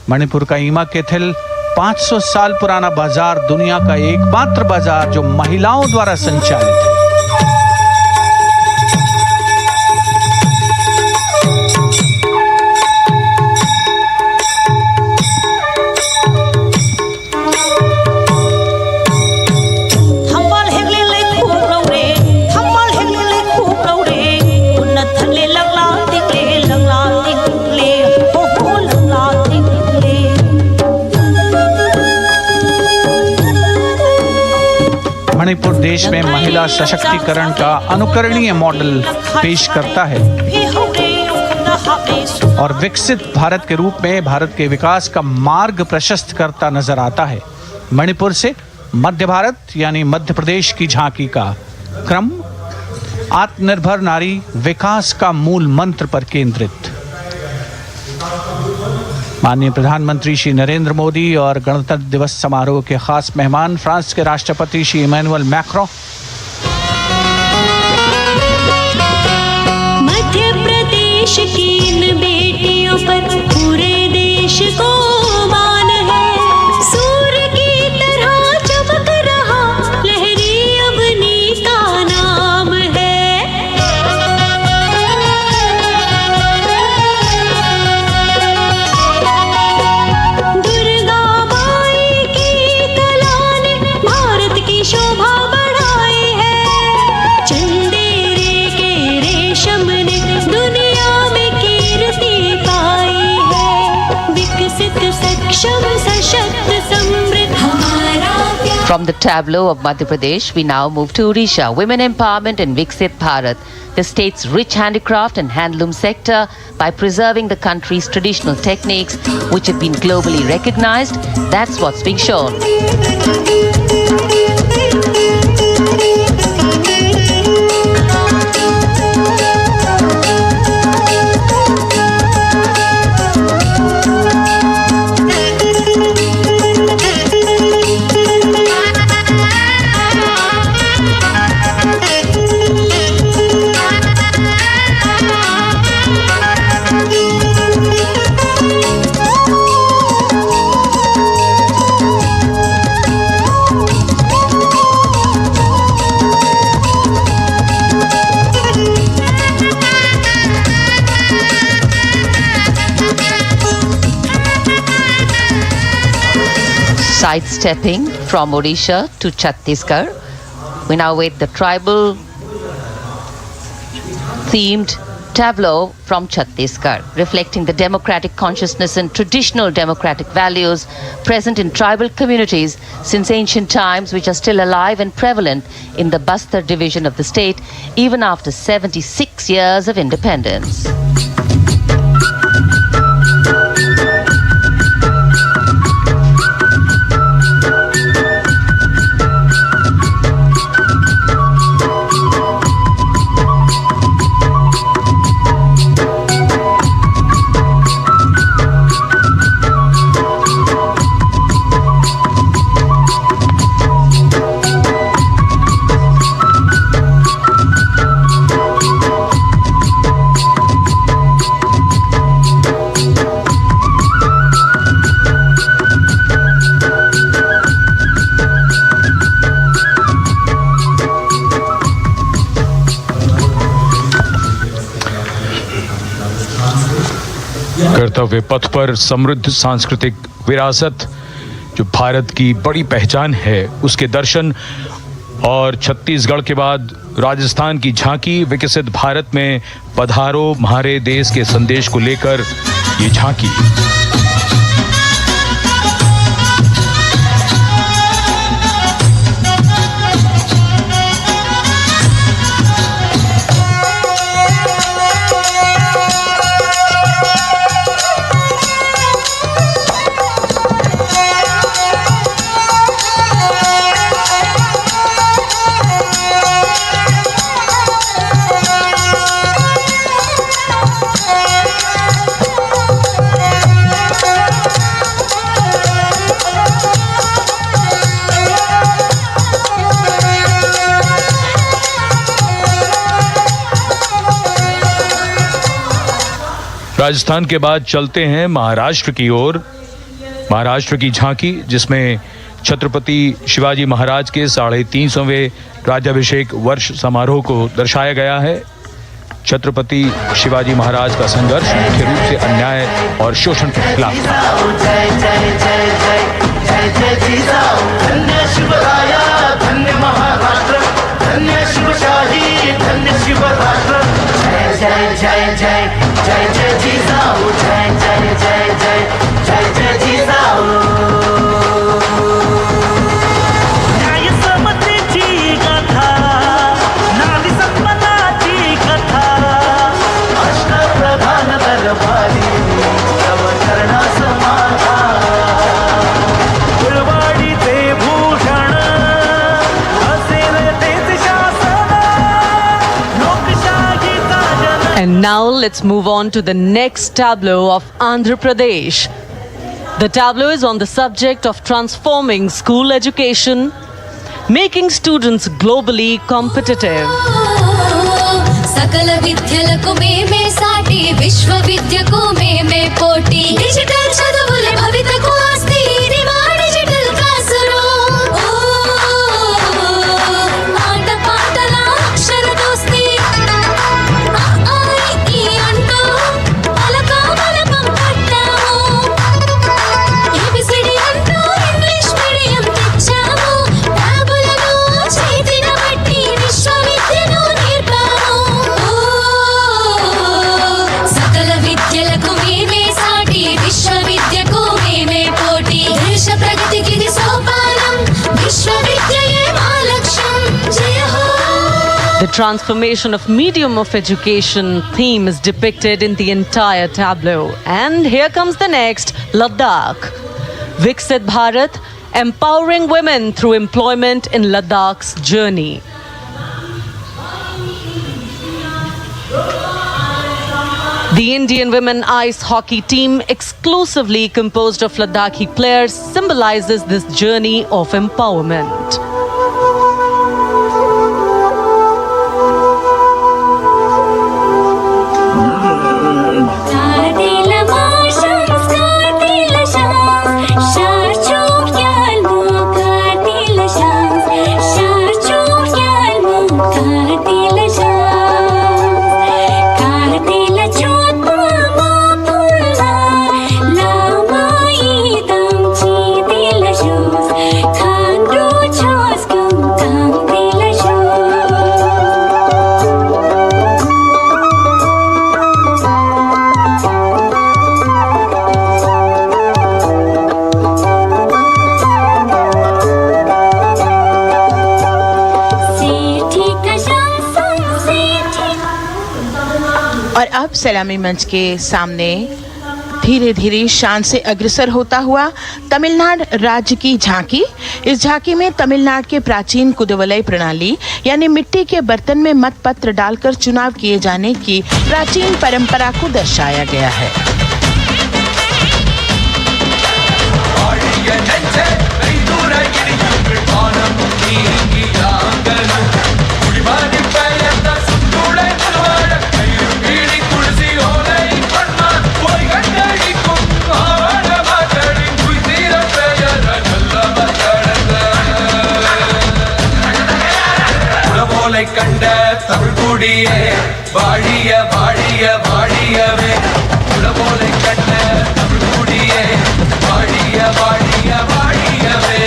मणिपुर का ईमा केथिल 500 साल पुराना बाजार, दुनिया का एकमात्र बाजार जो महिलाओं द्वारा संचालित है। मणिपुर देश में महिला सशक्तिकरण का अनुकरणीय मॉडल पेश करता है और विकसित भारत के रूप में भारत के विकास का मार्ग प्रशस्त करता नजर आता है। मणिपुर से मध्य भारत यानी मध्य प्रदेश की झांकी का क्रम आत्मनिर्भर नारी विकास का मूल मंत्र पर केंद्रित। माननीय प्रधानमंत्री श्री नरेंद्र मोदी और गणतंत्र दिवस समारोह के खास मेहमान फ्रांस के राष्ट्रपति श्री इमैनुअल मैक्रों, मध्य प्रदेश की इन बेटियों पर पूरे देश को मान है। सूर्य की तरह चमक रहा लहरी अवनी का नाम है। दुर्गा माई की कला ने भारत की शोभा बढ़ाई है। चंदेरे के रेशम ने दुनिया में कीर्ति पाई है। विकसित सक्षम सशक्त समृद्ध हमारा प्यार। From the tableau of Madhya Pradesh, we now move to Odisha. Women empowerment in Viksit Bharat, the state's rich handicraft and handloom sector, by preserving the country's traditional techniques, which have been globally recognized. That's what's being shown. Sidestepping from Odisha to Chhattisgarh, we now wait the tribal themed tableau from Chhattisgarh, reflecting the democratic consciousness and traditional democratic values present in tribal communities since ancient times, which are still alive and prevalent in the Bastar division of the state even after 76 years of independence. कर्तव्य पथ पर समृद्ध सांस्कृतिक विरासत जो भारत की बड़ी पहचान है उसके दर्शन, और छत्तीसगढ़ के बाद राजस्थान की झांकी विकसित भारत में पधारो म्हारे देश के संदेश को लेकर ये झांकी। राजस्थान के बाद चलते हैं महाराष्ट्र की ओर। महाराष्ट्र की झांकी जिसमें छत्रपति शिवाजी महाराज के 350वें राज्याभिषेक वर्ष समारोह को दर्शाया गया है। छत्रपति शिवाजी महाराज का संघर्ष मुख्य रूप से अन्याय और शोषण के खिलाफ था। धन्य शिवराया, धन्य महाराष्ट्र, धन्य शिवशाही, धन्य शिवराष्ट्र। जय जय जय जय जय जिजाऊ, जय जय जय जय जय जय जिजाऊ। न्याय समतेची Now let's move on to the next tableau of Andhra Pradesh. The tableau is on the subject of transforming school education, making students globally competitive. सकल विद्यలకు మేమే సాటి విశ్వ విద్యకు మేమే పోటీ డిజిటల్ చదువుల భవితకు ఆస్తి ఇది మా డిజిటల్ క్లాస్ రూమ్ ఆట పాటల అక్షర దోస్తి ఈ అంటూ పలకా బలపం పట్టాము ఏబిసిడి అంటూ ఇంగ్లీష్ మీడియం తెచ్చాము ట్యాబులను చేతిన బట్టి విశ్వవిద్యను నేర్పాము సకల విద్యలకు మేమే సాటి విశ్వవిద్యకు మేమే పోటీ దేశ ప్రగతికి ఇది సోపానం విశ్వవిద్యయే మా లక్ష్యం జయ హో. The transformation of medium of education theme is depicted in the entire tableau. And here comes the next, Ladakh. Viksit Bharat, empowering women through employment in Ladakh's journey. The Indian women ice hockey team, exclusively composed of Ladakhi players, symbolizes this journey of empowerment. Kartila marshals, kartila shams, sharchuk yalmu, kartila shams, sharchuk yalmu, kartila shams, kartila chotma mapulha, lamai tamchi tila shams, khandru choskum tamtila shams. सेठी का शम सेठी और अब सलामी मंच के सामने धीरे धीरे शान से अग्रसर होता हुआ तमिलनाडु राज्य की झांकी। इस झांकी में तमिलनाडु के प्राचीन कुदवलय प्रणाली यानी मिट्टी के बर्तन में मतपत्र डालकर चुनाव किए जाने की प्राचीन परंपरा को दर्शाया गया है। கண்ட தமிழ் குடியே வாழிய வாழிய வாழியவே உலகோலை கண்ட தமிழ் குடியே வாழிய வாழிய வாழியவே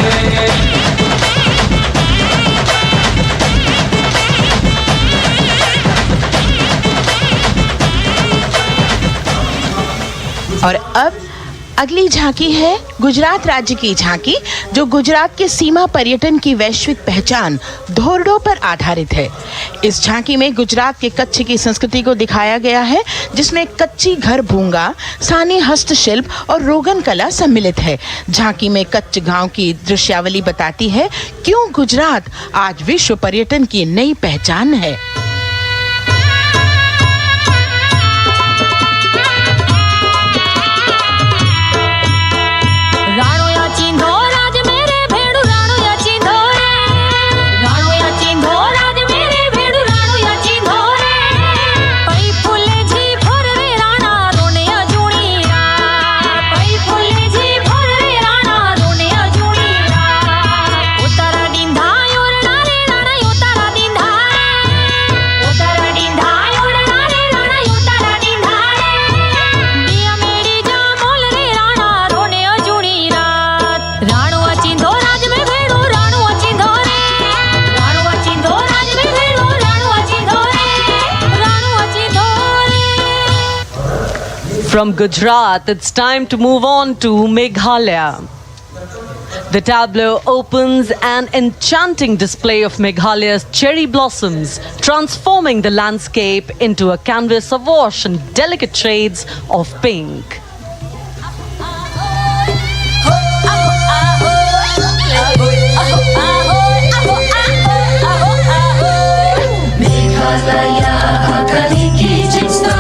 और अब अगली झांकी है गुजरात राज्य की झांकी, जो गुजरात के सीमा पर्यटन की वैश्विक पहचान धोरडो पर आधारित है। इस झांकी में गुजरात के कच्छ की संस्कृति को दिखाया गया है, जिसमें कच्ची घर भूंगा, सानी हस्तशिल्प और रोगन कला सम्मिलित है। झांकी में कच्छ गांव की दृश्यावली बताती है क्यों गुजरात आज विश्व पर्यटन की नई पहचान है। राणो या चिंधो राज मेरे भेड़ू राणो या चिंधो रे राणो या चिंधो राज मेरे भेड़ू राणो या चिंधो रे पई फुले जी भर रे राणा रोने अजूणी रात पई फुले जी भर रे राणा रोने अजूणी रात उतारा डिंधा योरना रे राणा उतारा डिंधा उतारा डिंधा योरना रे राणा उतारा डिंधा दिया मेरी जा मोल रे राणा रोने अजूणी राणो अचिंधो राज में भेड़ो राणो अचिंधो रे राणो अचिंधो राज में भेड़ो राणो अचिंधो रे राणो अचिंधो रे। From Gujarat, it's time to move on to Meghalaya. The tableau opens an enchanting display of Meghalaya's cherry blossoms, transforming the landscape into a canvas awash in delicate shades of pink. Meghalaya कली की जितना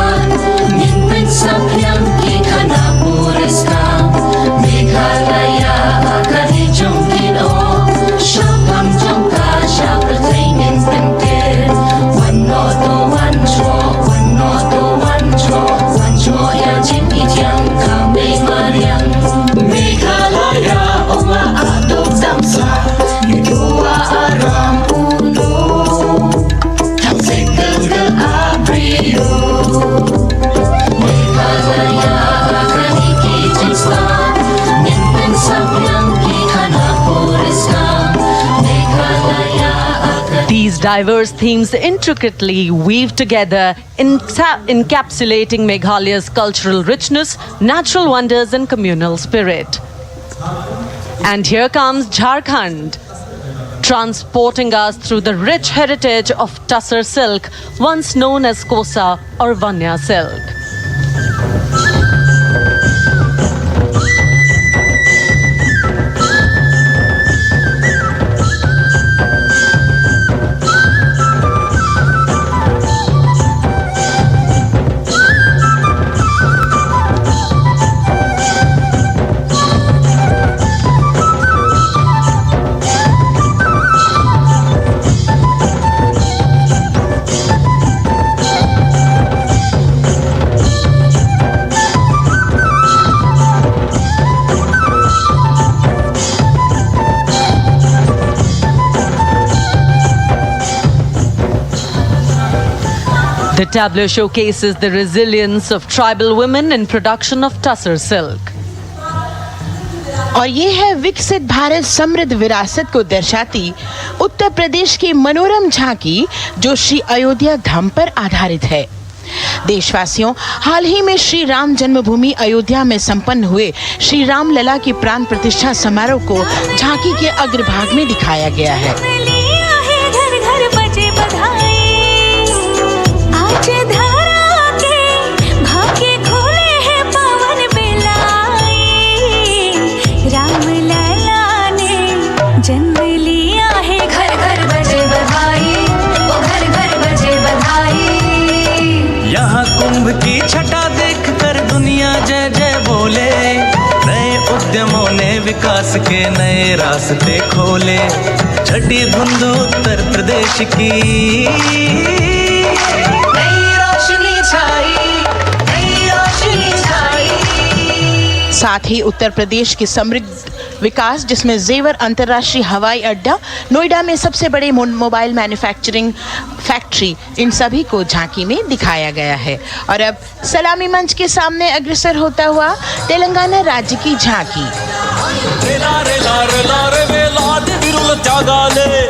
These diverse themes intricately weave together, encapsulating Meghalaya's cultural richness, natural wonders, and communal spirit. And here comes Jharkhand, transporting us through the rich heritage of Tussar silk, once known as Kosa or Vanya silk. The tableau showcases the resilience of tribal women in production of Tussar silk. और ये है विकसित भारत समृद्ध विरासत को दर्शाती उत्तर प्रदेश की मनोरम झांकी, जो श्री अयोध्या धाम पर आधारित है। देशवासियों, हाल ही में श्री राम जन्मभूमि अयोध्या में संपन्न हुए श्री राम लला की प्राण प्रतिष्ठा समारोह को झांकी के अग्रभाग में दिखाया गया है। कुंभ की छटा देखकर दुनिया जय जय बोले, नए उद्यमों ने विकास के नए रास्ते खोले। छठी धुंध उत्तर प्रदेश की नई रोशनी छाई, नई रोशनी छाई। साथ ही उत्तर प्रदेश की समृद्ध विकास, जिसमें जेवर अंतर्राष्ट्रीय हवाई अड्डा, नोएडा में सबसे बड़े मोबाइल मैन्युफैक्चरिंग फैक्ट्री, इन सभी को झांकी में दिखाया गया है। और अब सलामी मंच के सामने अग्रसर होता हुआ तेलंगाना राज्य की झांकी।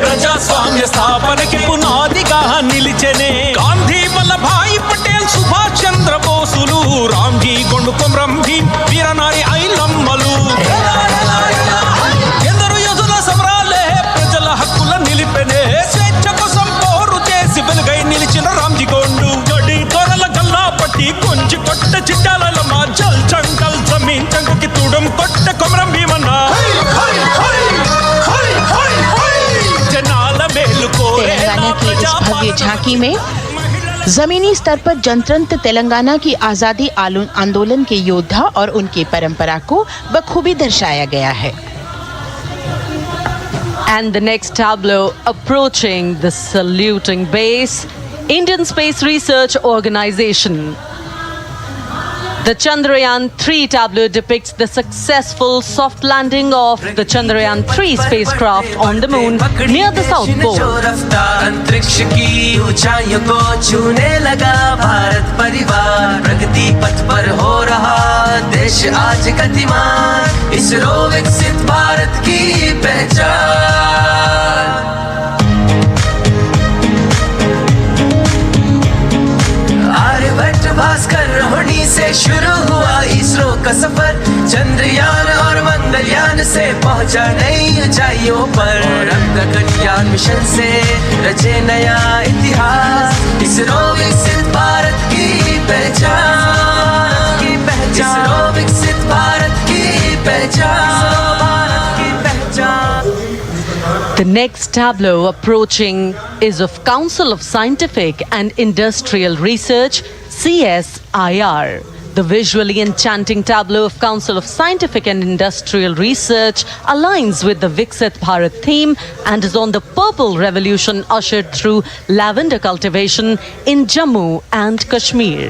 ప్రజాస్వామ్య స్థాపనకి పునాదిగా నిలిచెనే గాంధీ వల్లభాయ్ పటేల్ సుభాష్ చంద్ర బోసులు రామ్జీ కొండుకొం రంభీ వీరనారి ఐలమ్మలు ఎందరో యోధుల సమరాలే ప్రజల హక్కుల నిలిపెనే స్వేచ్ఛ కోసం పోరు చేసి వెలుగై నిలిచిన రామ్జీ కొండు జడి దొరల గల్లా పట్టి కొంచి కొట్ట చిట్టాల మా జల్ చంకల్ జమీన్ చంకుకి తుడం కొట్ట కొమరం భీమన్న तेलंगाना की इस भव्य झांकी में जमीनी स्तर पर जनतंत्र तेलंगाना की आजादी आंदोलन के योद्धा और उनकी परंपरा को बखूबी दर्शाया गया है। And the next tableau approaching the saluting base, Indian Space Research Organization. The Chandrayaan-3 tableau depicts the successful soft landing of the Chandrayaan-3 spacecraft on the moon near the South Pole. अंतरिक्ष की ऊंचाइयों को छूने लगा भारत परिवार, प्रगति पथ पर हो रहा देश आज गतिमान, इसरो विकसित भारत की पहचान। आर्यभट्ट भास्कर रोहिणी से शुरू हुआ इसरो का सफर, चंद्रयान और मंगलयान से पहुंचा नई ऊंचाइयों पर, गगनयान मिशन से रचे नया इतिहास, इसरो विकसित भारत की पहचान, इसरो विकसित भारत की पहचान। The next tableau approaching is of Council of Scientific and Industrial Research, CSIR. The visually enchanting tableau of Council of Scientific and Industrial Research aligns with the Viksit Bharat theme and is on the Purple Revolution ushered through lavender cultivation in Jammu and Kashmir.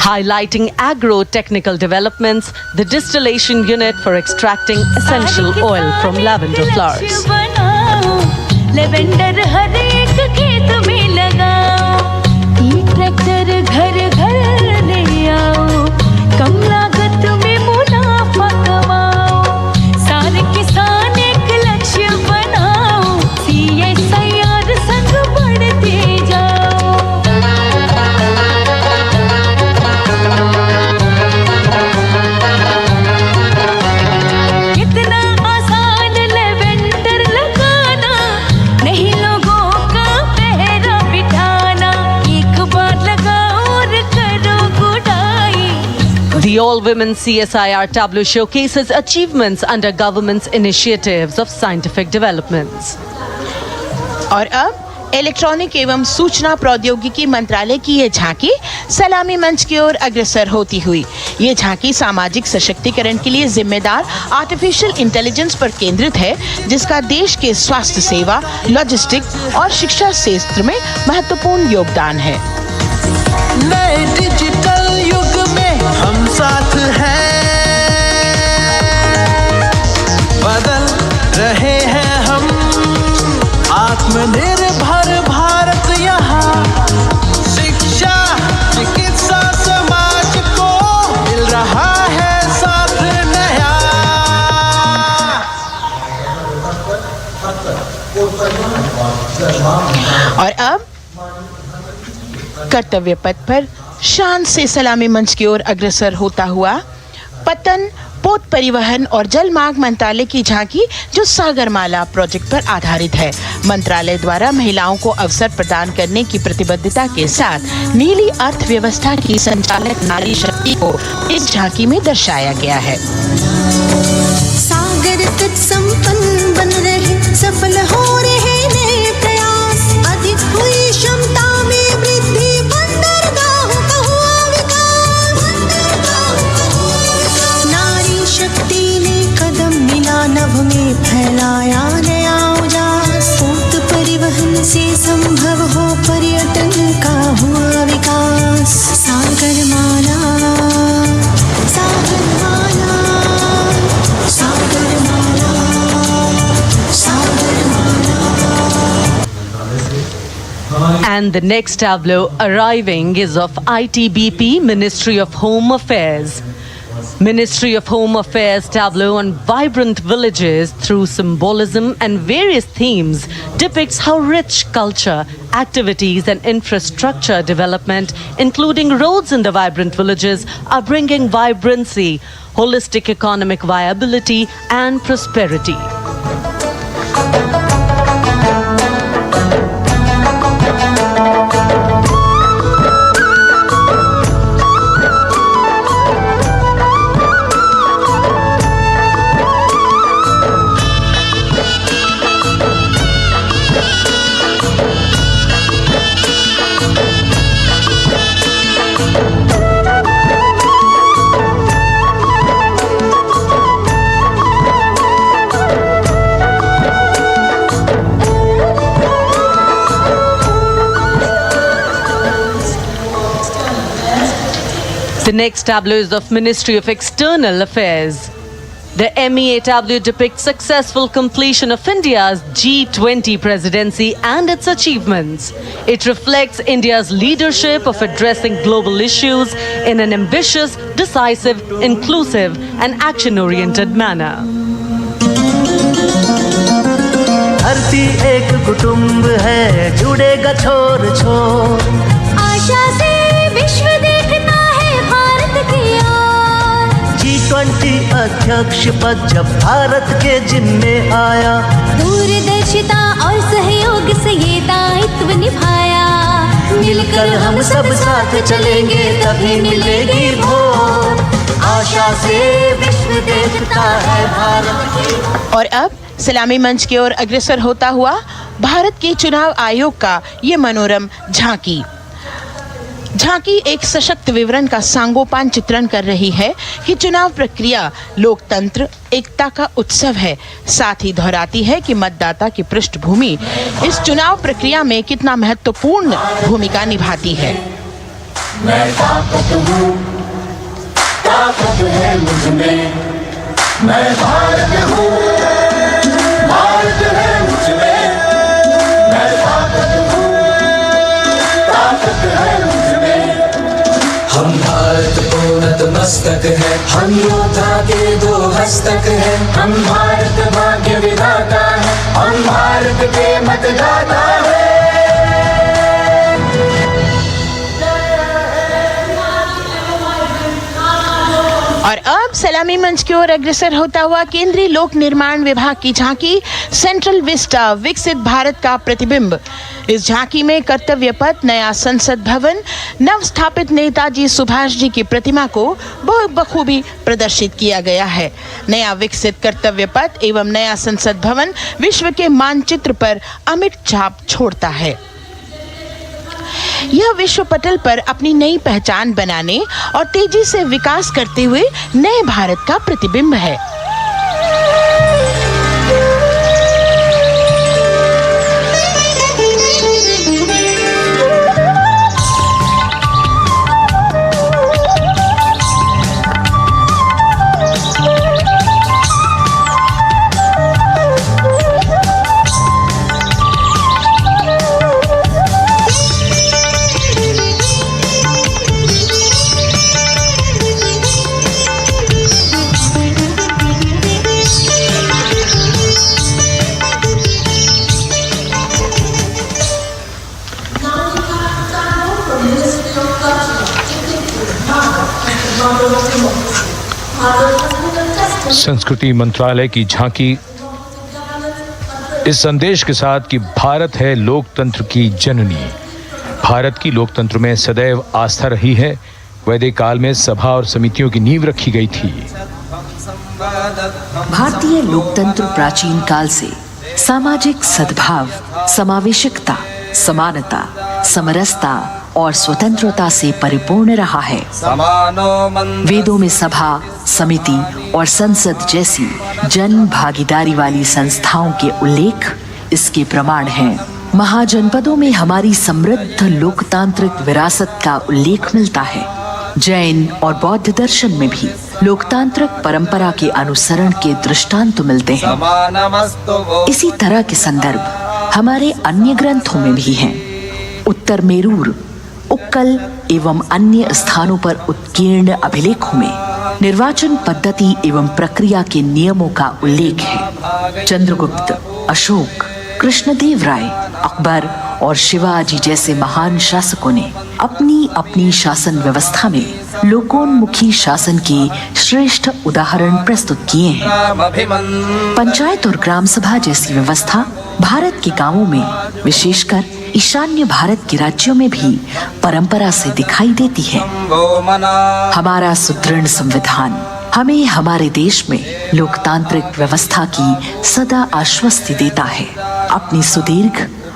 Highlighting agro-technical developments, the distillation unit for extracting essential oil from lavender flowers. Lavender हर एक खेत में लगाओ, ई tractor घर घर ले आओ, कम लागत में मुनाफा कमाओ, सारे किसान एक all-women CSIR tableau showcases achievements under government's initiatives of scientific developments. और अब इलेक्ट्रॉनिक एवं सूचना प्रौद्योगिकी मंत्रालय की ये झांकी सलामी मंच की ओर अग्रसर होती हुई। ये झांकी सामाजिक सशक्तिकरण के लिए जिम्मेदार आर्टिफिशियल इंटेलिजेंस पर केंद्रित है, जिसका देश के स्वास्थ्य सेवा, लॉजिस्टिक और शिक्षा क्षेत्र में महत्वपूर्ण योगदान है। नए डिजिटल युग में हम साथ हैं, बदल रहे हैं हम, आत्मनिर्भर भारत यहाँ, शिक्षा चिकित्सा समाज को मिल रहा है साथ नया। और अब कर्तव्य पथ पर शान से सलामी मंच की ओर अग्रसर होता हुआ पतन, पोत परिवहन और जल मार्ग मंत्रालय की झांकी, जो सागरमाला प्रोजेक्ट पर आधारित है। मंत्रालय द्वारा महिलाओं को अवसर प्रदान करने की प्रतिबद्धता के साथ नीली अर्थव्यवस्था की संचालक नारी शक्ति को इस झांकी में दर्शाया गया है। सागर तट संपन्न बन रहे, सफल हो रहे नए प्रयास, अधिक हुई क्षमता में वृद्धि, बंदरगाहों का हुआ विकास, नारी शक्ति ने कदम मिला नभ में, फैलाया नया उजास, पोत परिवहन से संभव हो पर्यटन का हुआ विकास। Sagarmala, Sagarmala, Sagarmala, Sagarmala. And the next tableau arriving is of ITBP, Ministry of Home Affairs. Ministry of Home Affairs tableau on vibrant villages through symbolism and various themes depicts how rich culture, activities and infrastructure development, including roads in the vibrant villages, are bringing vibrancy, holistic economic viability and prosperity. The next tableau is of Ministry of External Affairs. The MEA tableau depicts successful completion of India's G20 presidency and its achievements. It reflects India's leadership of addressing global issues in an ambitious, decisive, inclusive and action-oriented manner. धरती एक कुटुंब है, जुड़ेगा छोर छोर, आशा से विश्व देखता है भारत की ओर। G20 अध्यक्ष पद जब भारत के जिम्मे आया, दूरदर्शिता और सहयोग से ये दायित्व निभाया, मिलकर हम सब साथ चलेंगे तभी मिलेगी भोर, आशा से विश्व देखता है भारत की। और अब सलामी मंच की ओर अग्रसर होता हुआ भारत के चुनाव आयोग का ये मनोरम झांकी एक सशक्त विवरण का सांगोपान चित्रण कर रही है कि चुनाव प्रक्रिया लोकतंत्र एकता का उत्सव है। साथ ही दोहराती है कि मतदाता की पृष्ठभूमि इस चुनाव प्रक्रिया में कितना महत्वपूर्ण भूमिका निभाती है। मैं ताकत हूँ, ताकत है मुझ में, मैं भारत हूँ, भारत है मुझ में, मैं ताकत हूँ, ताकत है मुझ में। हम भारत को नतमस्तक है, हम योद्धा के दो हस्तक है, हम भारत भाग्य विधाता है, हम भारत के मतदाता है। और अब सलामी मंच की ओर अग्रसर होता हुआ केंद्रीय लोक निर्माण विभाग की झांकी सेंट्रल विस्टा विकसित भारत का प्रतिबिंब। इस झांकी में कर्तव्य पथ, नया संसद भवन, नव स्थापित नेताजी सुभाष जी की प्रतिमा को बहुत बखूबी प्रदर्शित किया गया है। नया विकसित कर्तव्य पथ एवं नया संसद भवन विश्व के मानचित्र पर अमिट छाप छोड़ता है। यह विश्व पटल पर अपनी नई पहचान बनाने और तेजी से विकास करते हुए नए भारत का प्रतिबिंब है। संस्कृति मंत्रालय की झांकी इस संदेश के साथ कि भारत है लोकतंत्र की जननी। भारत की लोकतंत्र में सदैव आस्था रही है। वैदिक काल में सभा और समितियों की नींव रखी गई थी। भारतीय लोकतंत्र प्राचीन काल से सामाजिक सद्भाव, समावेशिकता, समानता, समरसता और स्वतंत्रता से परिपूर्ण रहा है। वेदों में सभा, समिति और संसद जैसी जन भागीदारी वाली संस्थाओं के उल्लेख इसके प्रमाण हैं। महाजनपदों में हमारी समृद्ध लोकतांत्रिक विरासत का उल्लेख मिलता है। जैन और बौद्ध दर्शन में भी लोकतांत्रिक परंपरा के अनुसरण के दृष्टांत मिलते हैं। इसी तरह के संदर्भ हमारे अन्य ग्रंथों में भी हैं। उत्तर मेरूर, उक्कल एवं अन्य स्थानों पर उत्कीर्ण अभिलेखों में निर्वाचन पद्धति एवं प्रक्रिया के नियमों का उल्लेख है। चंद्रगुप्त, अशोक, कृष्णदेव राय, अकबर और शिवाजी जैसे महान शासकों ने अपनी अपनी शासन व्यवस्था में लोकोन्मुखी शासन के श्रेष्ठ उदाहरण प्रस्तुत किए हैं। पंचायत और ग्राम सभा जैसी व्यवस्था भारत के गांवों में, विशेषकर ईशान्य भारत के राज्यों में भी परंपरा से दिखाई देती है। हमारा सुदृढ़ संविधान हमें हमारे देश में लोकतांत्रिक व्यवस्था की सदा आश्वस्ति देता है। अपनी सुदीर्घ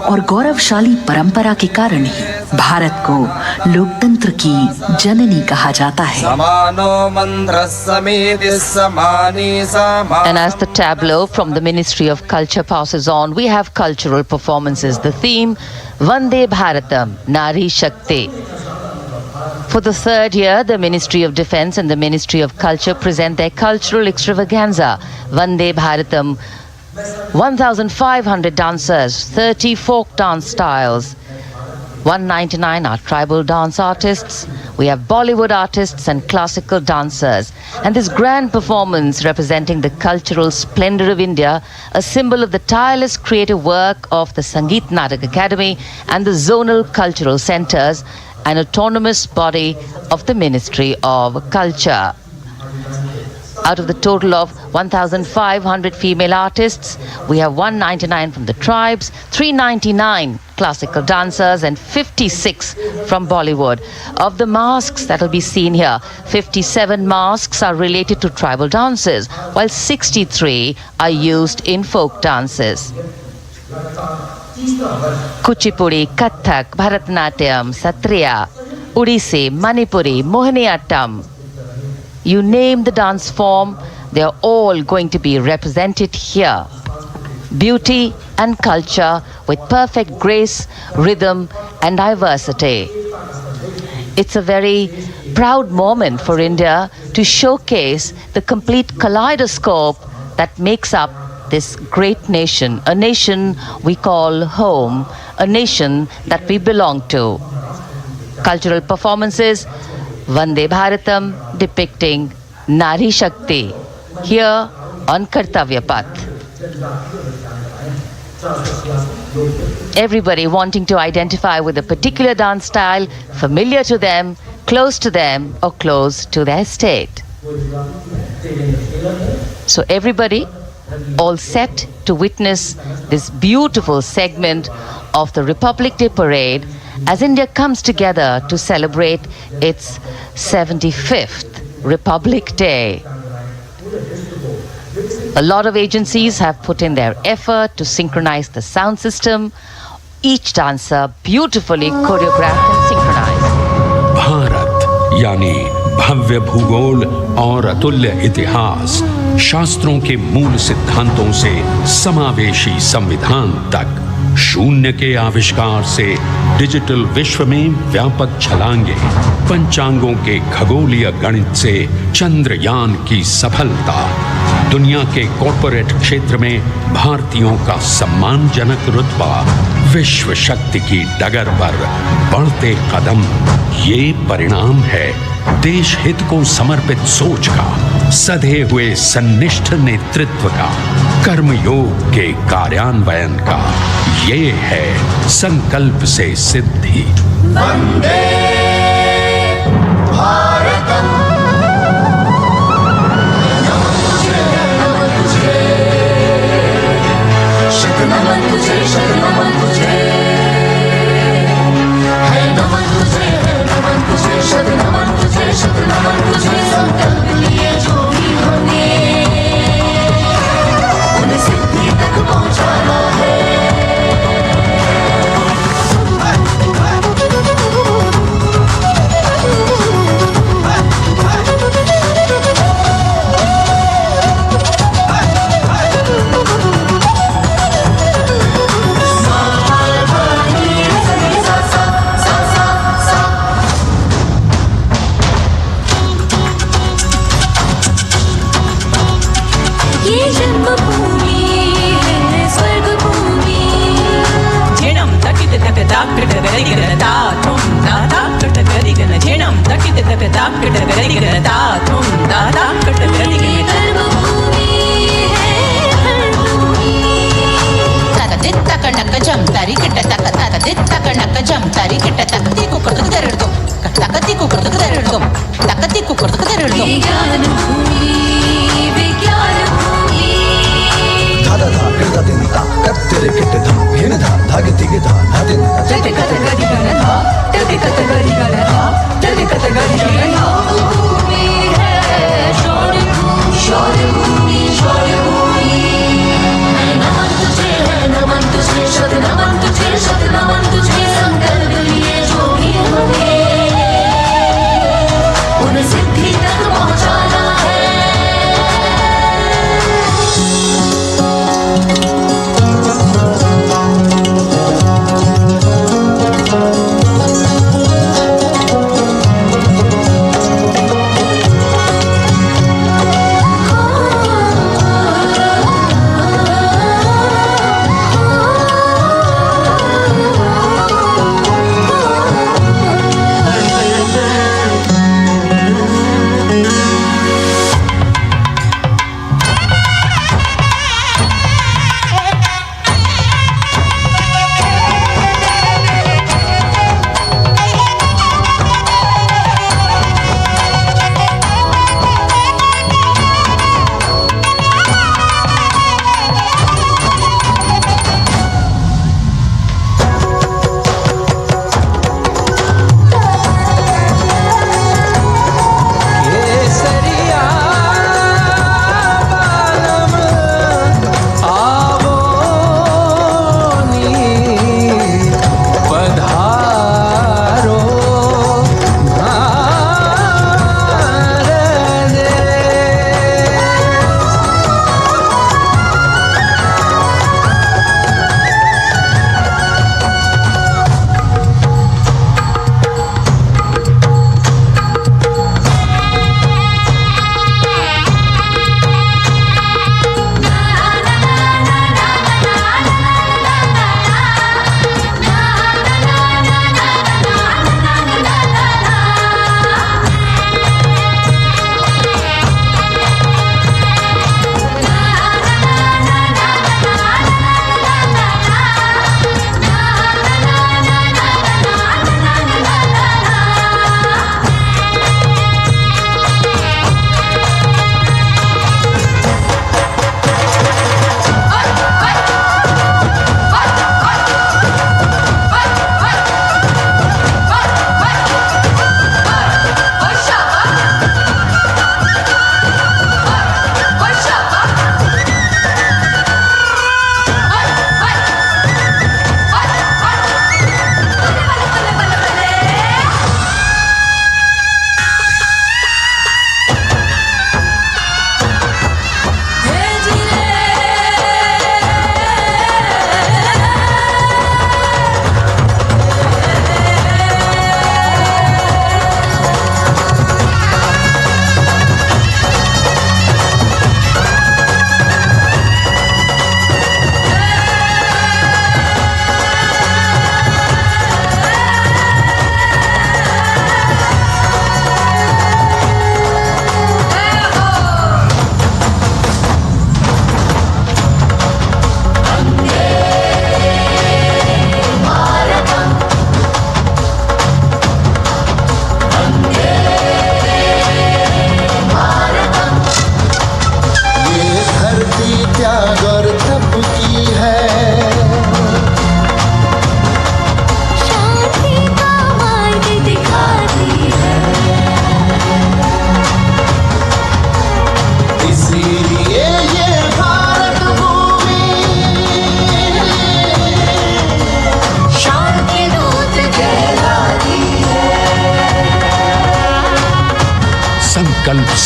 और गौरवशाली परंपरा के कारण ही भारत को लोकतंत्र की जननी कहा जाता है। And as the tableau from the Ministry of Culture passes on, we have cultural performances. The theme, Vande Bharatam, Nari Shakti. For the third year, the Ministry of Defence and the Ministry of Culture present their cultural extravaganza, Vande Bharatam. 1,500 dancers, 30 folk dance styles, 199 are tribal dance artists. We have Bollywood artists and classical dancers. And this grand performance representing the cultural splendor of India, a symbol of the tireless creative work of the Sangeet Natak Academy and the zonal cultural centers, an autonomous body of the Ministry of Culture. Out of the total of 1,500 female artists, we have 199 from the tribes, 399 classical dancers and 56 from Bollywood. Of the masks that will be seen here, 57 masks are related to tribal dances, while 63 are used in folk dances. Kuchipudi, Kathak, Bharatanatyam, Satriya, Odissi, Manipuri, Mohiniyattam. You name the dance form, they are all going to be represented here. Beauty and culture with perfect grace, rhythm and diversity. It's a very proud moment for India to showcase the complete kaleidoscope that makes up this great nation, a nation we call home, a nation that we belong to. Cultural performances, Vande Bharatam depicting Nari Shakti here on Kartavya Path. Everybody wanting to identify with a particular dance style familiar to them, close to them or close to their state. So everybody all set to witness this beautiful segment of the Republic Day parade as India comes together to celebrate its 75th Republic Day. A lot of agencies have put in their effort to synchronize the sound system. Each dancer beautifully choreographed and synchronized. Bharat यानी भव्य भूगोल और अतुल्य इतिहास, शास्त्रों के मूल सिद्धांतों से समावेशी संविधान तक, शून्य के आविष्कार से डिजिटल विश्व में व्यापक छलांगे, पंचांगों के खगोलीय गणित से चंद्रयान की सफलता, दुनिया के कॉर्पोरेट क्षेत्र में भारतीयों का सम्मानजनक रुतबा, विश्व शक्ति की डगर पर बढ़ते कदम, ये परिणाम है देश हित को समर्पित सोच का, सधे हुए सन्निष्ठ नेतृत्व का, कर्मयोग के कार्यान्वयन का। ये है संकल्प से सिद्धि। वंदे भारतम, नमन तुझे, नमन तुझे, शत नमन तुझे, शत नमन तुझे, है नमन तुझे, है नमन तुझे, शत नमन तुझे, शत नमन तुझे। संकल्प लिए जो भी हमने उन्हें सिद्धि तक पहुंचाना है।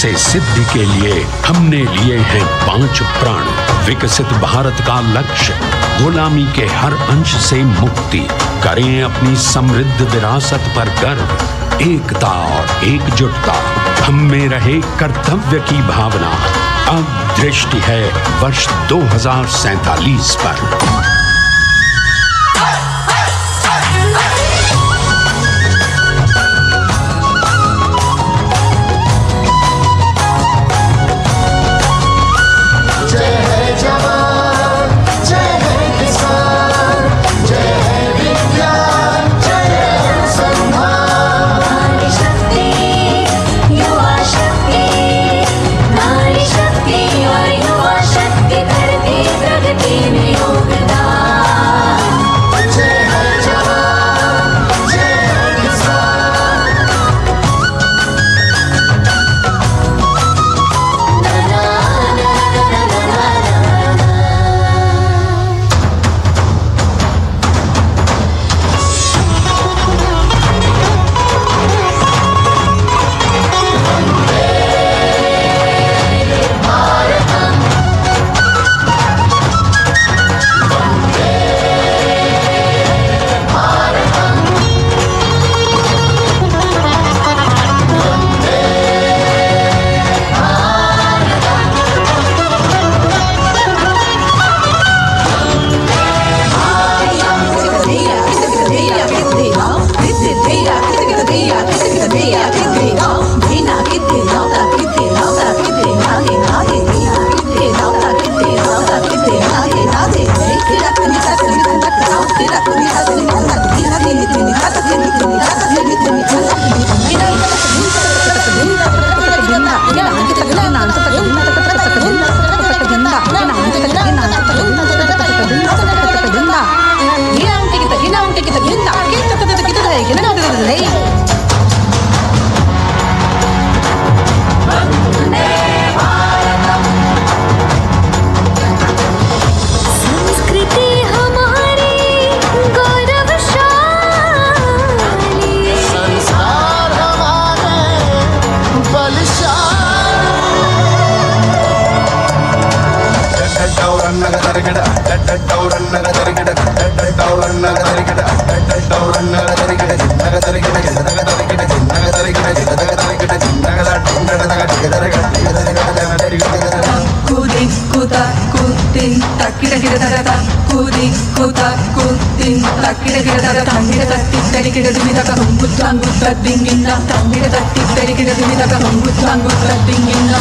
से सिद्धि के लिए हमने लिए हैं 5 प्रण। विकसित भारत का लक्ष्य, गुलामी के हर अंश से मुक्ति। करें अपनी समृद्ध विरासत पर गर्व, एकता और एकजुटता। हम में रहे कर्तव्य की भावना। अब दृष्टि है वर्ष 2047 पर।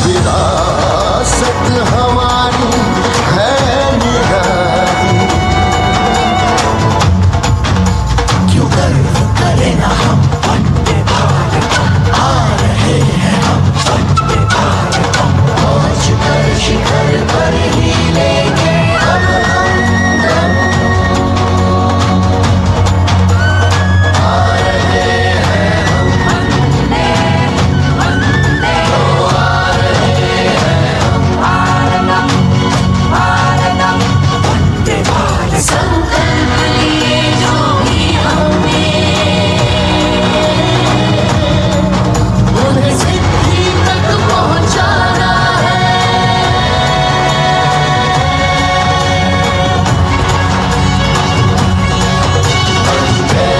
विरासत हमारी है निराली, क्यों गर्व करें ना हम वंदे भारतम, आ रहे हैं हम वंदे भारतम, पहुंच कर शिखर पर ही लेंगे अब हम दम। आ रहे हैं हम वंदे वंदे, आ रहे हैं हम भारतम भारतम वंदे भारतम। संकल्प लिए जो भी हमने उन्हें सिद्धि तक पहुंचाना है। वंदे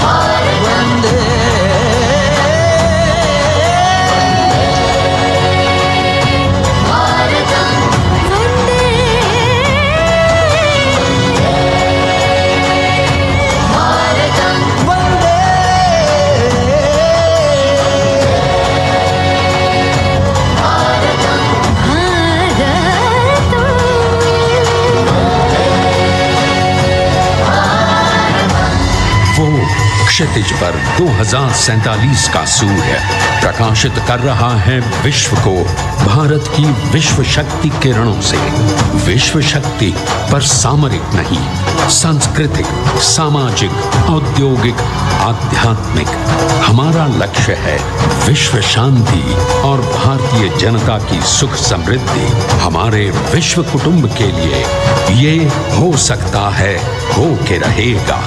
भारत वंदे भारतम वंदे भारतम वंदे वो क्षितिज पर 2047 का सूर्य प्रकाशित कर रहा है विश्व को भारत की विश्व शक्ति किरणों से। विश्व शक्ति पर सामरिक नहीं, सांस्कृतिक, सामाजिक, औद्योगिक, आध्यात्मिक। हमारा लक्ष्य है विश्व शांति और भारतीय जनता की सुख समृद्धि। हमारे विश्व कुटुंब के लिए ये हो सकता है, हो के रहेगा।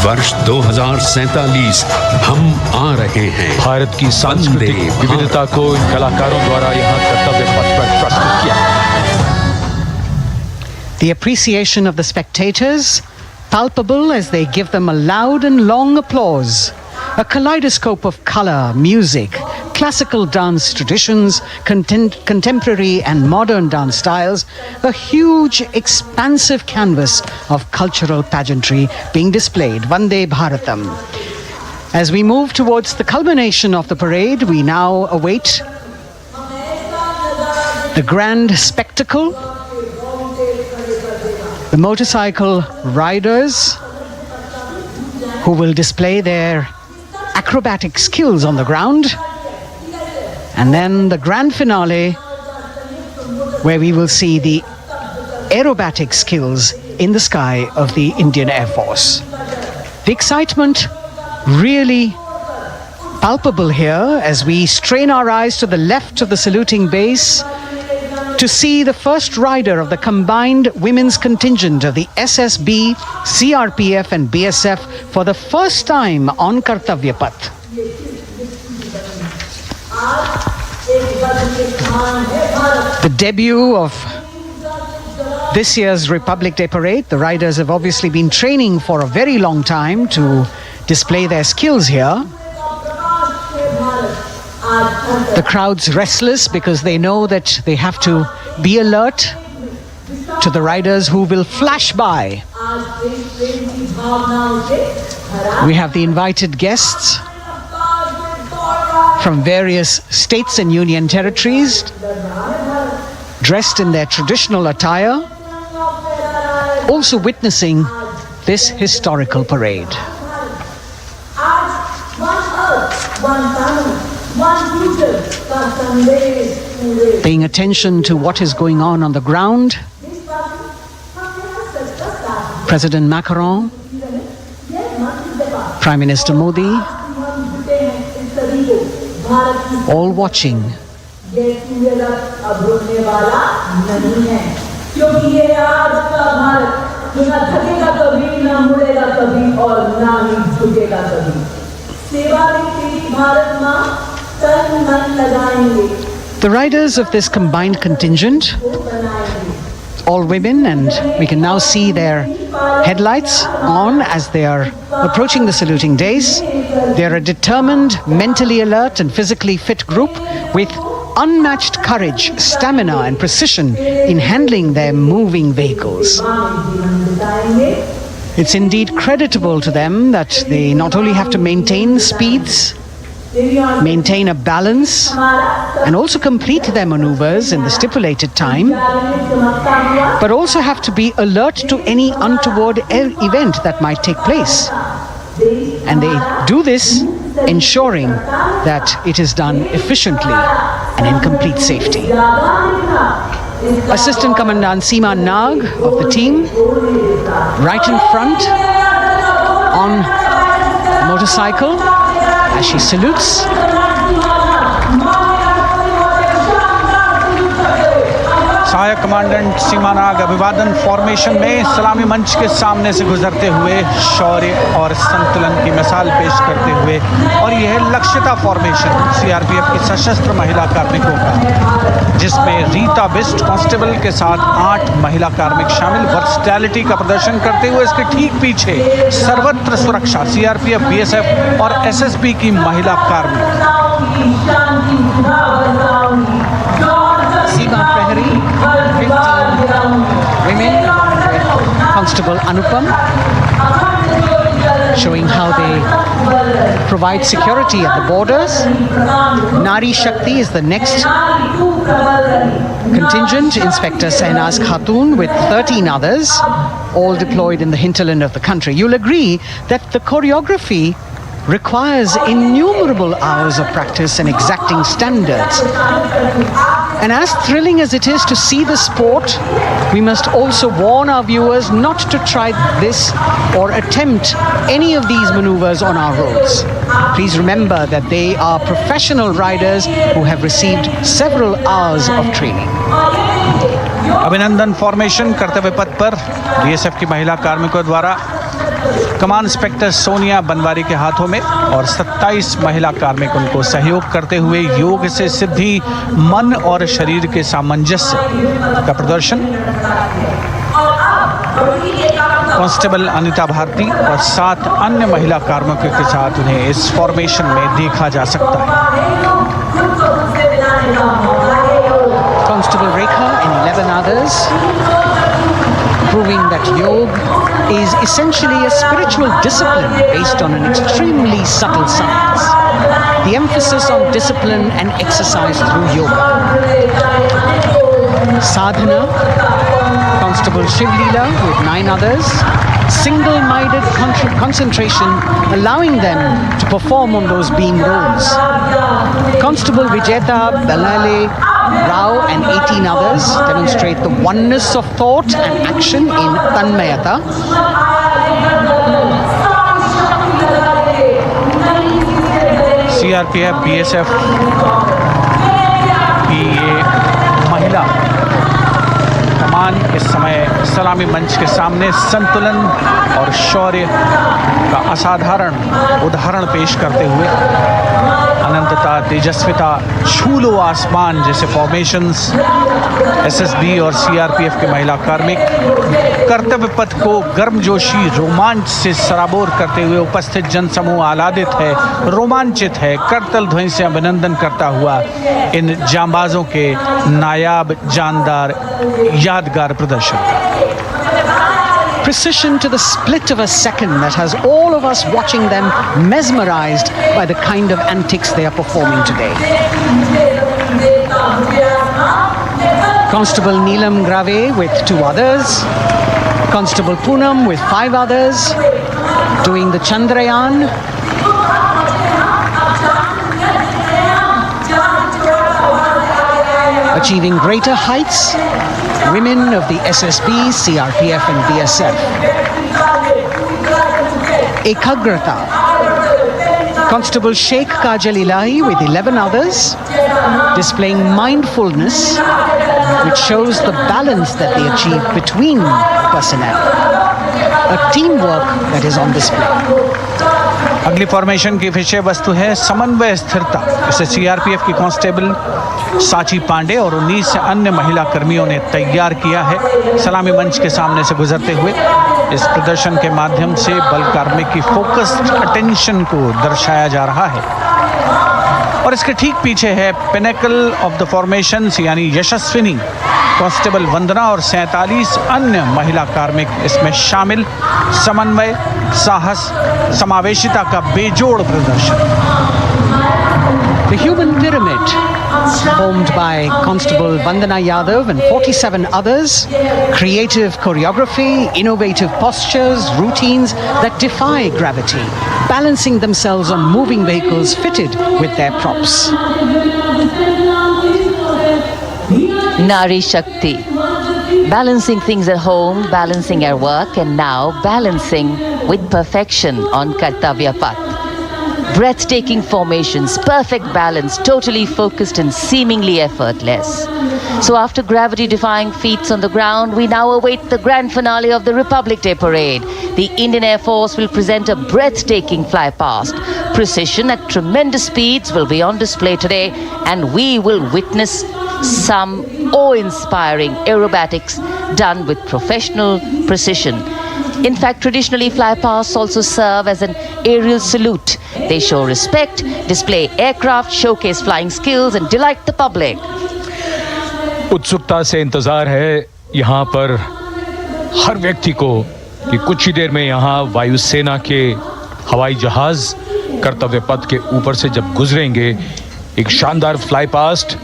वर्ष 2047 हम आ रहे हैं। भारत की सांस्कृतिक सांस्कृतिक विविधता को इन कलाकारों द्वारा यहाँ कर्तव्य पथ पर प्रस्तुत किया। The appreciation of the spectators palpable as they give them a loud and long applause. A kaleidoscope of color, music, classical dance traditions, contemporary and modern dance styles, a huge, expansive canvas of cultural pageantry being displayed. Vande Bharatam. As we move towards the culmination of the parade, we now await the grand spectacle. The motorcycle riders who will display their acrobatic skills on the ground, and then the grand finale where we will see the aerobatic skills in the sky of the Indian Air Force. The excitement really palpable here as we strain our eyes to the left of the saluting base to see the first rider of the combined women's contingent of the SSB, CRPF and BSF for the first time on Kartavya Path. The debut of this year's Republic Day Parade. The riders have obviously been training for a very long time to display their skills here. The crowd's restless because they know that they have to be alert to the riders who will flash by. We have the invited guests from various states and union territories, dressed in their traditional attire, also witnessing this historical parade. Paying attention to what is going on the ground, President Macron, Prime Minister Modi, all watching. The riders of this combined contingent, all women, and we can now see their headlights on as they are approaching the saluting days. They are a determined, mentally alert and physically fit group with unmatched courage, stamina and precision in handling their moving vehicles. It's indeed creditable to them that they not only have to maintain speeds, maintain a balance, and also complete their maneuvers in the stipulated time, but also have to be alert to any untoward event that might take place. And they do this ensuring that it is done efficiently and in complete safety. Assistant Commandant Seema Nag of the team, right in front on a motorcycle as she salutes. सहायक commandant सीमा नाग अभिवादन formation में सलामी मंच के सामने से गुजरते हुए शौर्य और संतुलन की मिसाल पेश करते हुए, और यह लक्ष्यता फॉर्मेशन सीआरपीएफ की सशस्त्र महिला कार्मिकों का, जिसमें रीता बिस्ट कांस्टेबल के साथ 8 महिला कार्मिक शामिल, वर्सटैलिटी का प्रदर्शन करते हुए इसके ठीक पीछे सर्वत्र सुरक्षा सीआरपीएफ, बीएसएफ और एसएसबी की महिला कार्मिक। Seema Prahari, 15 women with Constable Anupam, showing how they provide security at the borders. Nari Shakti is the next contingent. Inspector Sainaz Khatun with 13 others, all deployed in the hinterland of the country. You'll agree that the choreography requires innumerable hours of practice and exacting standards. And as thrilling as it is to see the sport, we must also warn our viewers not to try this or attempt any of these maneuvers on our roads. Please remember that they are professional riders who have received several hours of training. अभिनंदन formation कर्तव्य पथ पर BSF की महिला कार्मिकों द्वारा कमान inspector Sonia Banwari के हाथों में और 27 महिला कार्मिक उनको सहयोग करते हुए योग से सिद्धि, मन और शरीर के सामंजस्य का प्रदर्शन। कांस्टेबल अनिता भारती और 7 अन्य महिला कार्मिकों के साथ उन्हें इस फॉर्मेशन में देखा जा सकता है। Constable Rekha and 11 others, proving that yoga is essentially a spiritual discipline based on an extremely subtle science. The emphasis on discipline and exercise through yoga. Sadhana, Constable Shivlila with 9 others, single-minded concentration, allowing them to perform on those beam roles. Constable Vijeta Balale Rao and 18 others demonstrate the oneness of thought and action in Tanmayata. CRPF, BSF की ये महिला कमान इस समय सलामी मंच के सामने संतुलन और शौर्य का असाधारण उदाहरण पेश करते हुए अनंतता, तेजस्विता, छू लो आसमान जैसे फॉर्मेशंस एसएसबी और सीआरपीएफ के महिला कार्मिक कर्तव्य पथ को गर्मजोशी रोमांच से सराबोर करते हुए उपस्थित जनसमूह आह्लादित है, रोमांचित है, करतल ध्वनि से अभिनंदन करता हुआ इन जांबाजों के नायाब, जानदार, यादगार प्रदर्शन का। Precision to the split of a second that has all of us watching them mesmerized by the kind of antics they are performing today. Constable Neelam Grave with 2 others, Constable Poonam with 5 others, doing the Chandrayaan. Achieving greater heights, women of the SSB, CRPF and BSF. Ekagrata, Constable Sheikh Kajal Ilahi with 11 others, displaying mindfulness, which shows the balance that they achieve between personnel. A teamwork that is on display. अगली formation की विषय वस्तु है समन्वय स्थिरता। इसे CRPF की constable साची पांडे और 19 अन्य महिला कर्मियों ने तैयार किया है। सलामी मंच के सामने से गुजरते हुए इस प्रदर्शन के माध्यम से बल कार्मिक की फोकस्ड अटेंशन को दर्शाया जा रहा है और इसके ठीक पीछे है पिनेकल ऑफ द फॉर्मेशंस यानी यशस्विनी कांस्टेबल वंदना और 47 अन्य महिला कार्मिक इसमें शामिल। समन्वय, साहस, समावेशिता का बेजोड़ प्रदर्शन। The human pyramid, formed by Constable Vandana Yadav and 47 others, creative choreography, innovative postures, routines that defy gravity, balancing themselves on moving vehicles fitted with their props. Nari Shakti, balancing things at home, balancing our work, and now balancing with perfection on Kartavya path. Breathtaking formations, perfect balance, totally focused and seemingly effortless. So after gravity-defying feats on the ground, we now await the grand finale of the Republic Day Parade. The Indian Air Force will present a breathtaking fly-past. Precision at tremendous speeds will be on display today, and we will witness some awe-inspiring aerobatics done with professional precision. In fact, traditionally, fly-pasts also serve as an aerial salute. They show respect, display aircraft, showcase flying skills, and delight the public. उत्सुकता से इंतजार है यहाँ पर हर व्यक्ति को कि कुछ ही देर में यहाँ वायुसेना के हवाई जहाज कर्तव्य पथ के ऊपर से जब गुजरेंगे, एक शानदार फ्लाई पास्ट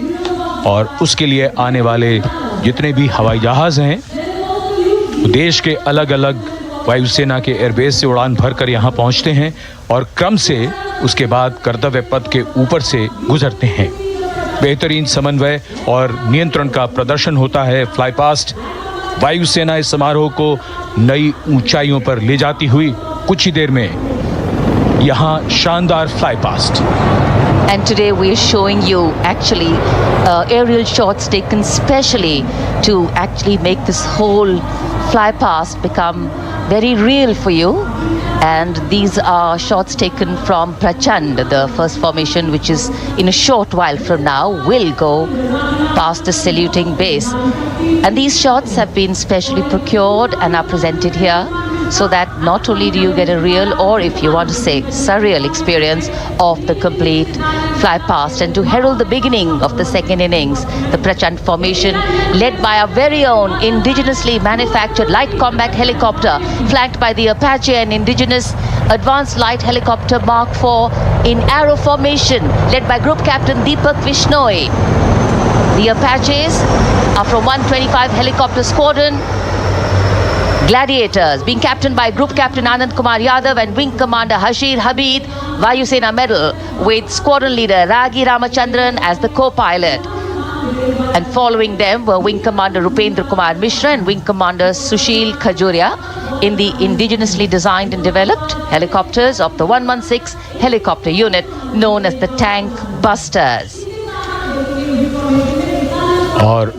और उसके लिए आने वाले जितने भी हवाई जहाज हैं देश के अलग अलग वायुसेना के एयरबेस से उड़ान भरकर यहाँ पहुँचते हैं और क्रम से उसके बाद कर्तव्य पथ के ऊपर से गुजरते हैं। बेहतरीन समन्वय और नियंत्रण का प्रदर्शन होता है। फ्लाई पास्ट वायुसेना इस समारोह को नई ऊंचाइयों पर ले जाती हुई कुछ ही देर में यहाँ शानदार fly past. And today we are showing you actually aerial shots taken specially to actually make this whole fly past become very real for you. And these are shots taken from Prachand, the first formation, which is in a short while from now will go past the saluting base. And these shots have been specially procured and are presented here, so that not only do you get a real, or if you want to say surreal experience of the complete fly past, and to herald the beginning of the second innings, the Prachand formation led by our very own indigenously manufactured light combat helicopter, flanked by the Apache and indigenous advanced light helicopter Mark IV in arrow formation, led by Group Captain Deepak Vishnoi. The Apaches are from 125 Helicopter Squadron. Gladiators, being captained by Group Captain Anand Kumar Yadav and Wing Commander Hashir Habib, Vayu Sena Medal, with Squadron Leader Ragi Ramachandran as the co-pilot. And following them were Wing Commander Rupendra Kumar Mishra and Wing Commander Sushil Khajuria in the indigenously designed and developed helicopters of the 116 helicopter unit known as the Tank Busters. और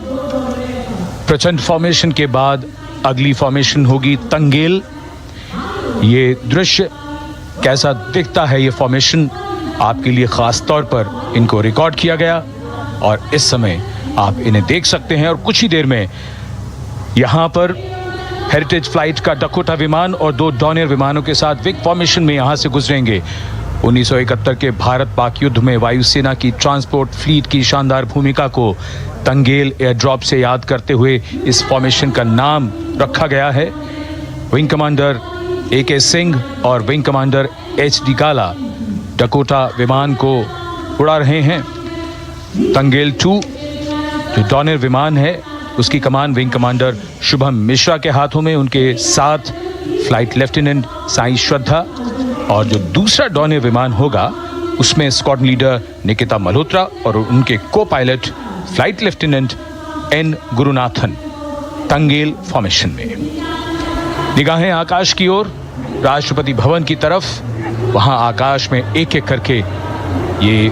प्रचंड formation के बाद अगली formation होगी तंगेल। ये दृश्य कैसा दिखता है, ये फॉर्मेशन आपके लिए खास तौर पर इनको रिकॉर्ड किया गया और इस समय आप इन्हें देख सकते हैं। और कुछ ही देर में यहाँ पर हेरिटेज फ्लाइट का डकोटा विमान और 2 डॉनियर विमानों के साथ विग फॉर्मेशन में यहाँ से गुजरेंगे। 1971 के भारत पाक युद्ध में वायुसेना की ट्रांसपोर्ट फ्लीट की शानदार भूमिका को तंगेल एयर ड्रॉप से याद करते हुए इस फॉर्मेशन का नाम रखा गया है। विंग कमांडर AK सिंह और विंग कमांडर HD काला डकोटा विमान को उड़ा रहे हैं। तंगेल 2 जो डॉनियर विमान है उसकी कमान विंग कमांडर शुभम मिश्रा के हाथों में, उनके साथ फ्लाइट लेफ्टिनेंट साई श्रद्धा, और जो दूसरा डॉनियर विमान होगा उसमें स्क्वाड्रन लीडर निकिता मल्होत्रा और उनके को pilot flight lieutenant N Gurunathan. Tangail formation में निगाहें आकाश की ओर, राष्ट्रपति भवन की तरफ। वहां आकाश में एक एक करके ये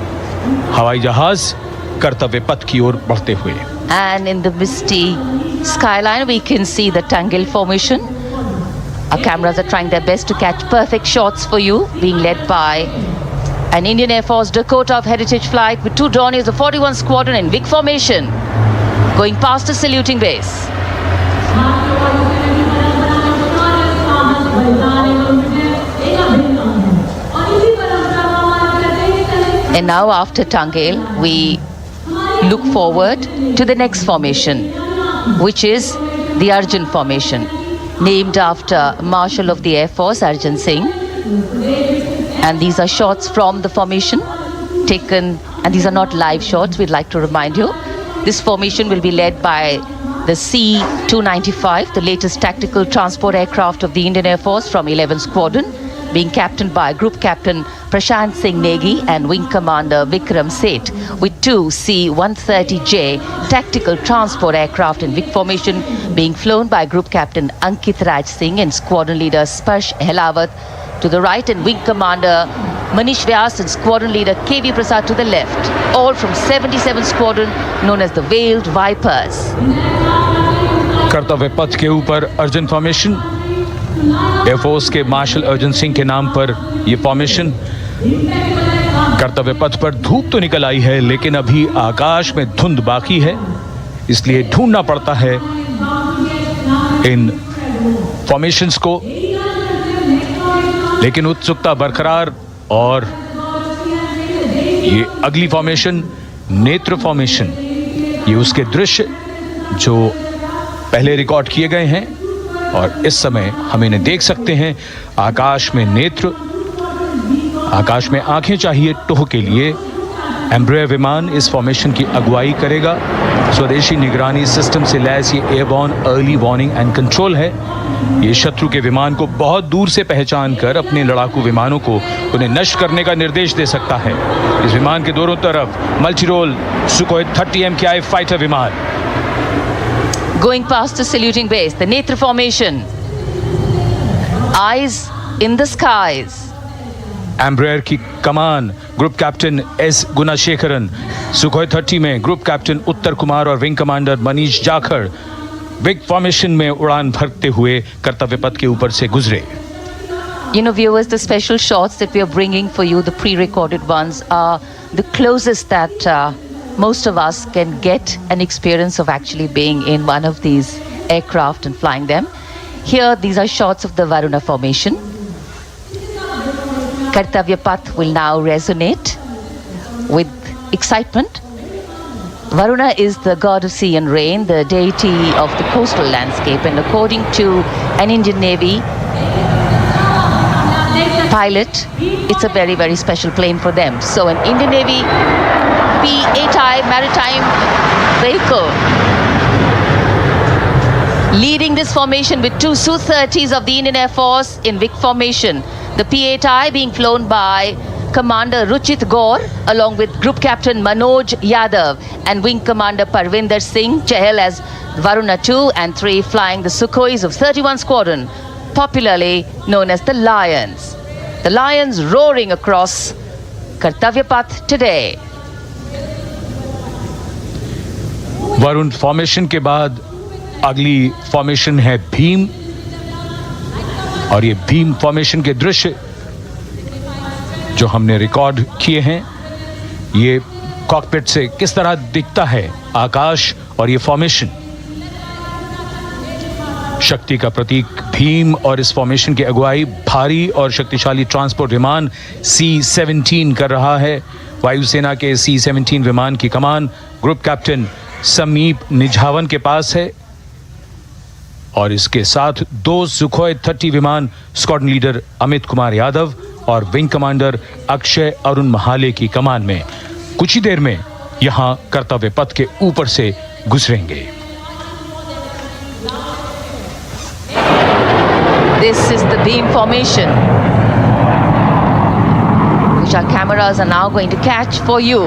हवाई जहाज कर्तव्य पथ की ओर बढ़ते हुए। And in the misty skyline we can see the Tangel formation. Our cameras are trying their best to catch perfect shots for you, being led by an Indian Air Force Dakota of Heritage Flight with 2 Dorniers of 41 Squadron in big formation, going past the saluting base. And now after Tangel, we look forward to the next formation, which is the Arjun formation, named after Marshal of the Air Force Arjun Singh. And these are shots from the formation taken, and these are not live shots, we'd like to remind you. This formation will be led by the C-295, the latest tactical transport aircraft of the Indian Air Force from 11 Squadron, being captained by Group Captain Prashant Singh Negi and Wing Commander Vikram Seth, with 2 C-130J tactical transport aircraft in big formation being flown by Group Captain Ankit Raj Singh and Squadron Leader Sparsh Helawat to the right, and Wing Commander Manish Vyas and Squadron Leader KV Prasad to the left, all from 77 Squadron known as the Veiled Vipers. कर्तव्य पथ के ऊपर Arjun formation, air force के martial Arjun Singh के नाम पर यह formation. कर्तव्य पथ पर धूप तो निकल आई है, लेकिन अभी आकाश में धुंध बाकी है, इसलिए ढूंढना पड़ता है इन फॉर्मेशंस को। लेकिन उत्सुकता बरकरार, और ये अगली फॉर्मेशन नेत्र फॉर्मेशन, ये उसके दृश्य जो पहले रिकॉर्ड किए गए हैं और इस समय हम इन्हें देख सकते हैं। आकाश में नेत्र, आकाश में आंखें चाहिए टोह के लिए। एम्ब्रेयर विमान इस फॉर्मेशन की अगुवाई करेगा। स्वदेशी निगरानी सिस्टम से लैस ये airborne early warning and control है। ये शत्रु के विमान को बहुत दूर से पहचान कर अपने लड़ाकू विमानों को उन्हें नष्ट करने का निर्देश दे सकता है। इस विमान के दोनों तरफ मल्टीरोल सुखोई 30 MKI फाइटर विमान। Going past the saluting base, the Netra formation, eyes in the skies. Embraer की कमान group captain S Gunasekaran, Sukhoi 30 में ग्रुप कैप्टन उत्तर कुमार और wing commander Manish Jakhar, vic formation में उड़ान भरते हुए कर्तव्य पथ के ऊपर से गुजरे। You know, viewers, the special shots that we are bringing for you, the pre-recorded ones, are the closest that most of us can get an experience of actually being in one of these aircraft and flying them. Here, these are shots of the Varuna formation. Kartavya Path will now resonate with excitement. Varuna is the god of sea and rain, the deity of the coastal landscape, and according to an Indian Navy pilot, it's a very, very special plane for them. So an Indian Navy P-8I maritime vehicle leading this formation with two Su-30s of the Indian Air Force in Vic formation. The P-8I being flown by Commander Ruchit Gaur along with Group Captain Manoj Yadav and Wing Commander Parvinder Singh Chahal as Varuna 2 and 3 flying the Sukhois of 31 Squadron, popularly known as the Lions. The Lions roaring across Kartavya Path today. Varun formation के बाद अगली formation है भीम, और ये Bhim formation के दृश्य जो हमने रिकॉर्ड किए हैं, ये कॉकपिट से किस तरह दिखता है आकाश और ये फॉर्मेशन। शक्ति का प्रतीक भीम और इस फॉर्मेशन की अगुवाई भारी और शक्तिशाली ट्रांसपोर्ट विमान C-17 कर रहा है। वायुसेना के C-17 विमान की कमान ग्रुप कैप्टन समीप निझावन के पास है, और इसके साथ 2 सुखोई 30 विमान स्क्वाड्रन लीडर अमित कुमार यादव और विंग कमांडर अक्षय अरुण महाले की कमान में कुछ ही देर में यहां कर्तव्य पथ के ऊपर से गुजरेंगे। This is the beam formation, which our cameras are now going to catch for you.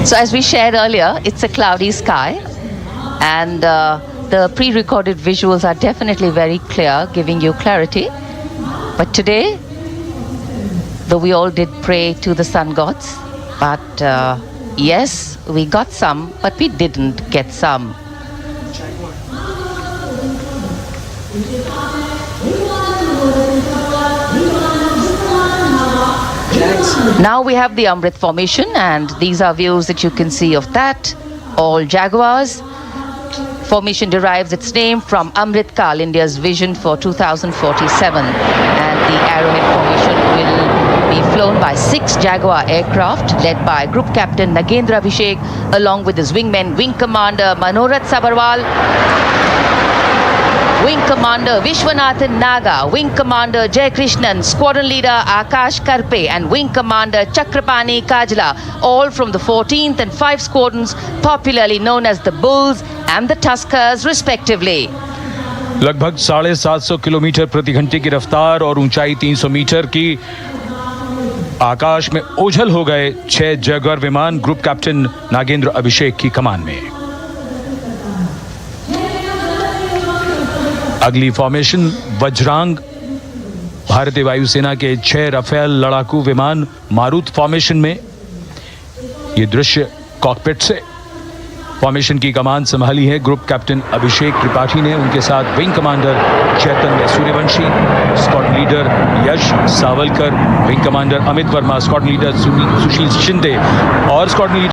So as we shared earlier, it's a cloudy sky, and the pre-recorded visuals are definitely very clear, giving you clarity. But today, though we all did pray to the sun gods, but yes, we got some, but we didn't get some. Now we have the Amrit formation, and these are views that you can see of that. All Jaguars. Formation derives its name from Amrit Kal, India's vision for 2047. And the Arrowhead formation will be flown by 6 Jaguar aircraft led by Group Captain Nagendra Abhishek along with his wingmen Wing Commander Manorat Sabarwal, Wing Commander Vishwanathan Naga, Wing Commander Jay Krishnan, Squadron Leader Akash Karpe and Wing Commander Chakrapani Kajla, all from the 14th and 5 squadrons popularly known as the Bulls and the Tuskers respectively. लगभग 750 kilometre प्रति घंटे की रफ्तार और ऊंचाई 300 metre की आकाश में ओझल हो गए 6 जैगुआर विमान ग्रुप कैप्टन नागेंद्र अभिषेक की कमान में। अगली फॉर्मेशन वज्रांग, भारतीय वायुसेना के 6 राफेल लड़ाकू विमान मारुत फॉर्मेशन में। ये दृश्य कॉकपिट से फॉर्मेशन की कमान संभाली है ग्रुप कैप्टन अभिषेक त्रिपाठी ने, उनके साथ wing commander Chaitanya Suryavanshi, squadron leader Yash Sawalkar, wing commander Amit Verma, squadron leader Sushil Shinde और स्क्वाड्रन लीडर